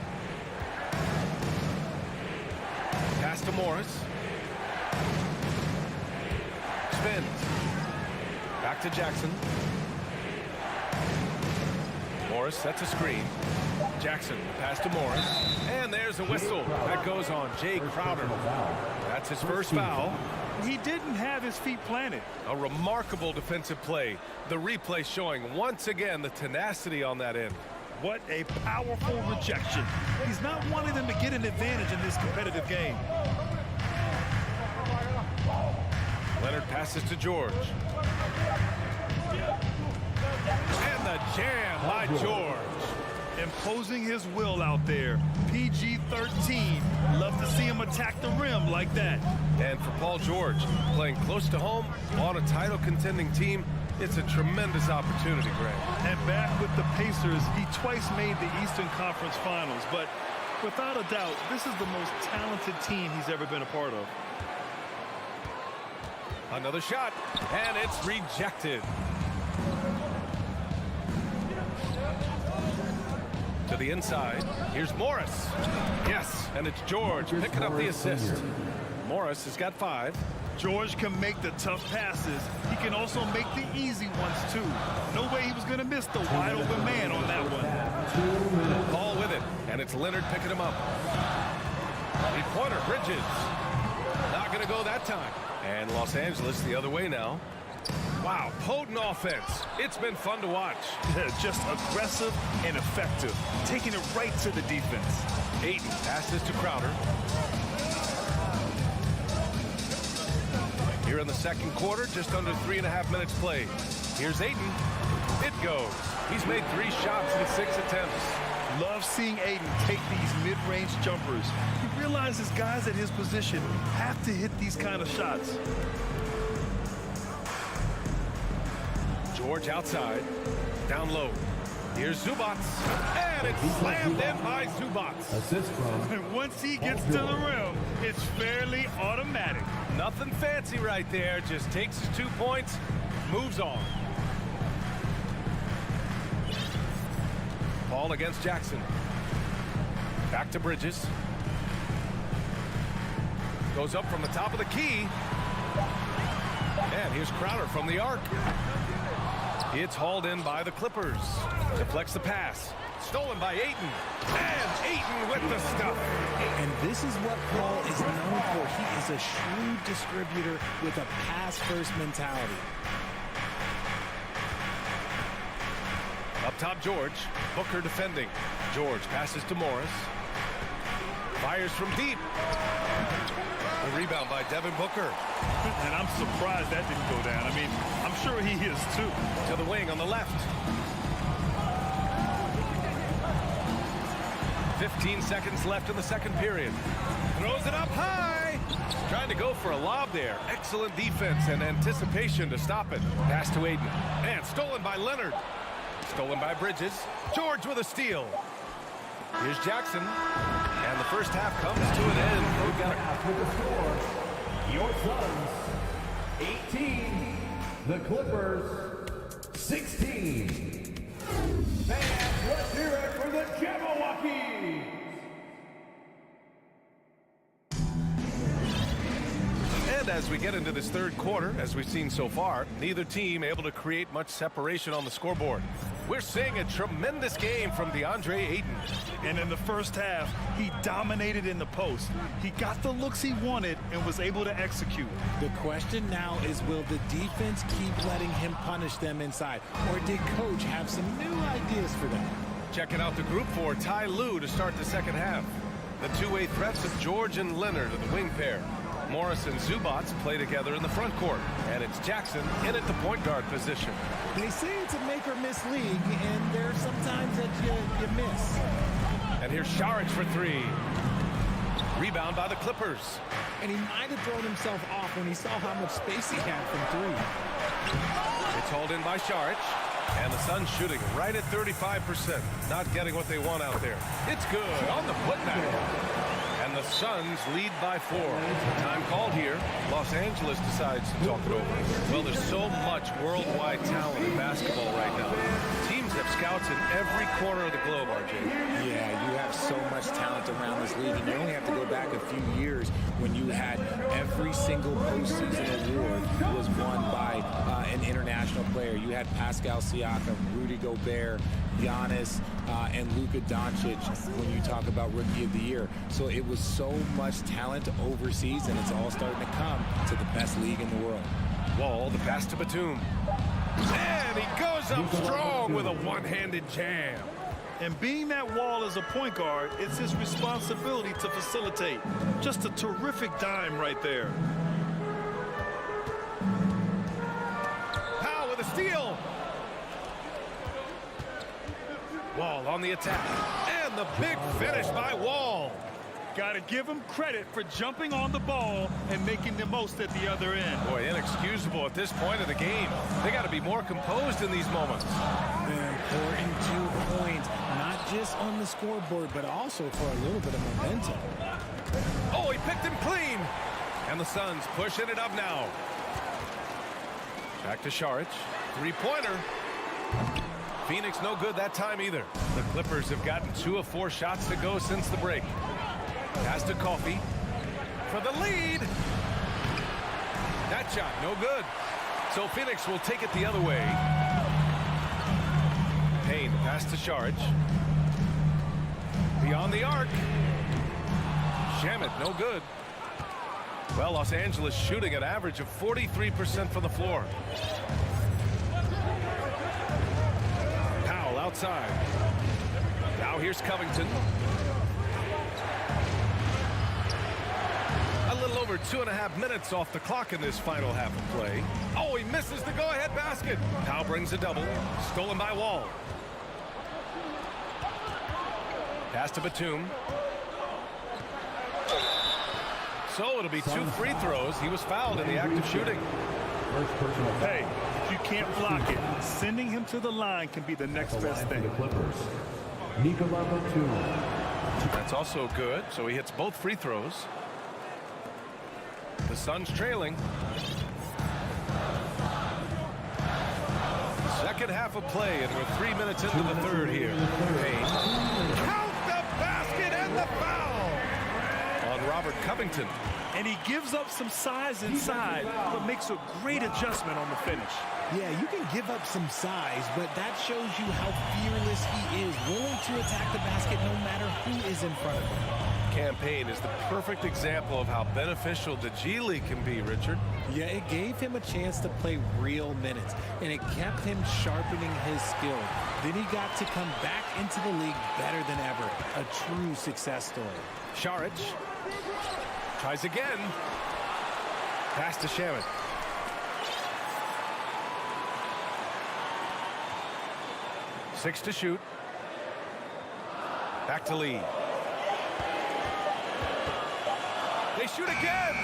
Pass to Morris. Spins. Back to Jackson. Morris sets a screen. Jackson, pass to Morris. And there's a whistle. That goes on Jay Crowder. That's his first foul. He didn't have his feet planted. A remarkable defensive play. The replay showing once again the tenacity on that end. What a powerful rejection. He's not wanting them to get an advantage in this competitive game. Leonard passes to George. And the jam by George. Imposing his will out there. PG-13. Love to see him attack the rim like that. And for Paul George, playing close to home on a title contending team, it's a tremendous opportunity, Greg. And back with the Pacers, he twice made the Eastern Conference Finals. But without a doubt, this is the most talented team he's ever been a part of. Another shot, and it's rejected. To the inside, here's Morris. Yes, and it's George picking up the assist. Morris has got 5. George can make the tough passes. He can also make the easy ones, too. No way he was going to miss the wide-open man on that one. Paul with it, and it's Leonard picking him up. Three-pointer, Bridges. Not going to go that time. And Los Angeles the other way now. Wow, potent offense. It's been fun to watch. Just aggressive and effective. Taking it right to the defense. Ayton passes to Crowder. Here in the second quarter, just under 3.5 minutes played. Here's Ayton. It goes. He's made 3 shots in 6 attempts. Love seeing Ayton take these mid-range jumpers. He realizes guys at his position have to hit these kind of shots. George outside, down low. Here's Zubats, and it's slammed in by Zubats. Assist from. And once he gets to the rim, it's fairly automatic. Nothing fancy right there, just takes his 2 points, moves on. Paul against Jackson. Back to Bridges. Goes up from the top of the key. And here's Crowder from the arc. It's hauled in by the Clippers. Deflects the pass. Stolen by Ayton. And Ayton with the stuff. And this is what Paul is known for. He is a shrewd distributor with a pass-first mentality. Up top, George. Booker defending. George passes to Morris. Fires from deep. A rebound by Devin Booker. And I'm surprised that didn't go down. I mean, I'm sure he is too. To the wing on the left. 15 seconds left in the second period. Throws it up high. Trying to go for a lob there. Excellent defense and anticipation to stop it. Pass to Ayton. And stolen by Leonard. Stolen by Bridges. George with a steal. Here's Jackson. And the first half comes to an end. We've got With the score, your Suns 18, the Clippers 16. Fans, let's hear it for the Jabberwockies. And as we get into this third quarter, as we've seen so far, neither team able to create much separation on the scoreboard. We're seeing a tremendous game from DeAndre Ayton. And in the first half, he dominated in the post. He got the looks he wanted and was able to execute. The question now is, will the defense keep letting him punish them inside? Or did Coach have some new ideas for them? Checking out the group for Ty Lue to start the second half. The two-way threats of George and Leonard are the wing pair. Morris and Zubats play together in the front court. And it's Jackson in at the point guard position. They say it's a make or miss league, and there are some times that you miss. And here's Saric for 3. Rebound by the Clippers. And he might have thrown himself off when he saw how much space he had from 3. It's hauled in by Saric. And the Suns shooting right at 35%. Not getting what they want out there. It's good on the putback. And the Suns lead by 4. Time called here. Los Angeles decides to talk it over. Well, there's so much worldwide talent in basketball right now. Teams have scouts in every corner of the globe, RJ. Yeah, you have so much talent around the this league, and you only have to go back a few years when you had every single postseason award was won by an international player. You had Pascal Siakam, Rudy Gobert, Giannis, and Luka Doncic when you talk about Rookie of the Year. So it was so much talent overseas, and it's all starting to come to the best league in the world. Wall, the pass to Batum. And he goes up strong with a one-handed jam. And being that Wall as a point guard, it's his responsibility to facilitate. Just a terrific dime right there. Powell with a steal. Wall on the attack. And the big finish by Wall. Got to give him credit for jumping on the ball and making the most at the other end. Boy, inexcusable at this point of the game. They got to be more composed in these moments. An important 2 points, not just on the scoreboard, but also for a little bit of momentum. Oh, he picked him clean. And the Suns pushing it up now. Back to Saric. Three-pointer. Phoenix no good that time either. The Clippers have gotten 2 of 4 shots to go since the break. Pass to Coffey for the lead. That shot, no good. So Phoenix will take it the other way. Payne, pass to Saric. Beyond the arc. Shamet, no good. Well, Los Angeles shooting an average of 43% from the floor. Powell outside. Now here's Covington. A little over 2.5 minutes off the clock in this final half of play. Oh, he misses the go-ahead basket. Powell brings a double. Stolen by Wall. Pass to Batum. So it'll be 2 free throws. He was fouled in the act of shooting. Hey, if you can't block it, sending him to the line can be the next best thing. That's also good. So he hits both free throws. The Suns trailing. Second half of play, and we're 3 minutes into the third here. Payne. Count the basket and the foul on Robert Covington. And he gives up some size inside, but makes a great adjustment on the finish. Yeah, you can give up some size, but that shows you how fearless he is, willing to attack the basket no matter who is in front of him. Campaign is the perfect example of how beneficial the G League can be, Richard. Yeah, it gave him a chance to play real minutes, and it kept him sharpening his skill. Then he got to come back into the league better than ever. A true success story. Saric tries again. Pass to Shamet. Six to shoot. Back to Lee. They shoot again.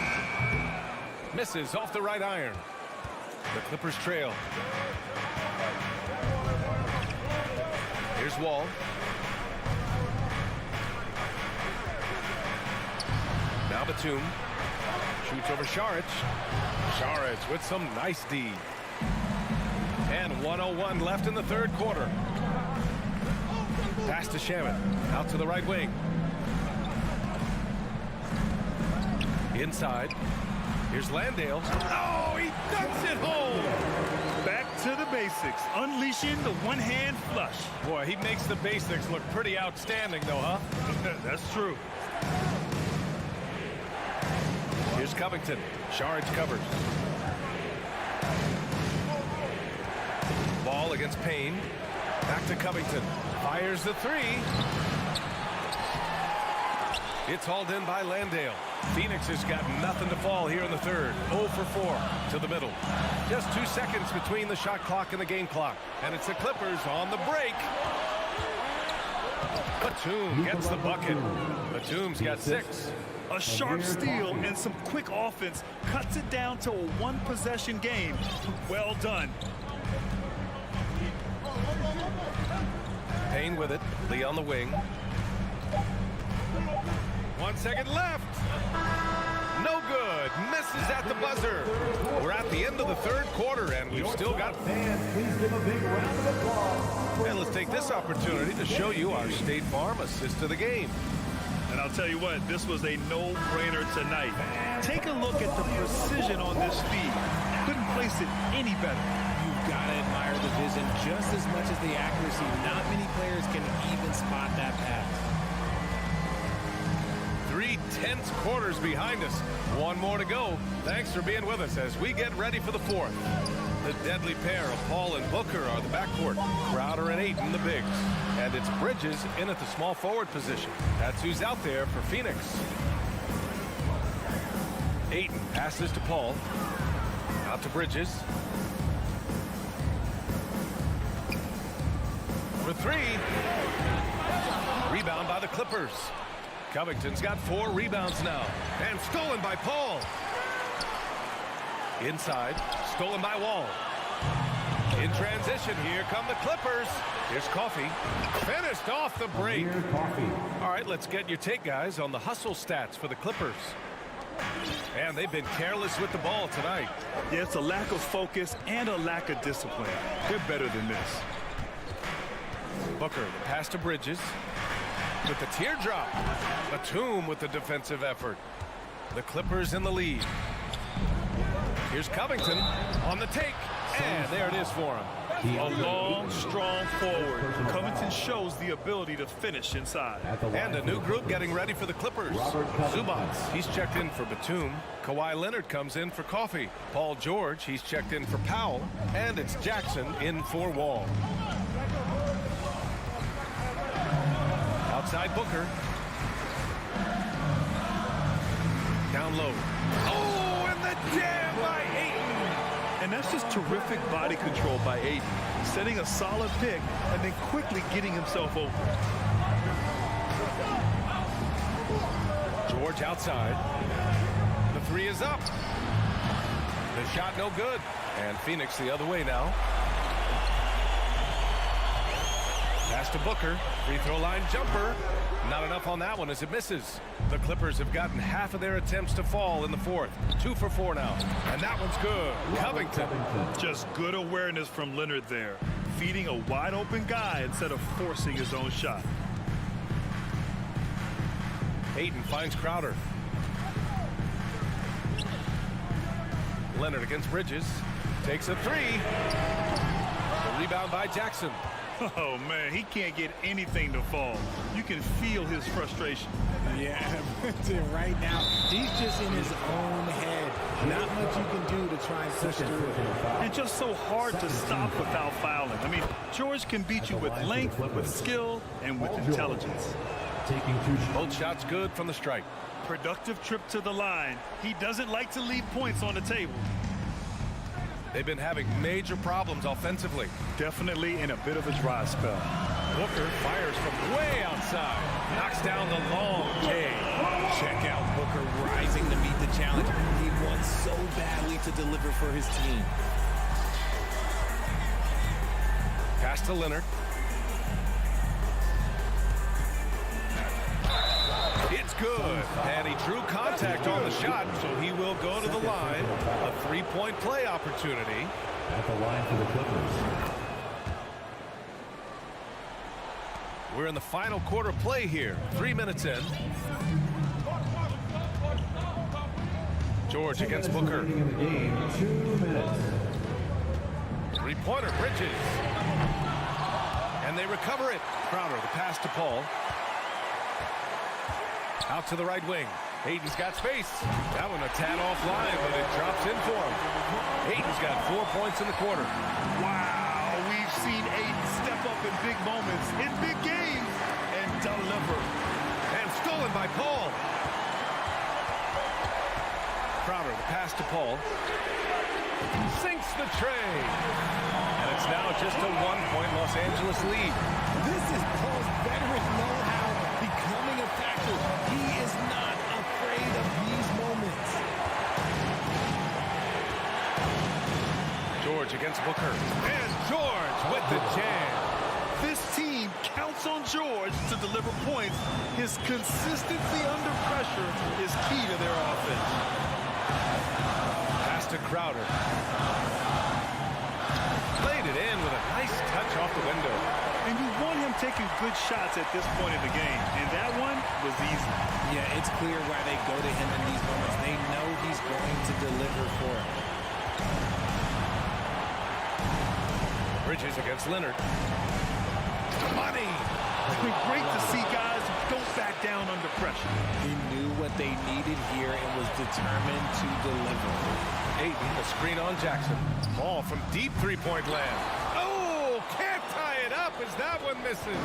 Misses off the right iron. The Clippers trail. Here's Wall. Now Batum. Shoots over Saric. Saric with some nice D. And 1:01 left in the third quarter. Pass to Shamet. Out to the right wing. Inside. Here's Landale. Oh, he dunks it home. Back to the basics, unleashing the one-hand flush. Boy, he makes the basics look pretty outstanding, though, huh? That's true. Here's Covington. Saric covered. Ball against Payne. Back to Covington. Fires the three. It's hauled in by Landale. Phoenix has got nothing to fall here in the third. 0 for 4 to the middle. Just 2 seconds between the shot clock and the game clock. And it's the Clippers on the break. Batum gets the bucket. Batum's got 6. A sharp steal and some quick offense cuts it down to a one-possession game. Well done. Payne with it. Lee on the wing. 1 second left. No good. Misses at the buzzer. We're at the end of the third quarter, and we've still got... Please give a big round of applause. And let's take this opportunity to show you our State Farm assist of the game. And I'll tell you what, this was a no-brainer tonight. Take a look at the precision on this feed. Couldn't place it any better. You've got to admire the vision just as much as the accuracy. Not many players can even spot that pass. 3 tense quarters behind us. One more to go. Thanks for being with us as we get ready for the fourth. The deadly pair of Paul and Booker are the backcourt. Crowder and Ayton the bigs. And it's Bridges in at the small forward position. That's who's out there for Phoenix. Ayton passes to Paul. Out to Bridges. For 3. Rebound by the Clippers. Covington's got 4 rebounds now. And stolen by Paul. Inside, stolen by Wall. In transition, here come the Clippers. Here's Coffee. Finished off the break. All right, let's get your take, guys, on the hustle stats for the Clippers. And they've been careless with the ball tonight. Yeah, it's a lack of focus and a lack of discipline. They're better than this. Booker, the pass to Bridges. With the teardrop. Batum with the defensive effort. The Clippers in the lead. Here's Covington on the take. And there it is for him. A long, strong forward. Covington shows the ability to finish inside. And a new group getting ready for the Clippers. Zubats, he's checked in for Batum. Kawhi Leonard comes in for Coffee. Paul George, he's checked in for Powell. And it's Jackson in for Wall. Outside Booker. Down low. Oh, and the jam by Ayton. And that's just terrific body control by Ayton. Setting a solid pick and then quickly getting himself open. George outside. The 3 is up. The shot no good. And Phoenix the other way now. Pass to Booker. Free throw line jumper. Not enough on that one as it misses. The Clippers have gotten half of their attempts to fall in the fourth. 2 for 4 now. And that one's good. Covington. Just good awareness from Leonard there. Feeding a wide open guy instead of forcing his own shot. Ayton finds Crowder. Leonard against Bridges. Takes a 3. The rebound by Jackson. Oh, man, he can't get anything to fall. You can feel his frustration. Yeah, right now, he's just in his own head. Not much you can do to try and push through it. And just so hard to stop without fouling. I mean, George can beat you with length, with skill, and with intelligence. Both shots good from the strike. Productive trip to the line. He doesn't like to leave points on the table. They've been having major problems offensively. Definitely in a bit of a dry spell. Booker fires from way outside. Knocks down the long K. Check out Booker rising to meet the challenge. He wants so badly to deliver for his team. Pass to Leonard. It's good. And he drew contact on the shot, so he will go to the line. A 3-point play opportunity. At the line for the Clippers. We're in the final quarter play here. 3 minutes in. George against Booker. 2 minutes. 3-pointer, Bridges. And they recover it. Crowder, the pass to Paul. Out to the right wing. Ayton's got space. That one a tad offline, but it drops in for him. Ayton's got 4 points in the quarter. Wow, we've seen Ayton step up in big moments, in big games, and deliver. And stolen by Paul. Crowder, the pass to Paul. Sinks the tray. And it's now just a 1-point Los Angeles lead. This is Paul's veteran know-how becoming a factor. He is not afraid of these moments. George against Booker. And George with the jam. This team counts on George to deliver points. His consistency under pressure is key to their offense. Pass to Crowder. Laid it in with a nice touch off the window. And you want him taking good shots at this point in the game. And that one was easy. clear why they go to him in these moments. They know he's going to deliver for him. Bridges against Leonard. Money. It's been great to see guys who don't back down under pressure. He knew what they needed here and was determined to deliver. Aiden, the screen on Jackson. Ball from deep three-point land. Oh, can't tie it up as that one misses.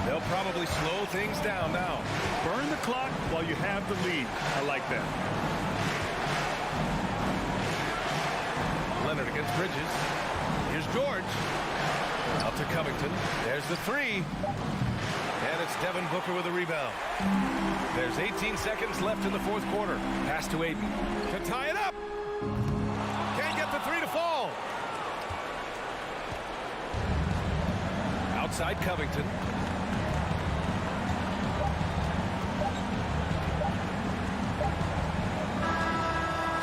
They'll probably slow things down now. Burn the clock while you have the lead. I like that. Leonard against Bridges. Here's George. Out to Covington. There's the three. And it's Devin Booker with a rebound. There's 18 seconds left in the fourth quarter. Pass to Aiden to tie it up. Can't get the three to fall. Outside Covington.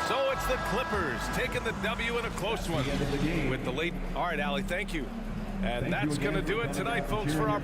So it's the Clippers taking the W in a close one with the late. All right, Allie, thank you. And that's going to do it tonight, folks, for our.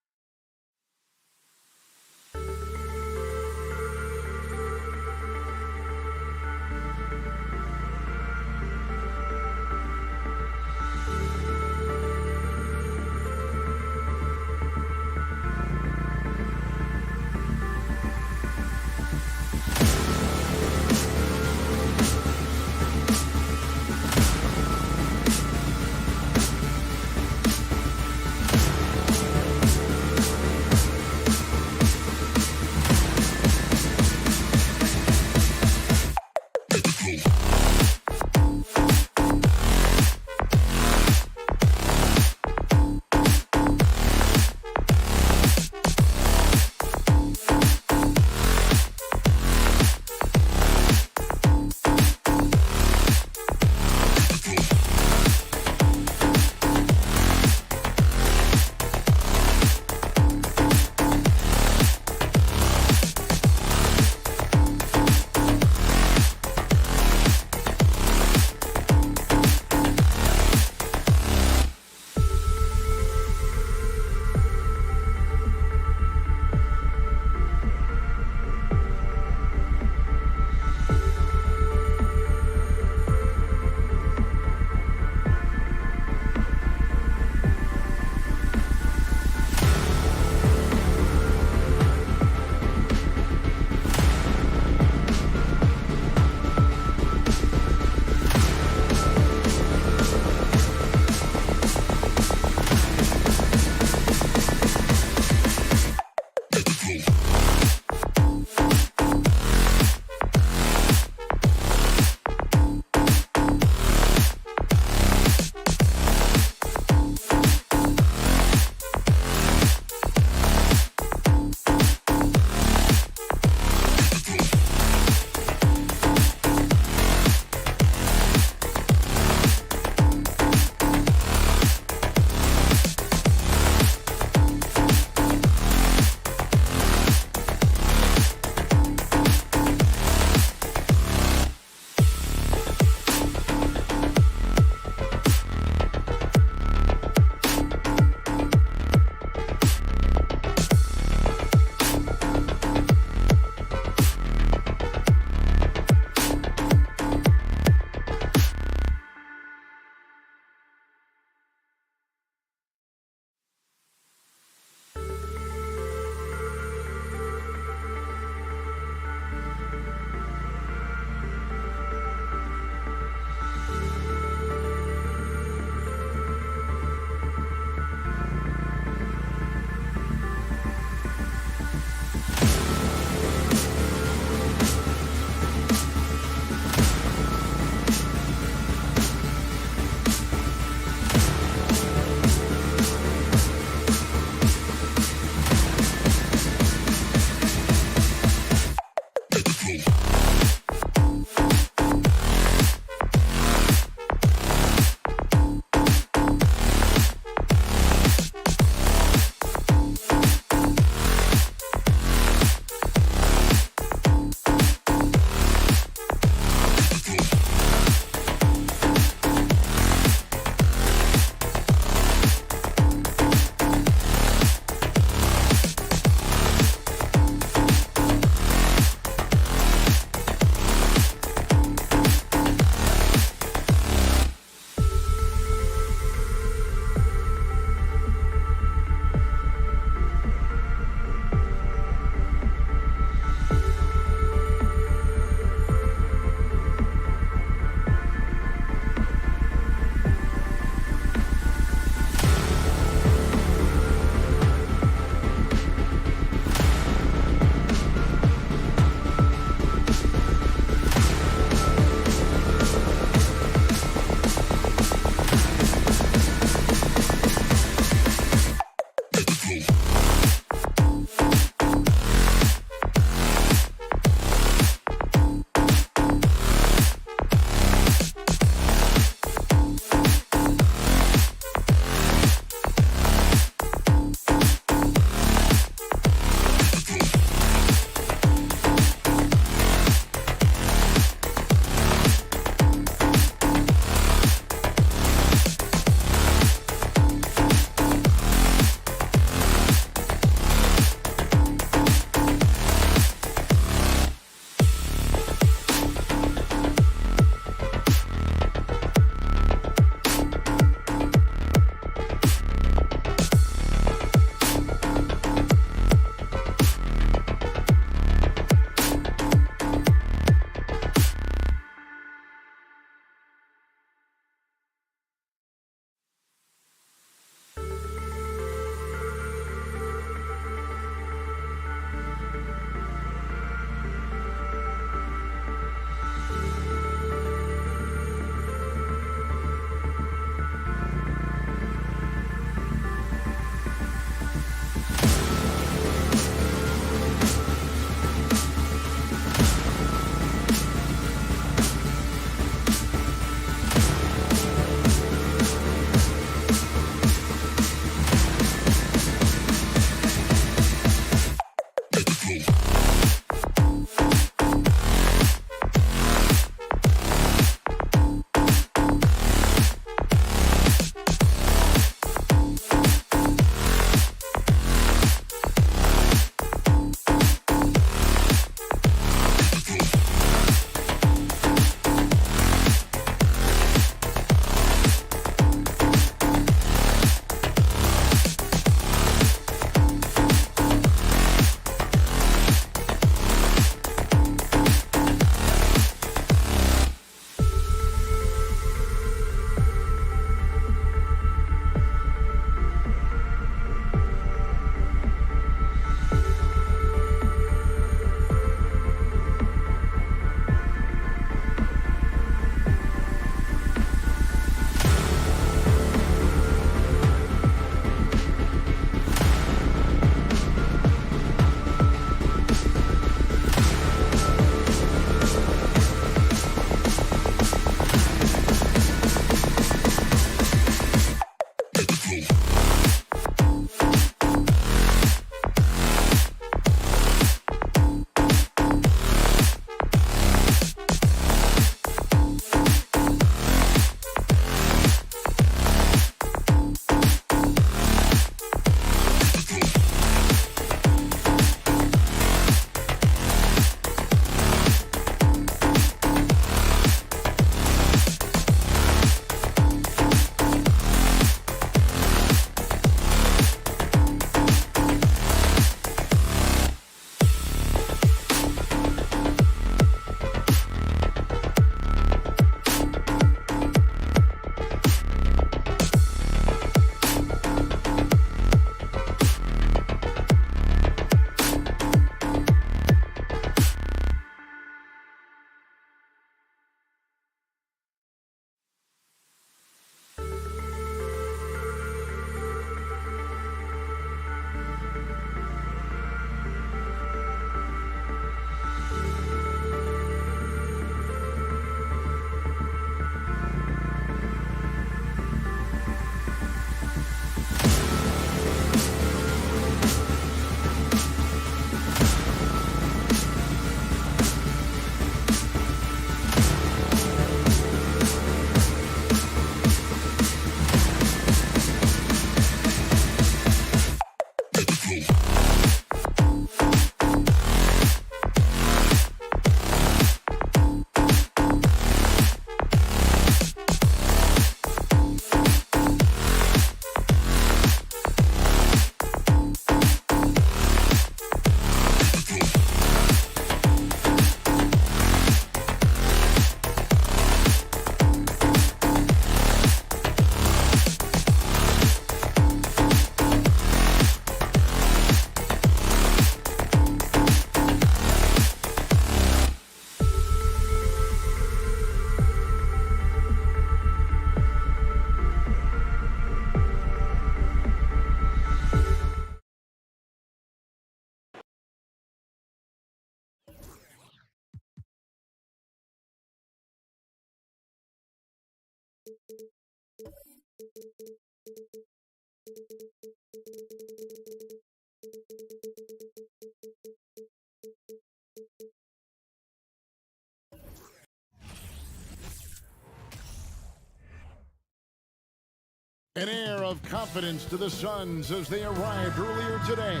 An air of confidence to the Suns as they arrived earlier today.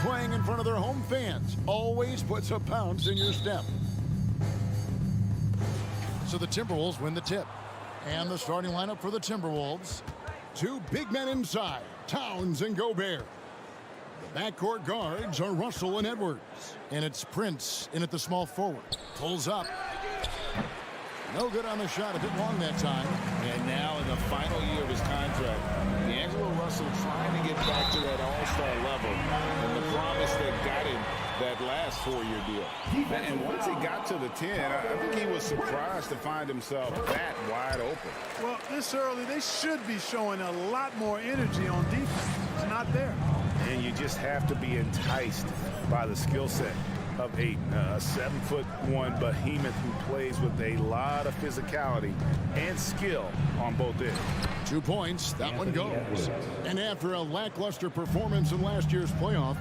Playing in front of their home fans always puts a bounce in your step. So the Timberwolves win the tip. And the starting lineup for the Timberwolves. Two big men inside, Towns and Gobert. The backcourt guards are Russell and Edwards. And it's Prince in at the small forward. Pulls up. No good on the shot. A bit long that time. And now in the final year of his contract, D'Angelo Russell trying to get back to that all-star level and the promise that got him that last 4-year deal. And once he got to the 10, I think he was surprised to find himself that wide open. Well, this early, they should be showing a lot more energy on defense. It's not there. And you just have to be enticed by the skill set of Ayton, a 7'1" behemoth who plays with a lot of physicality and skill on both ends. 2 points, that one goes. And after a lackluster performance in last year's playoff,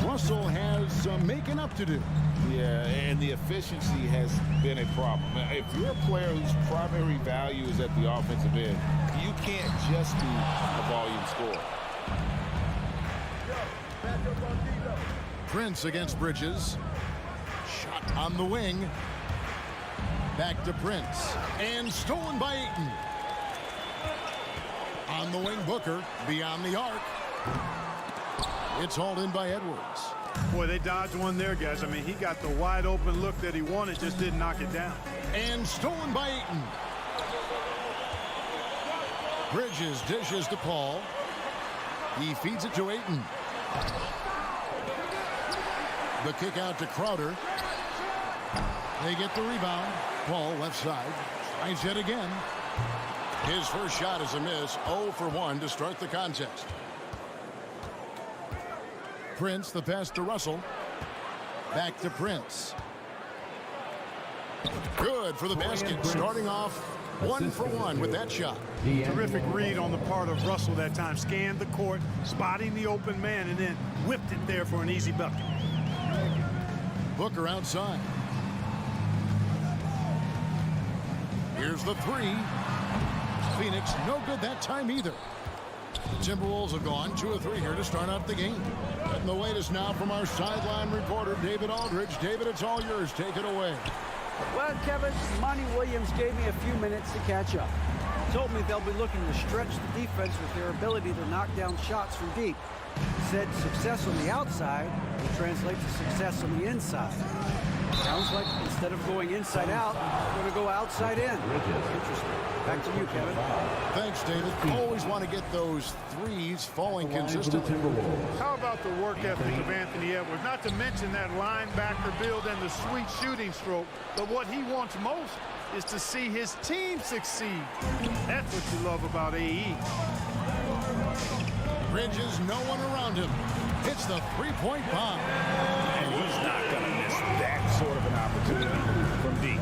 Russell has some making up to do. Yeah, and the efficiency has been a problem. If you're a player whose primary value is at the offensive end, you can't just be a volume scorer. Prince against Bridges. Shot on the wing. Back to Prince. And stolen by Ayton. On the wing, Booker. Beyond the arc. It's hauled in by Edwards. Boy, they dodged one there, guys. I mean, he got the wide open look that he wanted, just didn't knock it down. And stolen by Ayton. Bridges dishes to Paul. He feeds it to Ayton. The kick out to Crowder. They get the rebound. Paul left side. Tries it again. His first shot is a miss. 0 for 1 to start the contest. Prince, the pass to Russell. Back to Prince. Good for the basket. Starting off 1 for 1 with that shot. Terrific read on the part of Russell that time. Scanned the court, spotting the open man, and then whipped it there for an easy bucket. Booker outside. Here's the three. Phoenix, no good that time either. The Timberwolves have gone 2 of 3 here to start out the game. And the latest now from our sideline reporter, David Aldridge. David, it's all yours. Take it away. Well, Kevin, Monty Williams gave me a few minutes to catch up. He told me they'll be looking to stretch the defense with their ability to knock down shots from deep. He said success on the outside will translate to success on the inside. Sounds like instead of going inside out, we're going to go outside in. Interesting. Back to you, Kevin. Thanks, David. Always want to get those threes falling consistently. How about the work ethic of Anthony Edwards? Not to mention that linebacker build and the sweet shooting stroke. But what he wants most is to see his team succeed. That's what you love about AE. Bridges, no one around him. Hits the three-point bomb. And he's not going to miss that sort of an opportunity from deep.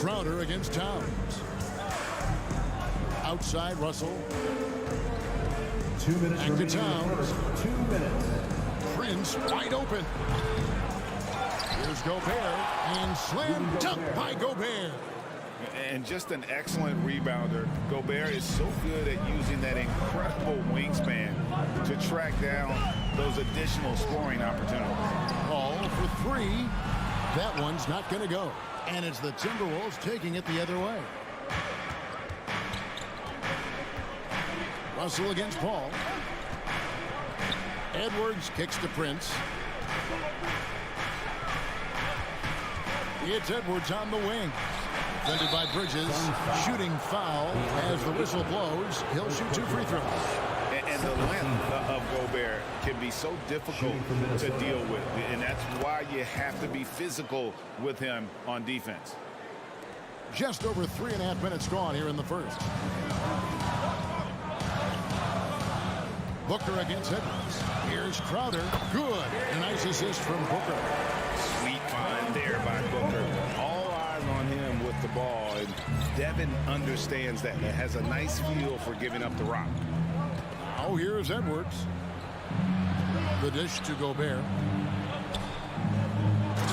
Crowder against Towns. Outside, Russell. 2 minutes Back to Towns. 2 minutes. Prince wide open. Here's Gobert. And slam dunk by Gobert. And just an excellent rebounder. Gobert is so good at using that incredible wingspan to track down those additional scoring opportunities. Ball for 3. That one's not going to go. And it's the Timberwolves taking it the other way. Russell against Paul. Edwards kicks to Prince. It's Edwards on the wing. Defended by Bridges. Shooting foul as the whistle blows. He'll shoot 2 free throws. And the length of Gobert can be so difficult to deal with. And that's why you have to be physical with him on defense. Just over 3.5 minutes gone here in the first. Booker against Edwards. Here's Crowder. Good. A nice assist from Booker. Sweet find there by Booker. All eyes on him with the ball, and Devin understands that. It has a nice feel for giving up the rock. Oh, here's Edwards. The dish to Gobert.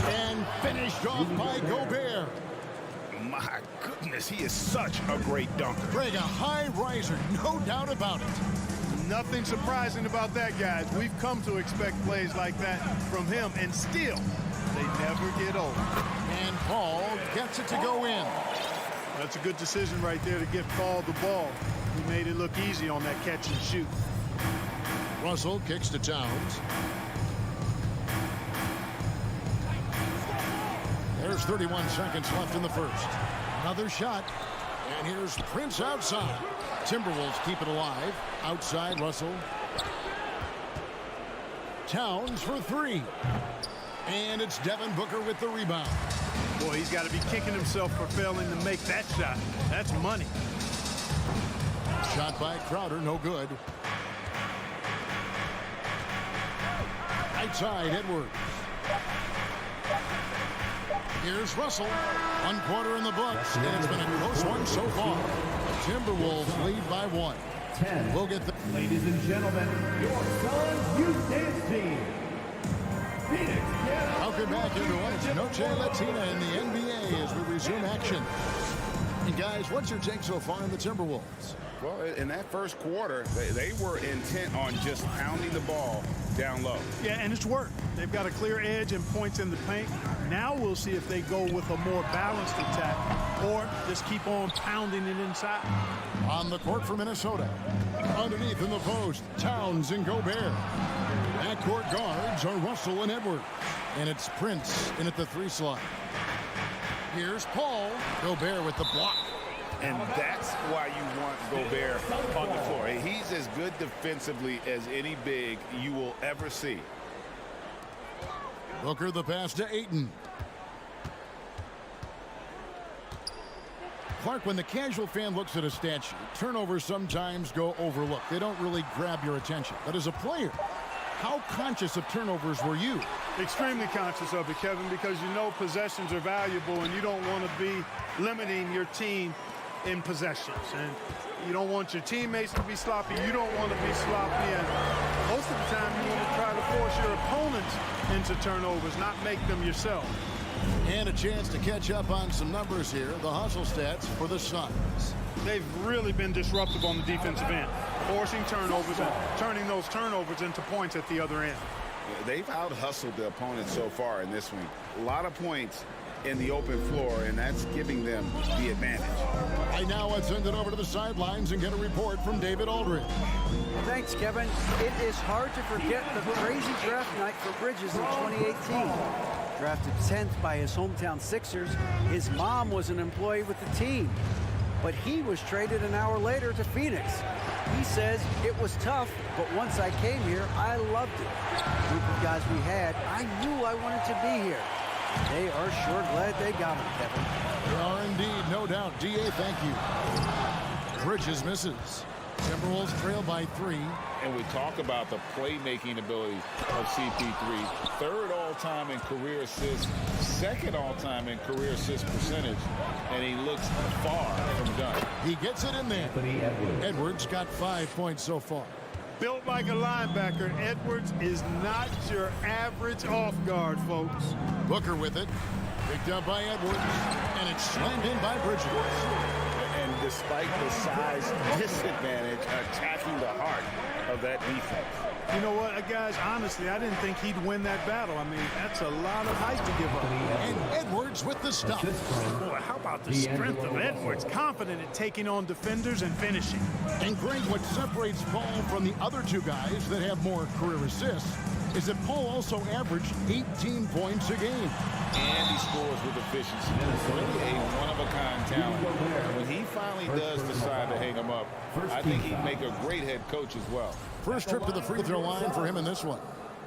And finished off by Gobert. My goodness, he is such a great dunker. Greg, a high riser, no doubt about it. Nothing surprising about that, guys. We've come to expect plays like that from him, and still, they never get old. And Paul gets it to go in. That's a good decision right there to get Paul the ball. He made it look easy on that catch and shoot. Russell kicks to Towns. There's 31 seconds left in the first. Another shot. And here's Prince outside. Timberwolves keep it alive. Outside, Russell. Towns for three. And it's Devin Booker with the rebound. Boy, he's got to be kicking himself for failing to make that shot. That's money. Shot by Crowder, no good. Outside, Edwards. Here's Russell. 1 quarter in the books, and it's been a close one so far. Timberwolves lead by 1. We'll get the... Ladies and gentlemen, your Suns Youth Dance Team. Phoenix. Welcome back, everyone. It's Noche Latina in the NBA as we resume action. And guys, what's your take so far in the Timberwolves? Well, in that first quarter, they were intent on just pounding the ball down low. Yeah, and it's worked. They've got a clear edge and points in the paint. Now we'll see if they go with a more balanced attack or just keep on pounding it inside. On the court for Minnesota. Underneath in the post, Towns and Gobert. Backcourt guards are Russell and Edwards. And it's Prince in at the 3 slot. Here's Paul. Gobert with the block. And that's why you want Gobert on the floor. He's as good defensively as any big you will ever see. Booker the pass to Ayton. Clark, when the casual fan looks at a stat sheet, turnovers sometimes go overlooked. They don't really grab your attention. But as a player, how conscious of turnovers were you? Extremely conscious of it, Kevin, because you know possessions are valuable and you don't want to be limiting your team in possessions. And you don't want your teammates to be sloppy. You don't want to be sloppy. And most of the time you want to try to force your opponents into turnovers, not make them yourself. And a chance to catch up on some numbers here. The hustle stats for the Suns. They've really been disruptive on the defensive end, forcing turnovers and turning those turnovers into points at the other end. They've out-hustled the opponent so far in this one. A lot of points in the open floor, and that's giving them the advantage. Right now, let's send it over to the sidelines and get a report from David Aldridge. Thanks, Kevin. It is hard to forget the crazy draft night for Bridges in 2018. Drafted 10th by his hometown Sixers, his mom was an employee with the team. But he was traded an hour later to Phoenix. He says it was tough, but once I came here, I loved it. The group of guys we had, I knew I wanted to be here. They are sure glad they got him, Kevin. They are indeed, no doubt. D.A., thank you. Bridges misses. Timberwolves trail by 3. And we talk about the playmaking ability of CP3. 3rd all-time in career assists, 2nd all-time in career assist percentage, and he looks far from done. He gets it in there. Edwards got 5 points so far. Built like a linebacker, Edwards is not your average off guard, folks. Booker with it. Picked up by Edwards, and it's slammed in by Bridges. And despite the size disadvantage, attacking the heart of that defense. You know what, guys, honestly, I didn't think he'd win that battle. I mean, that's a lot of height to give up. And Edwards with the stop. Boy, how about the strength of Edwards? Confident at taking on defenders and finishing. And Greg, what separates Paul from the other 2 guys that have more career assists is that Paul also averaged 18 points a game. And he scores with efficiency. Really a one-of-a-kind talent. When he finally does decide to hang him up, I think he'd make a great head coach as well. First trip to the free throw line for him in this one.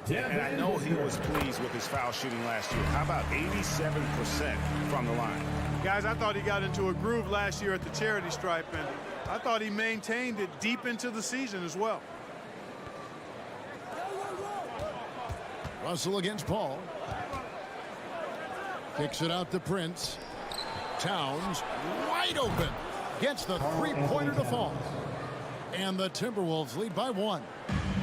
And I know he was pleased with his foul shooting last year. How about 87% from the line? Guys, I thought he got into a groove last year at the charity stripe, and I thought he maintained it deep into the season as well. Russell against Paul. Kicks it out to Prince. Towns wide open. Gets the three-pointer to fall. And the Timberwolves lead by 1.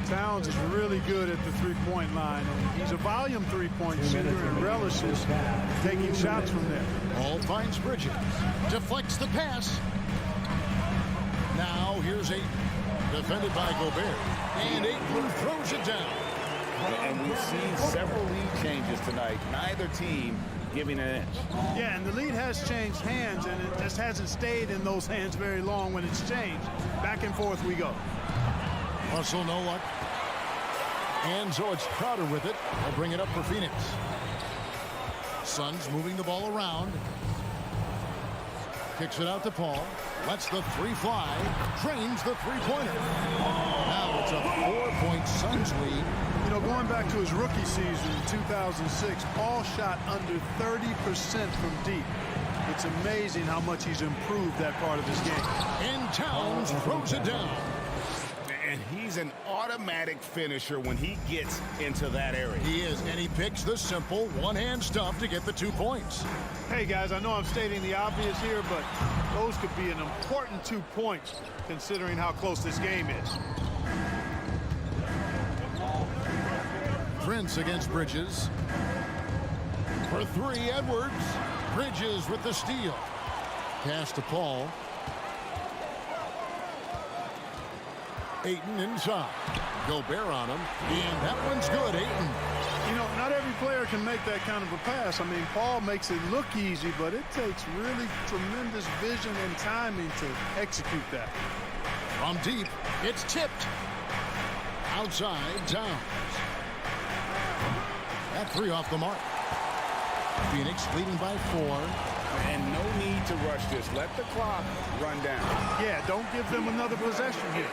Towns is really good at the three-point line. And he's a volume three-point shooter and relishes taking shots from there. Ball finds Bridges. Deflects the pass. Now here's Ayton. Defended by Gobert. And Ayton throws it down. And we've seen several lead changes tonight. Neither team giving an inch. Yeah, and the lead has changed hands, and it just hasn't stayed in those hands very long when it's changed. Back and forth we go. Russell, no luck. And so it's Crowder with it. They'll bring it up for Phoenix. Suns moving the ball around. Kicks it out to Paul. Lets the three fly. Drains the three-pointer. Now it's a 4-point Suns lead. You know, going back to his rookie season in 2006, Paul shot under 30% from deep. It's amazing how much he's improved that part of his game. And Towns throws it down. And he's an automatic finisher when he gets into that area. He is, and he picks the simple one-hand stuff to get the 2 points. Hey, guys, I know I'm stating the obvious here, but those could be an important 2 points considering how close this game is. Prince against Bridges. For 3, Edwards. Bridges with the steal. Pass to Paul. Ayton inside. Gobert on him. And that one's good, Ayton. You know, not every player can make that kind of a pass. I mean, Paul makes it look easy, but it takes really tremendous vision and timing to execute that. From deep, it's tipped. Outside, Towns. That 3 off the mark. Phoenix leading by 4. And no need to rush this. Let the clock run down. Yeah, don't give them another possession here.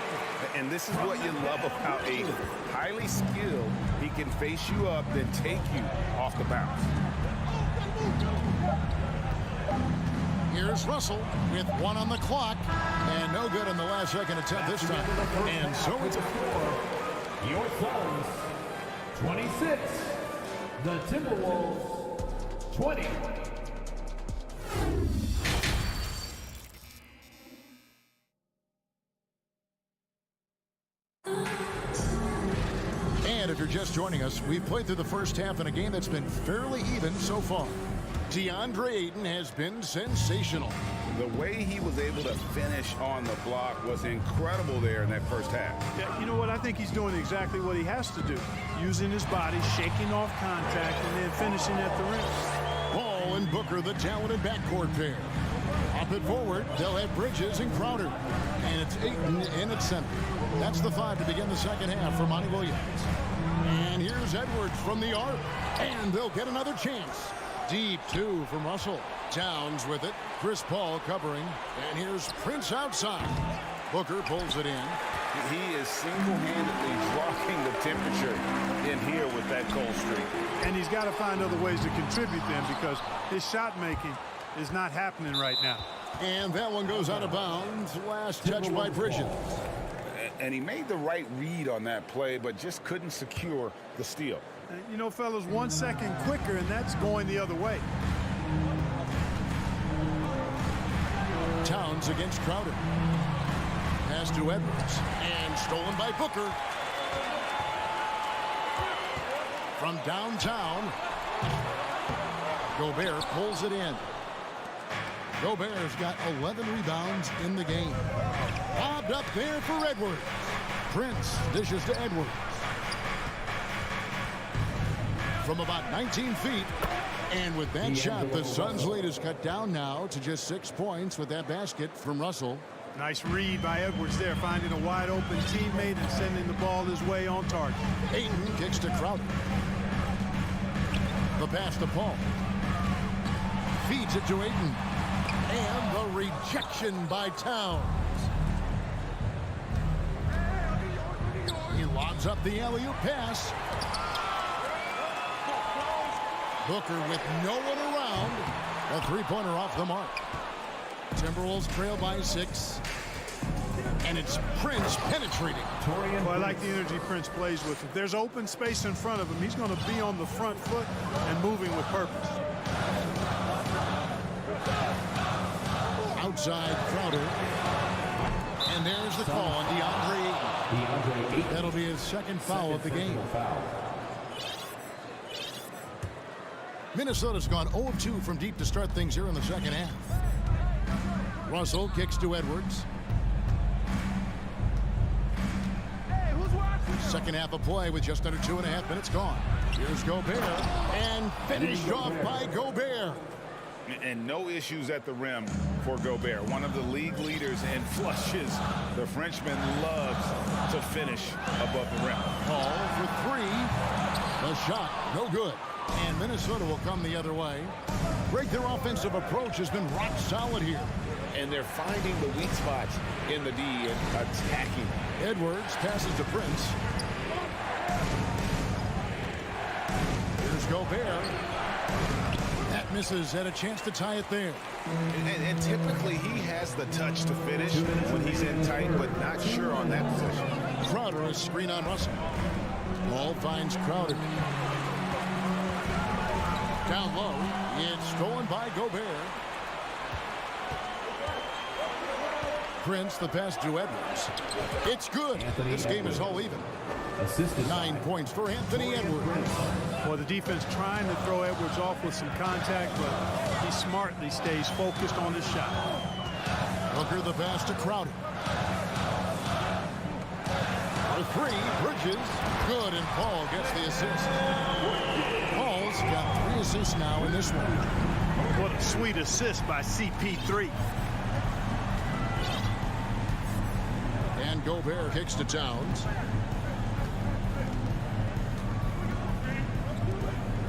And this is what you love about Ayton. Highly skilled. He can face you up, then take you off the bounce. Here's Russell with 1 on the clock. And no good on the last second attempt this time. And so it's your Suns 26. The Timberwolves 20. And if you're just joining us, we've played through the first half in a game that's been fairly even so far. DeAndre Ayton has been sensational. The way he was able to finish on the block was incredible there in that first half. Yeah, you know what? I think he's doing exactly what he has to do. Using his body, shaking off contact, and then finishing at the rim. Paul and Booker, the talented backcourt pair. Up it forward, they'll have Bridges and Crowder. And it's Ayton in at center. That's the 5 to begin the second half for Monty Williams. And here's Edwards from the arc. And they'll get another chance. Deep 2 from Russell. Towns with it. Chris Paul covering. And here's Prince outside. Booker pulls it in. He is single-handedly dropping the temperature in here with that cold streak. And he's got to find other ways to contribute then, because his shot making is not happening right now. And that one goes out of bounds. Last touch by Bridges. And he made the right read on that play, but just couldn't secure the steal. You know, fellas, 1 second quicker, and that's going the other way. Towns against Crowder. Pass to Edwards. And stolen by Booker. From downtown. Gobert pulls it in. Gobert's got 11 rebounds in the game. Bobbed up there for Edwards. Prince dishes to Edwards. From about 19 feet. And with that shot, the Suns' lead is cut down now to just 6 points with that basket from Russell. Nice read by Edwards there, finding a wide open teammate and sending the ball his way on target. Ayton kicks to Crowder. The pass to Paul. Feeds it to Ayton. And the rejection by Towns. He lobs up the alley-oop pass. Booker with no one around. A three-pointer off the mark. Timberwolves trail by 6. And it's Prince penetrating. Well, I like the energy Prince plays with. If there's open space in front of him, he's going to be on the front foot and moving with purpose. outside Crowder. And there's the call on DeAndre Ayton. That'll be his second foul of the game. Minnesota's gone 0 of 2 from deep to start things here in the second half. Russell kicks to Edwards. Second half of play with just under 2.5 minutes gone. Here's Gobert, and finished off by Gobert. And no issues at the rim for Gobert. One of the league leaders in flushes. The Frenchman loves to finish above the rim. Paul for three. The shot, no good. And Minnesota will come the other way. Greg, their offensive approach has been rock solid here. And they're finding the weak spots in the D and attacking. Edwards passes to Prince. Here's Gobert. That misses, had a chance to tie it there. And typically he has the touch to finish when he's in tight, but not sure on that position. Crowder, a screen on Russell. Ball finds Crowder. Down low, it's stolen by Gobert. Prince, the pass to Edwards. It's good. This game is all even. 9 points for Anthony Edwards. Well, the defense trying to throw Edwards off with some contact, but he smartly stays focused on his shot. Booker, the pass to Crowder. For three, Bridges. Good, and Paul gets the assist. Paul's got 3 assists now in this one. What a sweet assist by CP3. And Gobert kicks to Towns.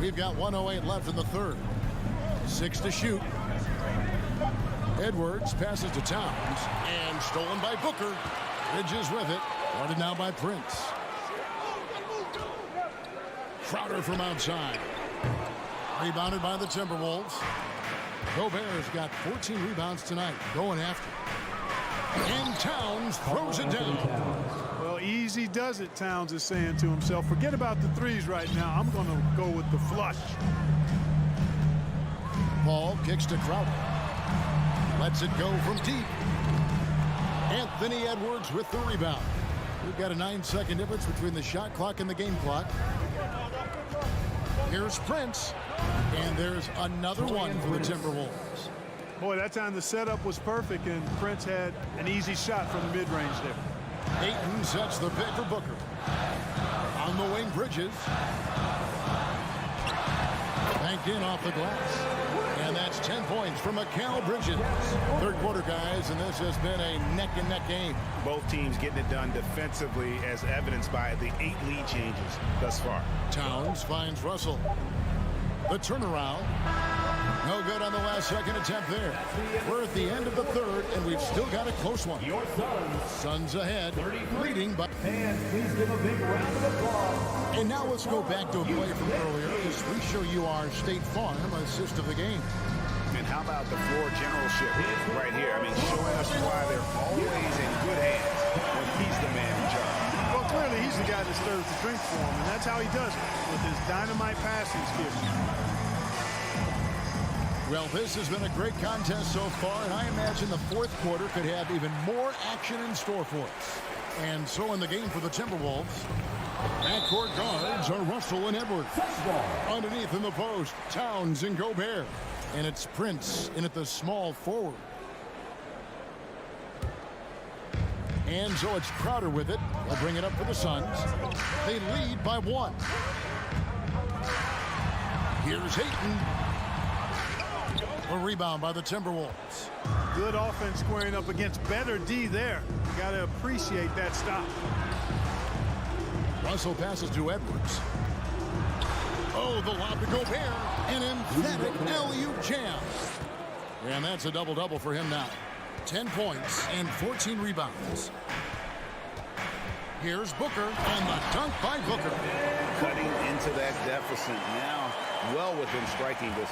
We've got 1:08 left in the third. 6 to shoot. Edwards passes to Towns. And stolen by Booker. Bridges with it. Guarded now by Prince. Crowder from outside. Rebounded by the Timberwolves. Gobert's got 14 rebounds tonight. Going after. And Towns throws it down. Well, easy does it, Towns is saying to himself. Forget about the threes right now. I'm going to go with the flush. Paul kicks to Crowder. Lets it go from deep. Anthony Edwards with the rebound. We've got a 9-second difference between the shot clock and the game clock. Here's Prince. And there's another one for the Timberwolves. Boy, that time the setup was perfect, and Prince had an easy shot from the mid-range there. Ayton sets the pick for Booker. On the wing, Bridges. Banked in off the glass. And that's 10 points from Mikal Bridges. Third quarter, guys, and this has been a neck-and-neck game. Both teams getting it done defensively, as evidenced by the 8 lead changes thus far. Towns finds Russell. The turnaround. No good on the last second attempt there. We're at the end of the third, and we've still got a close one. Your Suns ahead, leading by... And please give a big round of applause. And now let's go back to a play from earlier as we show you our State Farm assist of the game. And how about the floor generalship right here? I mean, showing us why they're always in good hands when he's the man in charge. Well, clearly he's the guy that stirs the drink for him, and that's how he does it, with his dynamite passing skills. Well, this has been a great contest so far, and I imagine the fourth quarter could have even more action in store for us. And so in the game for the Timberwolves, backcourt guards are Russell and Edwards. Underneath in the post, Towns and Gobert. And it's Prince in at the small forward. And so it's Crowder with it. They'll bring it up for the Suns. They lead by 1. Here's Ayton. A rebound by the Timberwolves. Good offense squaring up against better D there. You got to appreciate that stop. Russell passes to Edwards. Oh, the lob to Gobert. An emphatic alley-oop jam. And that's a double-double for him now. 10 points and 14 rebounds. Here's Booker, and the dunk by Booker. Cutting into that deficit now, well within striking distance.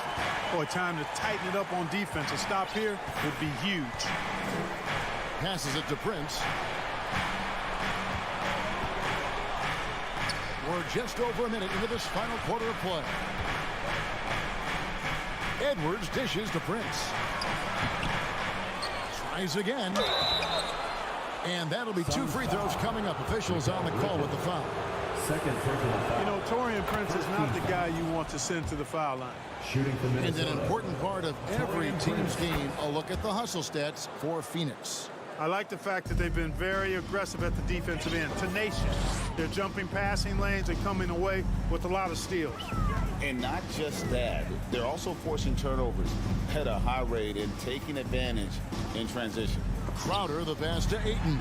Boy, time to tighten it up on defense. A stop here would be huge. Passes it to Prince. We're just over a minute into this final quarter of play. Edwards dishes to Prince. Tries again. And that'll be 2 free throws coming up. Officials on the call with the foul. You know, Taurean Prince is not the guy you want to send to the foul line. And an important part of every team's game, a look at the hustle stats for Phoenix. I like the fact that they've been very aggressive at the defensive end, tenacious. They're jumping passing lanes and coming away with a lot of steals. And not just that, they're also forcing turnovers at a high rate and taking advantage in transition. Crowder, the pass to Ayton.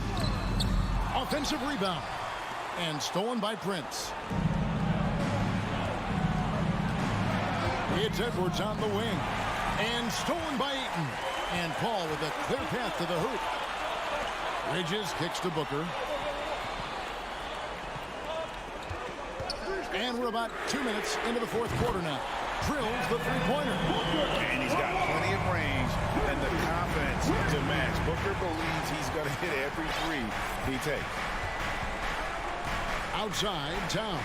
Offensive rebound. And stolen by Prince. It's Edwards on the wing. And stolen by Ayton. And Paul with a clear path to the hoop. Bridges kicks to Booker. And we're about 2 minutes into the fourth quarter now. Drills the three-pointer. And he's got plenty of range and the confidence to match. Booker believes he's going to hit every three he takes. Outside, Towns.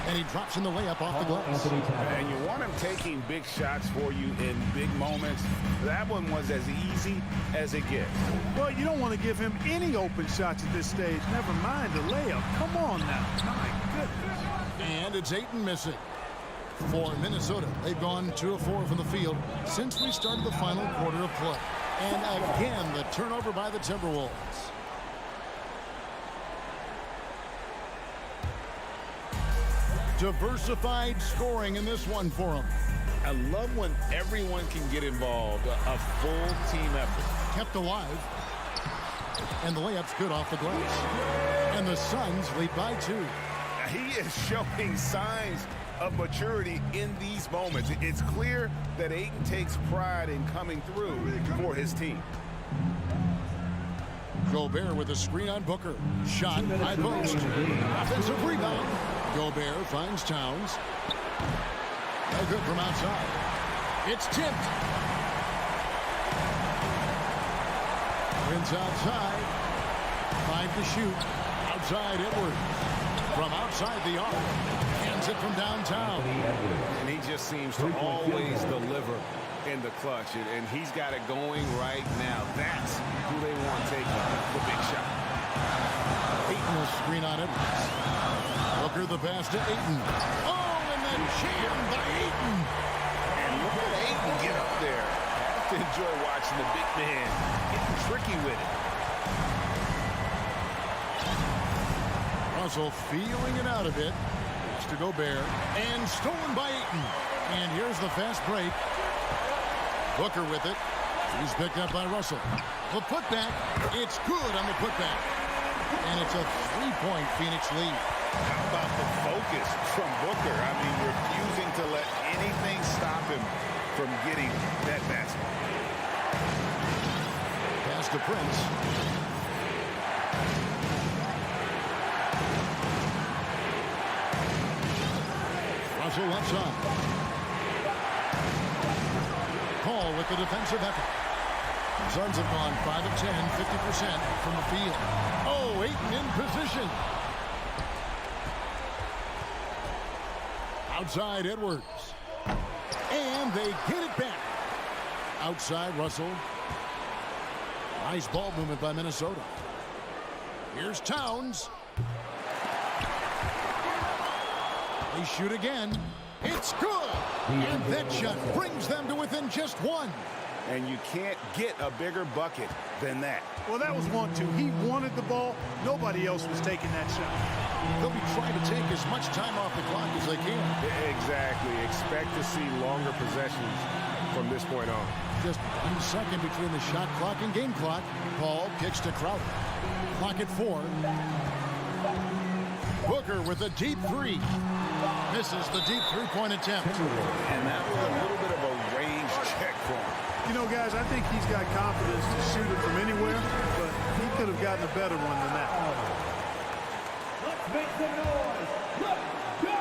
And he drops in the layup off the glass. And you want him taking big shots for you in big moments. That one was as easy as it gets. Well, you don't want to give him any open shots at this stage. Never mind the layup. Come on now. My goodness. And it's Ayton missing. For Minnesota, they've gone 2 of 4 from the field since we started the final quarter of play. And again, the turnover by the Timberwolves. Diversified scoring in this one for them. I love when everyone can get involved, a full team effort. Kept alive. And the layup's good off the glass. And the Suns lead by 2. He is showing signs of maturity in these moments. It's clear that Ayton takes pride in coming through for his team. Gobert with a screen on Booker. Shot, high post. Offensive rebound. Gobert finds Towns. No good from outside. It's tipped. Wins outside. 5 to shoot. Outside Edwards. From outside the arc. Hands it from downtown. And he just seems to always deliver in the clutch. And he's got it going right now. That's who they want taking the big shot. Ayton will screen on Edwards. Booker the pass to Ayton. Oh, and then jammed by Ayton. And look at Ayton get up there. I have to enjoy watching the big man getting tricky with it. Russell feeling it out a bit. It's to Gobert. And stolen by Ayton. And here's the fast break. Booker with it. He's picked up by Russell. The putback. It's good on the putback. And it's a 3-point Phoenix lead. How about the focus from Booker? I mean, refusing to let anything stop him from getting that basket. Pass to Prince. Russell left side. Paul with the defensive effort. Suns have gone 5 of 10, 50% from the field. Oh, Ayton in position. Outside Edwards. And they get it back. Outside Russell. Nice ball movement by Minnesota. Here's Towns. They shoot again. It's good. And that shot brings them to within just 1. And you can't get a bigger bucket than that. Well, that was 1-2. He wanted the ball. Nobody else was taking that shot. They'll be trying to take as much time off the clock as they can. Exactly. Expect to see longer possessions from this point on. Just 1 second between the shot clock and game clock. Paul kicks to Crowder. Clock at 4. Booker with a deep 3. Misses the deep 3-point attempt. And that was a little bit of a range check for him. You know, guys, I think he's got confidence to shoot it from anywhere, but he could have gotten a better one than that. Let's make some noise. Let's go!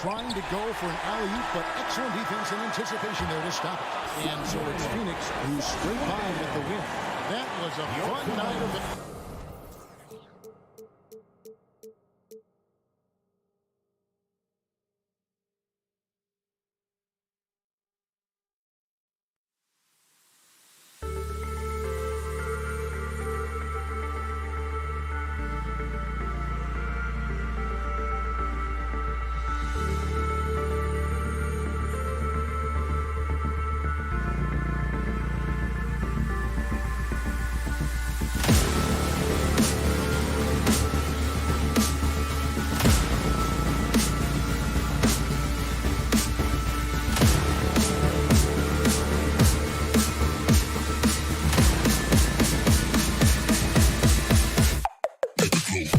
Trying to go for an alley-oop, but excellent defense and anticipation there to stop it. And so it's Phoenix who scraped by with the win. That was a fun night of it.